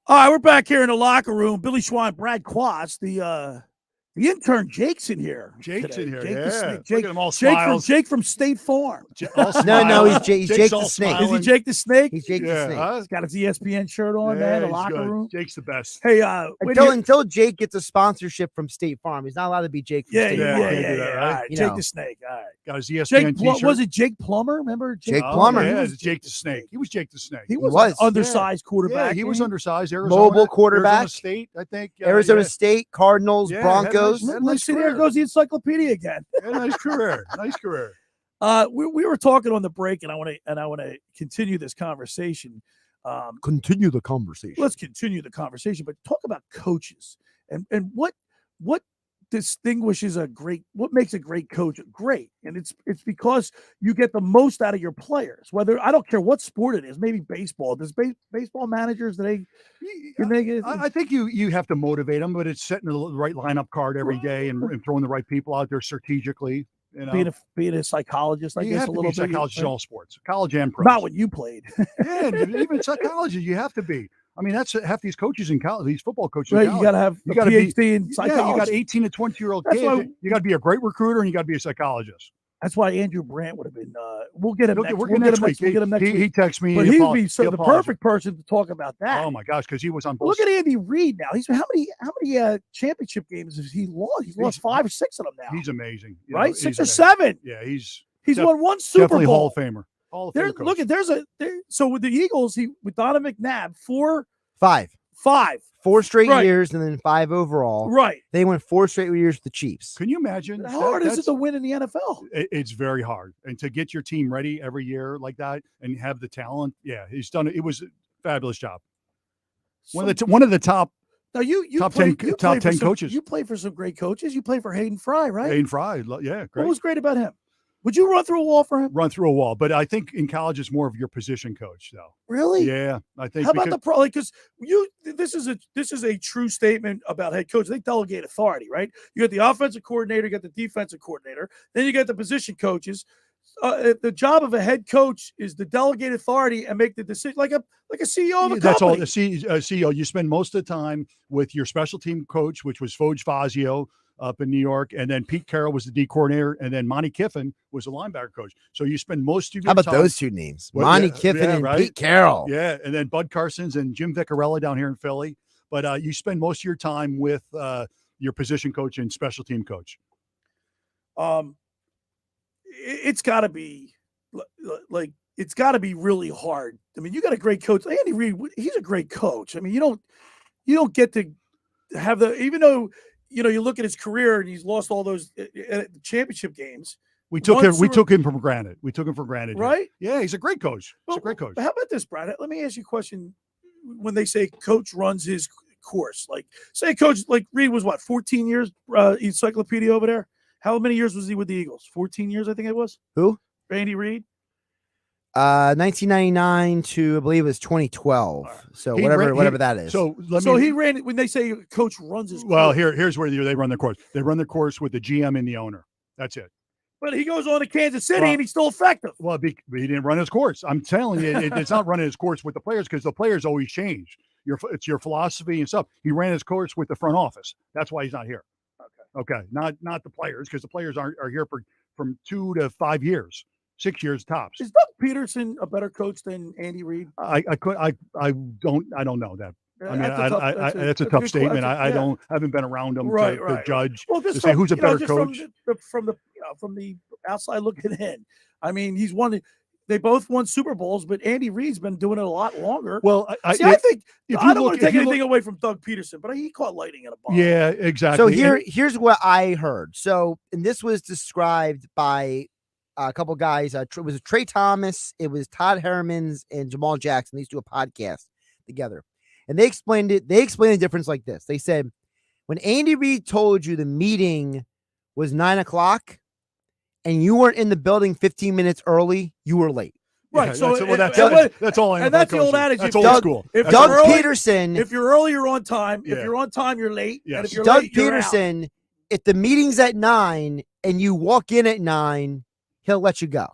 All right, we're back here in the locker room. Billy Schwein, Brad Quast, the intern Jake's in here. Jake's in here. Jake yeah. the Snake. Look Jake, at him all Jake smiles. Jake from State Farm. No, he's Jake the Snake. Is he Jake the Snake? He's Jake the Snake. He's got his ESPN shirt on, man. The he's locker good. room. Jake's the best. Hey, until Jake gets a sponsorship from State Farm, he's not allowed to be Jake. From State Farm. Right? All right, Jake the Snake. All right. Got his ESPN t-shirt. Was it Jake Plummer? Remember Jake Plummer? Yeah, it's Jake the Snake. He was Jake the Snake. He was an undersized quarterback. Yeah, he was undersized. Arizona, Mobile quarterback. Arizona State, I think. Arizona State, Cardinals, Broncos. Listen, there goes the encyclopedia again. Nice career. Nice career. We were talking on the break, and I want to continue this conversation. Continue the conversation. Let's continue the conversation, but talk about coaches and what distinguishes what makes a great coach great, and it's because you get the most out of your players. Whether I don't care what sport it is, maybe baseball. Does baseball managers I think you have to motivate them, but it's setting the right lineup card every day and throwing the right people out there strategically. You know? Being a psychologist, I guess have a to little be bit. a psychologist in all sports, college and pro. Not when you played. Yeah, even psychology, you have to be. I mean, that's half these coaches in college, these football coaches. Right, in college. you got to have a PhD in psychology. Yeah, you got 18 to 20-year-old kids. You got to be a great recruiter and you got to be a psychologist. That's why Andrew Brandt would have been. We'll get him next week. We'll get him next week. He texts me. But he'd be the perfect person to talk about that. Oh my gosh, because he was on both. Look at Andy Reid now. He's how many championship games has he lost? He's lost 5 or 6 of them now. He's amazing, right? 6 or 7. Yeah, he's won one Super definitely Bowl. Hall of Famer. Hall of Fame coach. So with the Eagles, with Donovan McNabb, 5 straight Right. years and then 5 overall. Right. They went 4 straight years with the Chiefs. Can you imagine? How hard is it to win in the NFL? It's very hard. And to get your team ready every year like that and have the talent. Yeah, he's done it. It was a fabulous job. One of the top Now you top played, 10 you top played for 10 some- coaches. You played for some great coaches. You played for Hayden Fry, right? Hayden Fry. Yeah, great. What was great about him? Would you run through a wall for him? Run through a wall. But I think in college it's more of your position coach, though. Really? Yeah, I think. How about the pro? Because this is a true statement about head coach. They delegate authority, right? You got the offensive coordinator, you got the defensive coordinator, then you got the position coaches. The job of a head coach is to delegate authority and make the decision, like a CEO of a company. That's all. The CEO. You spend most of the time with your special team coach, which was Foge Fazio up in New York, and then Pete Carroll was the D coordinator, and then Monty Kiffin was the linebacker coach. So you spend most of your How about time, those two names? Monty Kiffin and right? Pete Carroll. Yeah, and then Bud Carson's and Jim Viccarella down here in Philly. But you spend most of your time with your position coach and special team coach. It's got to be it's got to be really hard. I mean, you got a great coach, Andy Reid. He's a great coach. I mean, you don't get to have even though you look at his career and he's lost all those championship games. We took him for granted. We took him for granted, right? Yeah, he's a great coach. He's a great coach. How about this, Brad? Let me ask you a question. When they say coach runs his course, like say coach like Reid was 14 years encyclopedia over there. How many years was he with the Eagles? 14 years, I think it was. Who? Andy Reid. 1999 to I believe it was 2012. Right. So whatever that is. So he ran when they say coach runs his course. Well, here's where they run their course. They run their course with the GM and the owner. That's it. But he goes on to Kansas City and he's still effective. Well, he didn't run his course. I'm telling you, it's not running his course with the players because the players always change. It's your philosophy and stuff. He ran his course with the front office. That's why he's not here. Okay, not the players because the players are here from 2 to 5 years, 6 years tops. Is Doug Peterson a better coach than Andy Reid? I don't know that. I mean, that's a tough statement. I haven't been around them to judge to say who's a better coach. From the outside looking in, I mean, he's won. They both won Super Bowls, but Andy Reid's been doing it a lot longer. Well, I think I don't want to take anything away from Doug Peterson, but he caught lightning in a bottle. Yeah, exactly. So here's what I heard. So, and this was described by a couple guys. It was Trey Thomas, it was Todd Hermans, and Jamal Jackson. These do a podcast together, and they explained it. They explained the difference like this. They said when Andy Reid told you the meeting was 9:00. And you weren't in the building 15 minutes early, you were late. Right. Yeah, So that's all I know. And that's the old adage. That's if old school. If Doug you're early- Peterson. If you're early, you're on time. Yeah. If you're on time, you're late. Yes. And if you're Doug late, you're out. Peterson, if the meeting's at 9 and you walk in at 9, he'll let you go.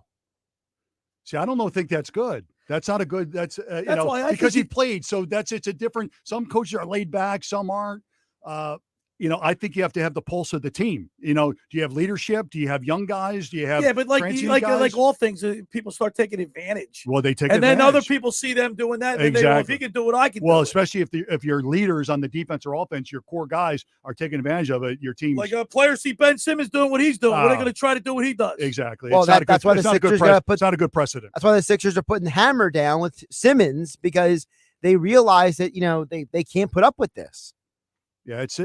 See, I don't think that's good. That's not a good. That's why I because think he played. So it's a different. Some coaches are laid back, some aren't. I think you have to have the pulse of the team. Do you have leadership? Do you have young guys? Do you have but like all things, people start taking advantage. Well, they take and advantage. then other people see them doing that. And they go, if he can do it, I can. Well, do especially if your leaders on the defense or offense, your core guys are taking advantage of it. Your team, like a player see Ben Simmons doing what he's doing. What are they going to try to do what he does? Exactly. Well, that's why the Sixers it's not a good precedent. That's why the Sixers are putting the hammer down with Simmons, because they realize that they can't put up with this. Yeah, it's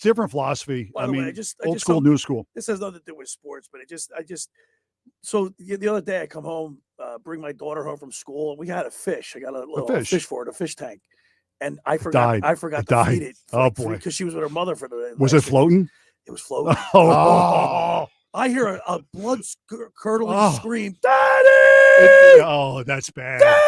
different philosophy. By the way, I just old school, new school. This has nothing to do with sports, but so the other day I come home, bring my daughter home from school, and we had a fish. I got a little fish for it, a fish tank, and I forgot to feed it. Boy, because she was with her mother for the. Was it floating? It was floating. Oh. I hear a blood curdling scream, "Daddy!" That's bad. Daddy!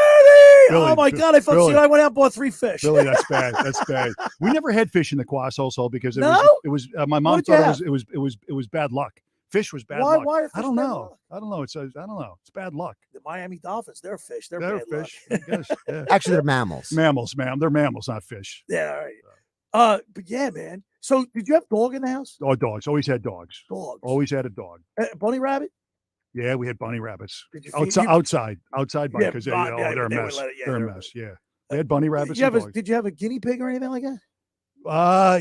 Billy, oh my God! I felt I went out and bought 3 fish. Billy, that's bad. That's bad. We never had fish in the Quast also because it was my mom thought it was bad luck. Fish was bad luck. Why I don't know. I don't know. I don't know. It's bad luck. The Miami Dolphins, they're fish. They're bad fish. luck. I guess, yeah. Actually, they're mammals. Mammals, ma'am. They're mammals, not fish. Yeah, all right. But yeah, man. So did you have dog in the house? Oh, dogs. Always had dogs. Dogs. Always had a dog. Bunny rabbit? Yeah, we had bunny rabbits. Outside because they're a mess. They're a mess. Yeah, they had bunny rabbits. Did you have a guinea pig or anything like that?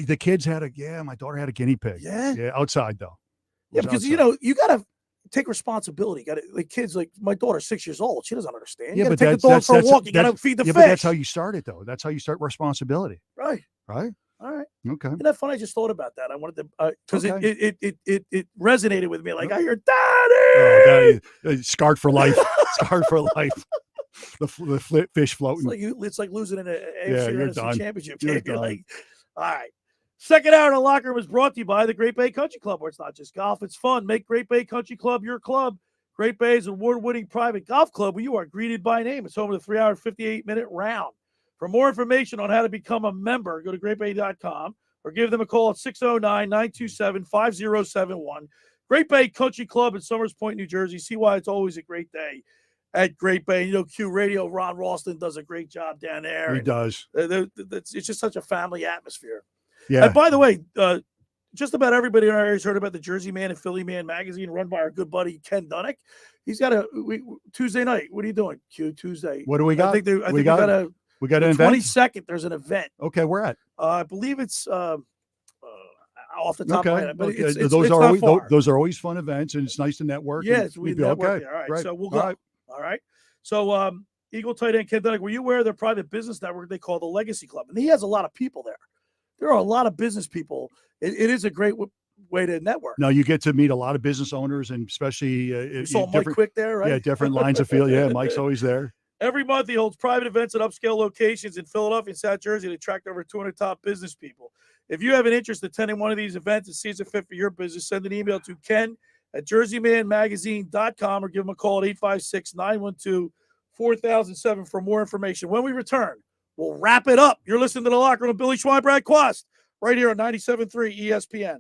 The kids had my daughter had a guinea pig. Yeah, outside though. Yeah, because outside. You gotta take responsibility. Kids, like my daughter's 6 years old. She doesn't understand. You Yeah, gotta but take the dog for a walk. You gotta feed the fish. But that's how you start it though. That's how you start responsibility. Right. All right. Okay. Isn't that fun? I just thought about that. I wanted to because it resonated with me. Like I hear Daddy. Scarred for life. Scarred for life. The fish floating. It's like losing in an you're AFC done. championship You're game. You're done. like, all right. Second hour in the locker room is brought to you by the Great Bay Country Club, where it's not just golf, it's fun. Make Great Bay Country Club your club. Great Bay is an award-winning private golf club where you are greeted by name. It's home to the 3-hour, 58-minute round. For more information on how to become a member, go to greatbay.com or give them a call at 609-927-5071. Great Bay Country Club in Somers Point, New Jersey. See why it's always a great day at Great Bay. Q Radio, Ron Ralston does a great job down there. He does. It's just such a family atmosphere. Yeah. And by the way, just about everybody in our area has heard about the Jersey Man and Philly Man magazine run by our good buddy Ken Dunnick. He's got Tuesday night. What are you doing, Q? Tuesday. What do we got? I think we got an event? 22nd, there's an event. Okay, where at? I believe it's off the top of my head. But it's those not far. those are always fun events, and it's nice to network. Yes, we network. Okay. All right, right. so we'll go. All right. So Eagle tight end Ken Dunnick, were you aware of their private business network they call the Legacy Club? And he has a lot of people there. There are a lot of business people. It is a great way to network. No, you get to meet a lot of business owners, and especially you saw Mike Quick there, right? Yeah, different lines of field. Yeah, Mike's always there. Every month, he holds private events at upscale locations in Philadelphia and South Jersey to attract over 200 top business people. If you have an interest in attending one of these events and see it's a fit for your business, send an email to ken@jerseymanmagazine.com or give him a call at 856-912-4007 for more information. When we return, we'll wrap it up. You're listening to The Locker Room with Billy Schwein, Brad Quast, right here on 97.3 ESPN.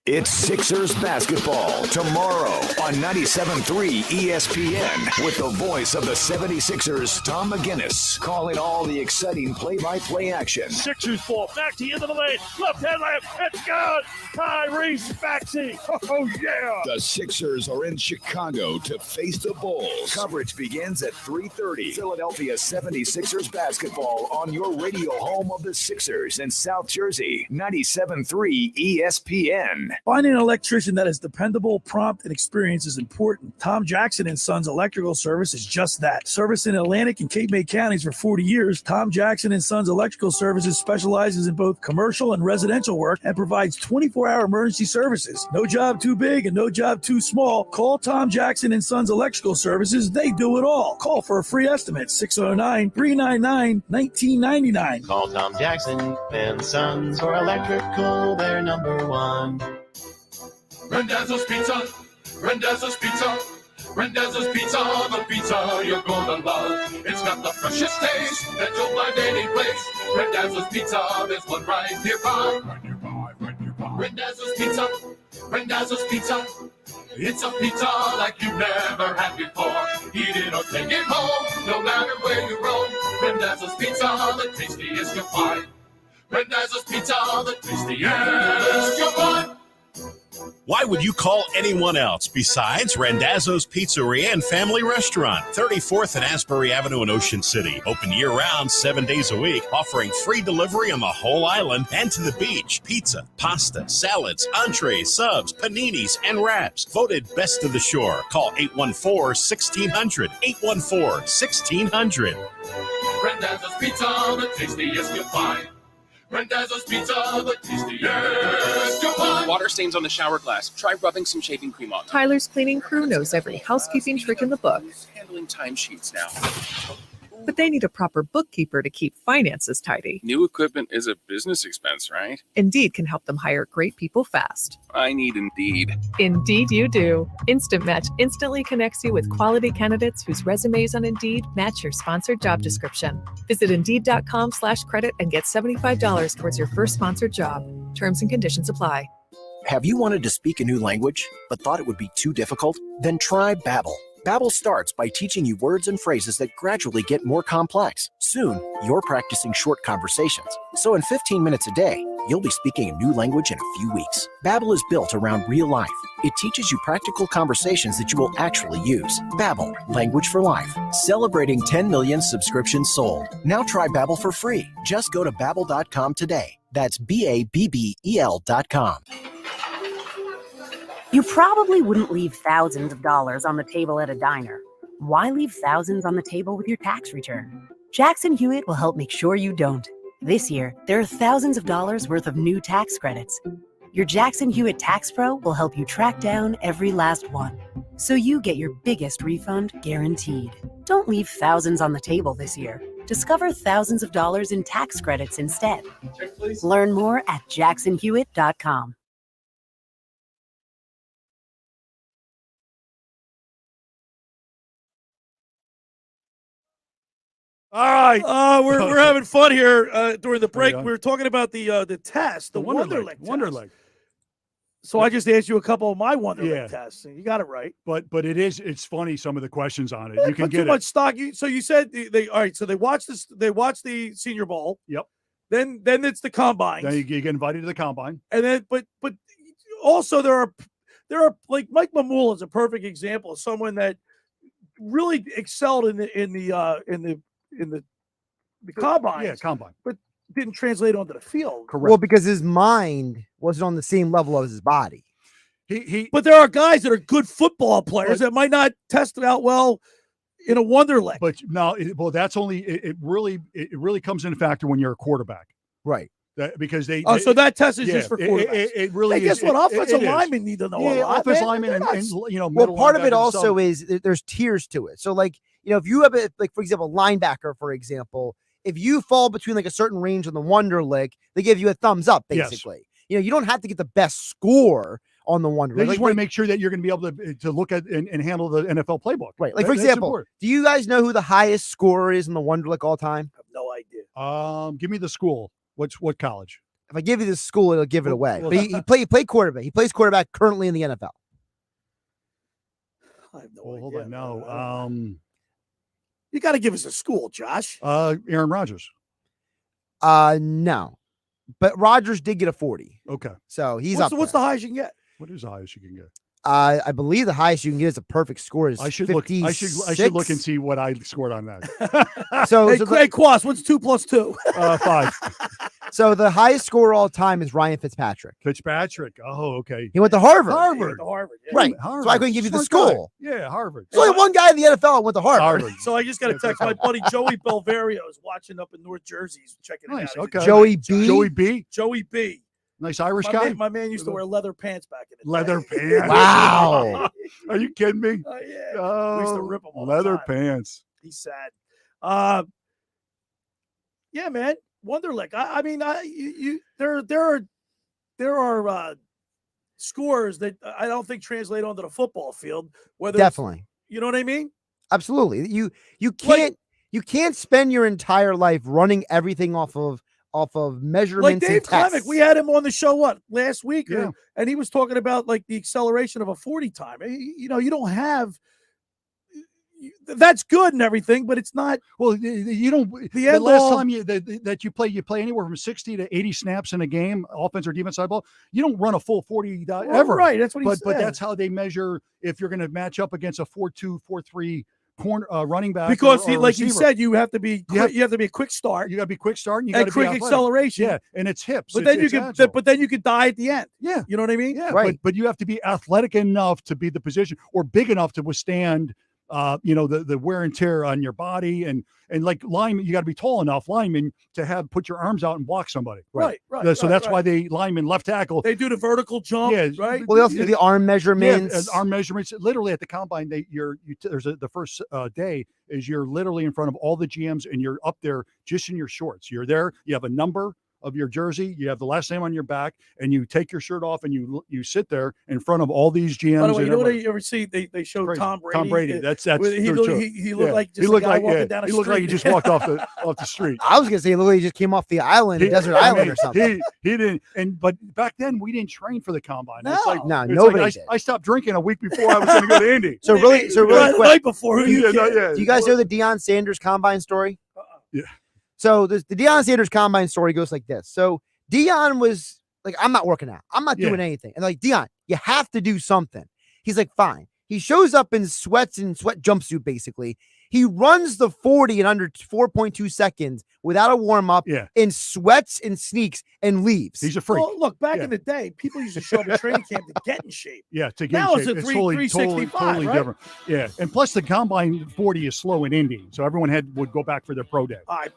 It's Sixers basketball tomorrow on 97.3 ESPN with the voice of the 76ers, Tom McGinnis, calling all the exciting play-by-play action. Sixers ball back to the end of the lane. Left hand layup. It's good. Tyrese Maxey. Oh, yeah. The Sixers are in Chicago to face the Bulls. Coverage begins at 3:30. Philadelphia 76ers basketball on your radio home of the Sixers in South Jersey. 97.3 ESPN. Finding an electrician that is dependable, prompt, and experienced is important. Tom Jackson & Sons Electrical Service is just that. Service in Atlantic and Cape May counties for 40 years, Tom Jackson & Sons Electrical Services specializes in both commercial and residential work and provides 24-hour emergency services. No job too big and no job too small. Call Tom Jackson & Sons Electrical Services. They do it all. Call for a free estimate, 609-399-1999. Call Tom Jackson & Sons for electrical, they're number one. Randazzo's Pizza, Randazzo's Pizza, Randazzo's Pizza, the pizza you're gonna love. It's got the freshest taste that you'll find any place. Randazzo's Pizza, there's one right nearby. Randazzo's Pizza, Randazzo's Pizza. It's a pizza like you've never had before. Eat it or take it home, no matter where you roam. Randazzo's Pizza, the tastiest you'll find. Randazzo's Pizza, the tastiest you'll find. Why would you call anyone else besides Randazzo's Pizzeria and Family Restaurant, 34th and Asbury Avenue in Ocean City. Open year-round, 7 days a week, offering free delivery on the whole island and to the beach. Pizza, pasta, salads, entrees, subs, paninis, and wraps. Voted best of the shore. Call 814-1600. 814-1600. Randazzo's Pizza, the tastiest you'll find. Randazzo's Pizza, the tastiest you'll find. Water stains on the shower glass. Try rubbing some shaving cream on them. Tyler's cleaning crew knows every housekeeping trick in the book. Handling timesheets now. But they need a proper bookkeeper to keep finances tidy. New equipment is a business expense, right? Indeed can help them hire great people fast. I need Indeed. Indeed you do. Instant Match instantly connects you with quality candidates whose resumes on Indeed match your sponsored job description. Visit Indeed.com/credit and get $75 towards your first sponsored job. Terms and conditions apply. Have you wanted to speak a new language, but thought it would be too difficult? Then try Babbel. Babbel starts by teaching you words and phrases that gradually get more complex. Soon, you're practicing short conversations. So in 15 minutes a day, you'll be speaking a new language in a few weeks. Babbel is built around real life. It teaches you practical conversations that you will actually use. Babbel, language for life. Celebrating 10 million subscriptions sold. Now try Babbel for free. Just go to Babbel.com today. That's BABBEL.com. You probably wouldn't leave thousands of dollars on the table at a diner. Why leave thousands on the table with your tax return? Jackson Hewitt will help make sure you don't. This year, there are thousands of dollars worth of new tax credits. Your Jackson Hewitt Tax Pro will help you track down every last one, so you get your biggest refund guaranteed. Don't leave thousands on the table this year. Discover thousands of dollars in tax credits instead. Learn more at jacksonhewitt.com. All right, we're having fun here during the break. We were talking about the test, the Wonderlic. So I just asked you a couple of my Wonderlic tests, and you got it right. But it's funny, some of the questions on it. Yeah, you can get too much stock. So you said they all right. So they watched this. They watched the Senior Bowl. Yep. Then it's the combine. Then you get invited to the combine. And then, but also there are like Mike Mamula is a perfect example of someone that really excelled in the combine. Yeah, combine. But didn't translate onto the field. Correct. Well, because his mind wasn't on the same level as his body. But there are guys that are good football players that might not test it out well in a Wonderlic. But no, that's only it really comes into factor when you're a quarterback. Right. Because they so that test is just for quarterbacks. It really hey, is. Guess what? Offensive linemen need to know a lot. Offensive linemen and well, part of it also is there's tiers to it. So like, if you have for example, linebacker, for example, if you fall between like a certain range on the Wonderlic, they give you a thumbs up, basically. Yes. You don't have to get the best score on the Wonderlic. They just want to make sure that you're going to be able to look at and handle the NFL playbook. Right. Like, for example, do you guys know who the highest scorer is in the Wonderlic all time? I have no idea. Give me the school. What college? If I give you the school, it'll give it away. But he played quarterback. He plays quarterback currently in the NFL. I have no idea. Hold on. No. You got to give us a school, Josh. Aaron Rodgers. No. But Rodgers did get a 40. Okay. So he's what's up. What's the highest you can get? What is the highest you can get? I believe the highest you can get is a perfect score is I should 56. look. I should look and see what I scored on that. Hey, Quast, what's 2 + 2? 5. So the highest scorer all time is Ryan Fitzpatrick. Oh, okay. He went to Harvard. Yeah. Right. Harvard. So I couldn't give you the school. Yeah, Harvard. There's only one guy in the NFL that went to Harvard. So I just got a text. My buddy Joey Belverio is watching up in North Jersey. He's checking it out. Okay. Joey B. Joey B. Nice Irish guy. My man used to wear leather pants back in the day. Leather pants. Wow. Are you kidding me? Oh, yeah. We used to rip them all leather the time. pants. He's sad. Yeah, man. Wonderlic. I mean, there are scores that I don't think translate onto the football field. Whether Definitely. You know what I mean? Absolutely. You can't spend your entire life running everything off of measurements Like Dave and tests. Klemick, we had him on the show last week, Yeah. and he was talking about like the acceleration of a 40 time. You don't have. That's good and everything, but it's not. Well, you don't. The The end last all- time that you play anywhere from 60 to 80 snaps in a game, offense or defense side ball. You don't run a full 40 ever. Right, that's what he But said. that's how they measure if you're going to match up against a 4-2, 4-3 corner running back. Because or like you receiver. said, you have to be a quick start. You got to be quick start. And you and got to quick be athletic. acceleration. Yeah, and it's hips. But It's then you could die at the end. Yeah, you know what I mean. Yeah, Right. But you have to be athletic enough to be the position or big enough to withstand. The wear and tear on your body and like linemen, you got to be tall enough linemen to put your arms out and block somebody. Right. So that's why they linemen left tackle. They do the vertical jump. Yeah, right. Well, they also do the arm measurements. Yeah, arm measurements. Literally at the combine, the first day is you're literally in front of all the GMs and you're up there just in your shorts. You're there. You have a number of your jersey. You have the last name on your back, and you take your shirt off and you sit there in front of all these GMs. By the way, and you know what everybody. you ever see? They showed Crazy. Tom Brady. Tom Brady. That's He true, looked, too. he looked Yeah. like just he looked a guy like walking down a he looked like he street. just walked off the street. I was gonna say, look, he just came off the island, desert island or something. He didn't. But back then we didn't train for the combine. It's like, No, it's nobody like did. I stopped drinking a week before I was going to go to Indy. So really quick. right before who you Do you guys know the Deion Sanders combine story? Yeah. So the Deion Sanders combine story goes like this. So Deion was like, I'm not working out. I'm not doing anything. And like, Deion, you have to do something. He's like, fine. He shows up in sweat jumpsuit, basically. He runs the 40 in under 4.2 seconds without a warm-up, in sweats and sneaks, and leaves. He's a freak. Well, look, back in the day, people used to show up at training camp to get in shape. Yeah, to get Now in it's shape. a It's totally 365, right? different. Yeah, and plus the combine 40 is slow in Indy, so everyone would go back for their pro day. All right,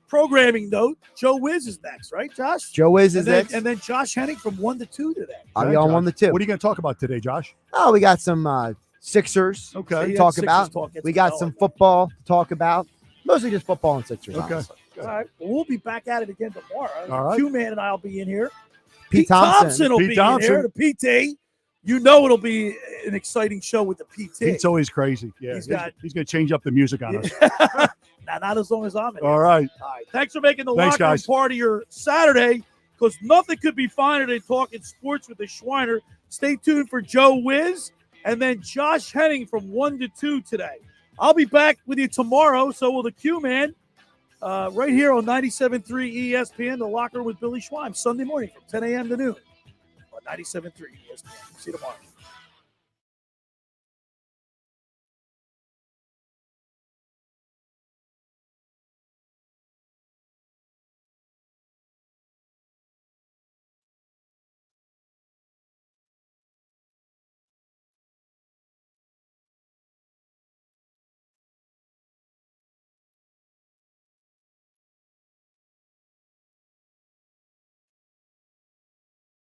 programming note, Joe Wiz is next, right, Josh? Joe Wiz is next. And then Josh Henning from 1 to 2 today. I'll be on 1 to 2. What are you going to talk about today, Josh? Oh, we got some Sixers Okay. to talk about. We got some football to talk about. Mostly just football and Sixers. Okay. honestly. All right, well, we'll be back at it again tomorrow. All right. Q-Man and I will be in here. Pete Thompson. will Pete be Thompson. in here. The PT. You know it'll be an exciting show with the PT. Pete's always crazy. Yeah, He's he's going to change up the music on us. Not as long as I'm in. All right. All right. Thanks for making the Thanks, locker room guys. part of your Saturday, because nothing could be finer than talking sports with the Schweiner. Stay tuned for Joe Wiz and then Josh Henning from 1 to 2 today. I'll be back with you tomorrow. So will the Q-Man right here on 97.3 ESPN, the locker room with Billy Schwein, Sunday morning from 10 a.m. to noon on 97.3 ESPN. See you tomorrow.